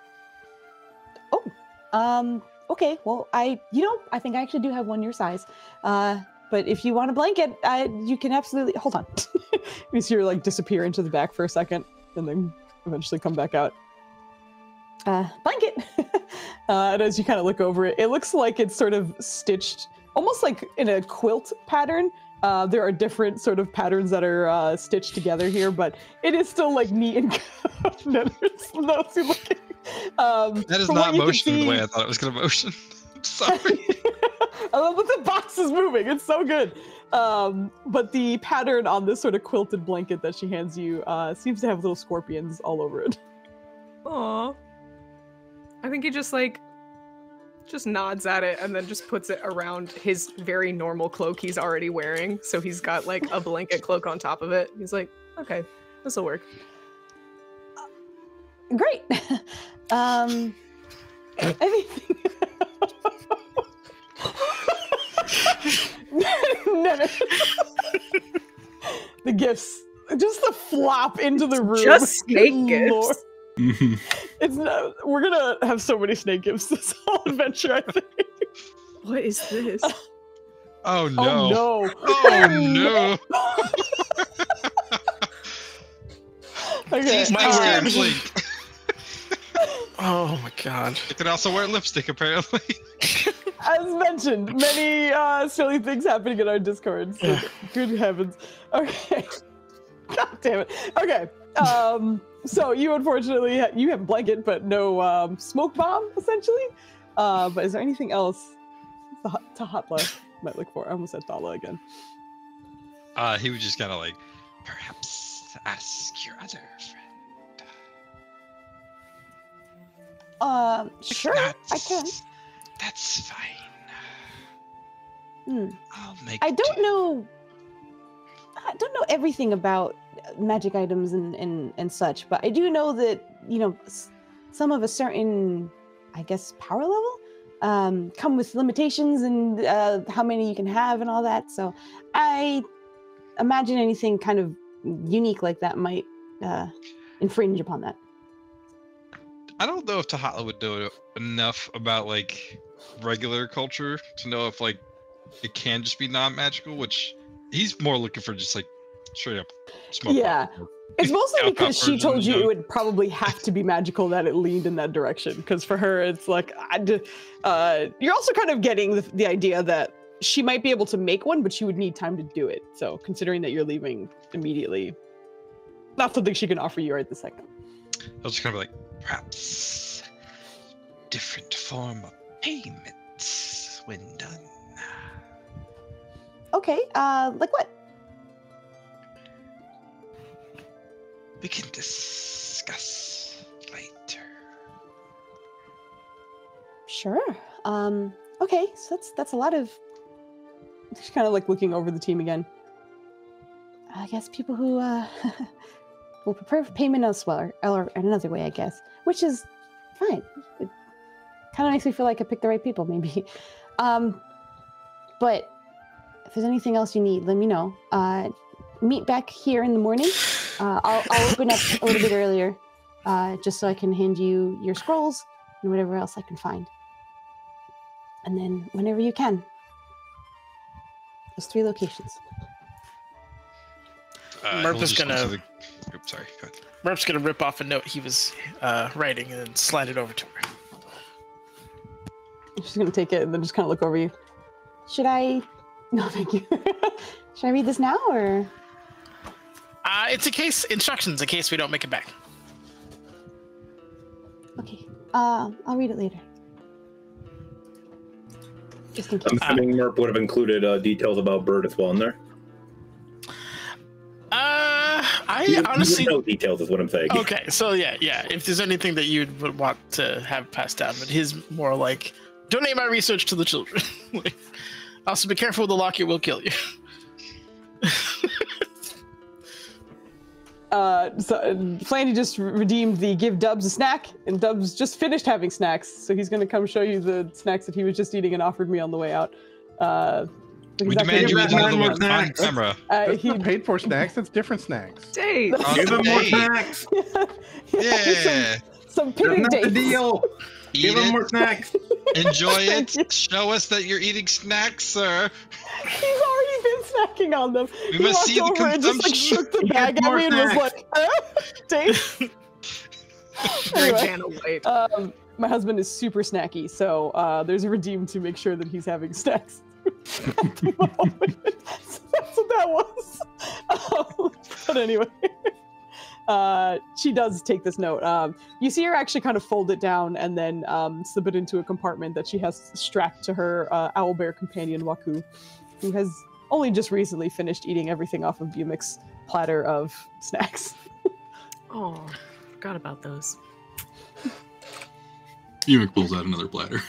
Oh, okay. Well, I think I actually do have one your size. But if you want a blanket, you can absolutely, hold on. You see her like disappear into the back for a second and then eventually come back out. Blanket. And as you kind of look over it, it looks like it's sort of stitched almost like in a quilt pattern. There are different sort of patterns that are stitched together here, but it is still like neat and Nenners. That is not motioning the way I thought it was going to motion. I'm sorry. I love that the box is moving. It's so good. But the pattern on this sort of quilted blanket that she hands you seems to have little scorpions all over it. Aww. I think he just nods at it and then just puts it around his very normal cloak he's already wearing. So he's got like a blanket cloak on top of it. He's like, okay, this'll work. Great. Anything. The gifts, just the flop into the room. Just snake gifts. Lord. It's not. We're gonna have so many snake gifts this whole adventure, I think. What is this? Oh no! Oh no! Oh no! Okay. Snakes can't blink. Oh my god! It can also wear lipstick, apparently. As mentioned, many silly things happening in our Discord. So good heavens. Okay. God damn it. Okay. So you unfortunately you have a blanket, but no smoke bomb, essentially. But is there anything else to Hotla? might look for? I almost said Thala again. He was just kind of like, perhaps ask your other friend. Sure, I can. That's fine. I'll make. I don't know everything about magic items and such, but I do know that, you know, some of a certain, I guess, power level come with limitations and how many you can have and all that. So I imagine anything kind of unique like that might infringe upon that. I don't know if Tahatla would know enough about like regular culture to know if like it can just be non-magical, which he's more looking for just like straight up smoke. Yeah. It's mostly because she told you version, it would probably have to be magical that it leaned in that direction. Because for her, it's like, you're also kind of getting the idea that she might be able to make one, but she would need time to do it. So considering that you're leaving immediately, not something she can offer you right this second. I was just kind of like, perhaps different form of payments when done. Okay, like what? We can discuss later. Sure. Okay, so that's a lot of. She's kind of like looking over the team again. I guess people who will prepare for payment elsewhere or another way, I guess, which is fine. It kind of makes me feel like I picked the right people, maybe. But if there's anything else you need, let me know. Meet back here in the morning. I'll open up a little bit earlier, just so I can hand you your scrolls and whatever else I can find. And then whenever you can. Those 3 locations. Merp is gonna. Sorry, go ahead. Merp's gonna rip off a note he was writing and then slide it over to her. She's gonna take it and then just kind of look over you. Should I? No, thank you. Should I read this now or? It's a case instructions in case we don't make it back. Okay. I'll read it later. Just in case. I'm assuming Merp would have included details about Bird as well in there. I honestly no details is what I'm saying. Okay, so yeah. If there's anything that you would want to have passed down, but his more like donate my research to the children. Like, also, be careful with the lock; it will kill you. So Flandie just redeemed the give Dubs a snack, and Dubs just finished having snacks, so he's going to come show you the snacks that he was just eating and offered me on the way out. We demand you eat another one on camera. He paid for snacks. That's different snacks. Date. Give him more snacks. Yeah. some pitting That's the dates. deal. Give him more snacks. Enjoy it. Show us that you're eating snacks, sir. He's already been snacking on them. We He must walked see the over and just like consumption. shook the bag Get at more me and was snacks. like, dates. I Anyway, can't wait. my husband is super snacky, so there's a redeem to make sure that he's having snacks. At the moment. So that's what that was. But anyway, she does take this note. You see her actually kind of fold it down and then slip it into a compartment that she has strapped to her owlbear companion Waku, who has only just recently finished eating everything off of Bumik's platter of snacks. Oh, forgot about those. Buick pulls out another platter.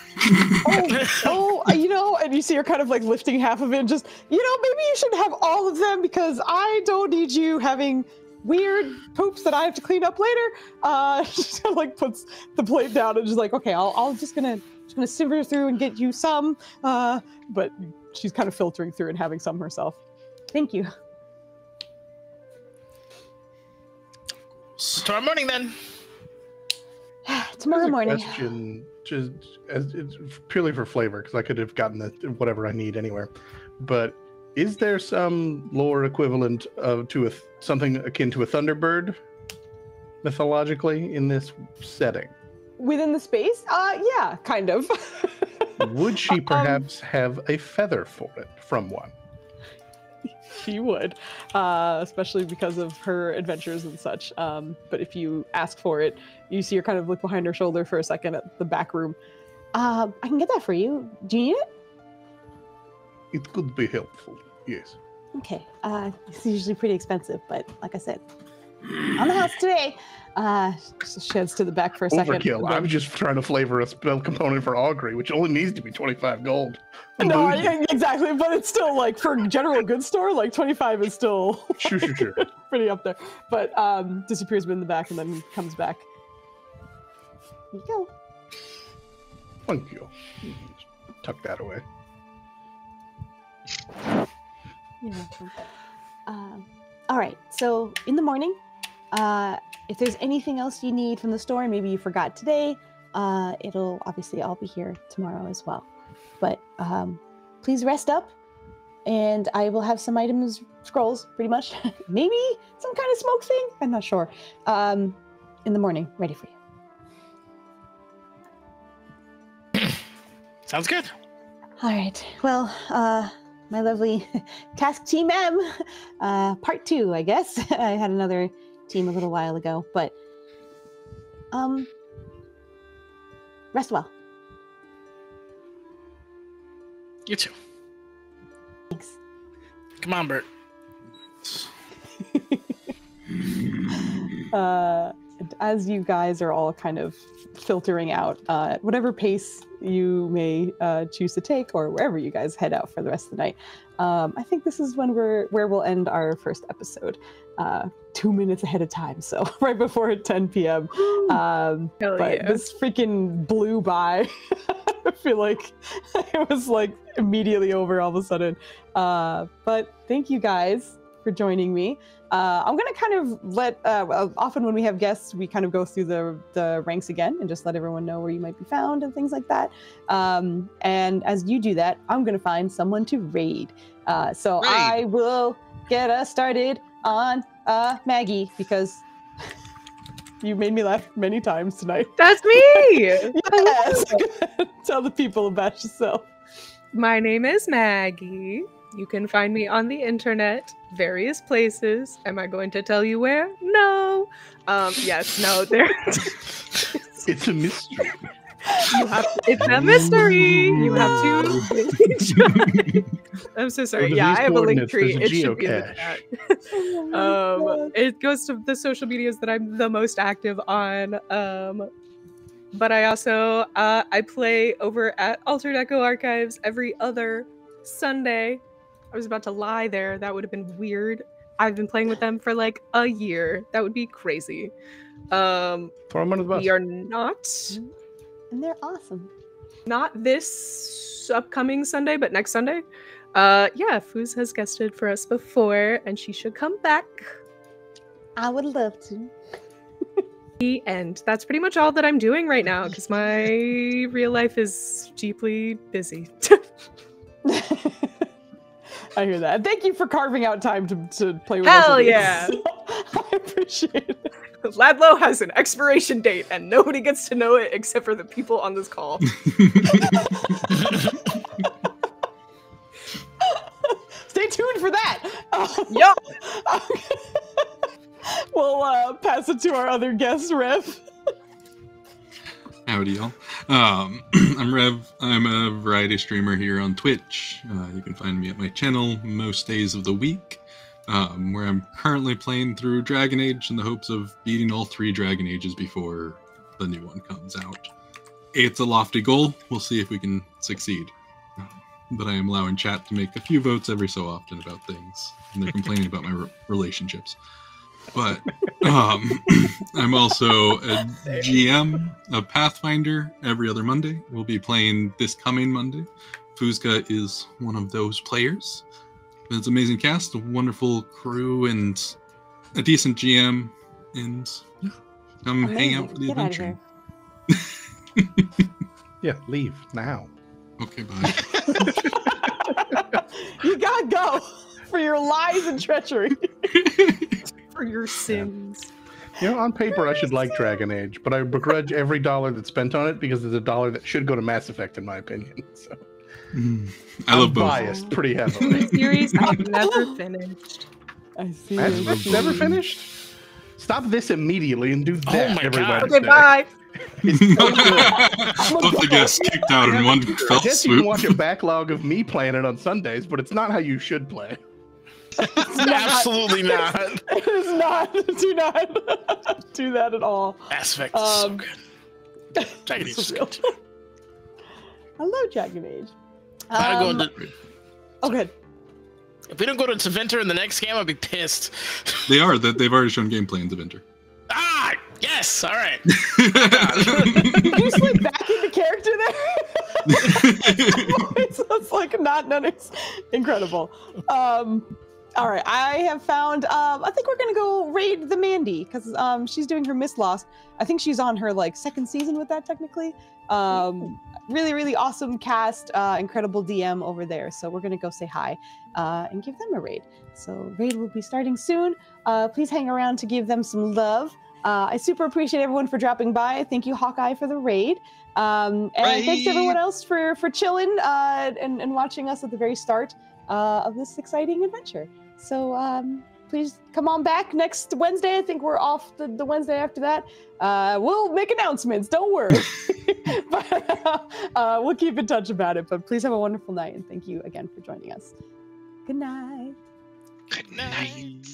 You know, and you see her kind of like lifting half of it and just, you know, maybe you should have all of them because I don't need you having weird poops that I have to clean up later. She just kind of like puts the plate down and just like, okay, I'll just gonna simmer through and get you some. But she's kind of filtering through and having some herself. Thank you. Tomorrow morning, then. Tomorrow morning. Question, just as it's purely for flavor, because I could have gotten whatever I need anywhere. But is there some lore equivalent to something akin to a thunderbird mythologically in this setting? Within the space? Yeah, kind of. Would she perhaps have a feather for it from one? She would, especially because of her adventures and such. But if you ask for it, you see her kind of look behind her shoulder for a second at the back room. I can get that for you. Do you need it? it could be helpful. Yes. Okay. It's usually pretty expensive, but like I said, on the house today. Sheds to the back for a second. Overkill. I was just trying to flavor a spell component for augury, which only needs to be 25 gold. No, yeah, exactly, but it's still like for general goods store, like 25 is still Sure. pretty up there. But disappears in the back and then comes back. Here you go. Thank you. Tuck that away. You're welcome. All right. So in the morning, if there's anything else you need from the store, maybe you forgot today, it'll obviously all be here tomorrow as well. But please rest up, and I will have some items, scrolls, pretty much. Maybe some kind of smoke thing. I'm not sure. In the morning, ready for you. Sounds good. All right. Well, my lovely task team M, part 2, I guess. I had another team a little while ago, but rest well. You too. Thanks. Come on, Bert. As you guys are all kind of filtering out, at whatever pace you may choose to take, or wherever you guys head out for the rest of the night, I think this is where we'll end our first episode. 2 minutes ahead of time, so right before 10 p.m. But this freaking blew by. I feel like it was like immediately over all of a sudden. But thank you guys for joining me. I'm gonna kind of let often when we have guests, we kind of go through the ranks again and just let everyone know where you might be found and things like that. And as you do that, I'm gonna find someone to raid. So Raid. I will get us started on Maggie, because you made me laugh many times tonight. That's me! Yes. Tell the people about yourself. My name is Maggie. You can find me on the internet, various places. Am I going to tell you where? No. Yes, no, there. It's a mystery. It's a mystery. You have to. I'm so sorry. Yeah, I have a link tree. It should be in the chat. It goes to the social medias that I'm the most active on. But I also I play over at Altered Echo Archives every other Sunday. I was about to lie there. That would have been weird. I've been playing with them for like a year. That would be crazy. Throw them under the bus. We are not. And they're awesome. Not this upcoming Sunday, but next Sunday. Yeah, Foos has guested for us before, and she should come back. I would love to. And that's pretty much all that I'm doing right now, because my real life is deeply busy. I hear that. Thank you for carving out time to play with Hell us. yeah! I appreciate it. Ladlo has an expiration date, and nobody gets to know it except for the people on this call. Stay tuned for that. Yup. We'll pass it to our other guest, Rev. Howdy, y'all. I'm Rev. I'm a variety streamer here on Twitch. You can find me at my channel most days of the week, where I'm currently playing through Dragon Age in the hopes of beating all 3 Dragon Ages before the new one comes out. It's a lofty goal. We'll see if we can succeed. But I am allowing chat to make a few votes every so often about things, and they're complaining about my relationships. But I'm also a GM of Pathfinder every other Monday. We'll be playing this coming Monday. Foozca is one of those players. It's an amazing cast, a wonderful crew, and a decent GM. And yeah, come hang out for the Get adventure. Yeah, leave now. Okay, bye. You gotta go for your lies and treachery. For your sins. You know, on paper, I should like Dragon Age, but I begrudge every dollar that's spent on it because it's a dollar that should go to Mass Effect, in my opinion. So I love I'm both. biased pretty heavily. The series I've never finished. I see. Mass Effect never finished? Stop this immediately and do that, my every God. Wednesday. Okay, bye. It's so good. Both the guests kicked out in one I fell guess you can swoop. watch a backlog of me playing it on Sundays, but it's not how you should play. Absolutely not. It is not. Do not do that at all. Aspect is so good. Dragon Age is good. I love Dragon Age. Gotta go into, Oh, good. if we don't go to Teventer in the next game, I'll be pissed. They've already shown gameplay in Teventer. Ah, yes. All right. Did you slip back into character there? It's like not Nenners. Incredible. All right, I have found. I think we're gonna go raid the Mandy because she's doing her Miss Lost. I think she's on her like second season with that technically. Really, really awesome cast. Incredible DM over there. So we're gonna go say hi and give them a raid. So raid will be starting soon. Please hang around to give them some love. I super appreciate everyone for dropping by. Thank you, Hawkeye, for the raid. And thanks everyone else for chilling and watching us at the very start of this exciting adventure. So please come on back next Wednesday. I think we're off the Wednesday after that. We'll make announcements. Don't worry. But, we'll keep in touch about it. But please have a wonderful night. And thank you again for joining us. Good night. Good night.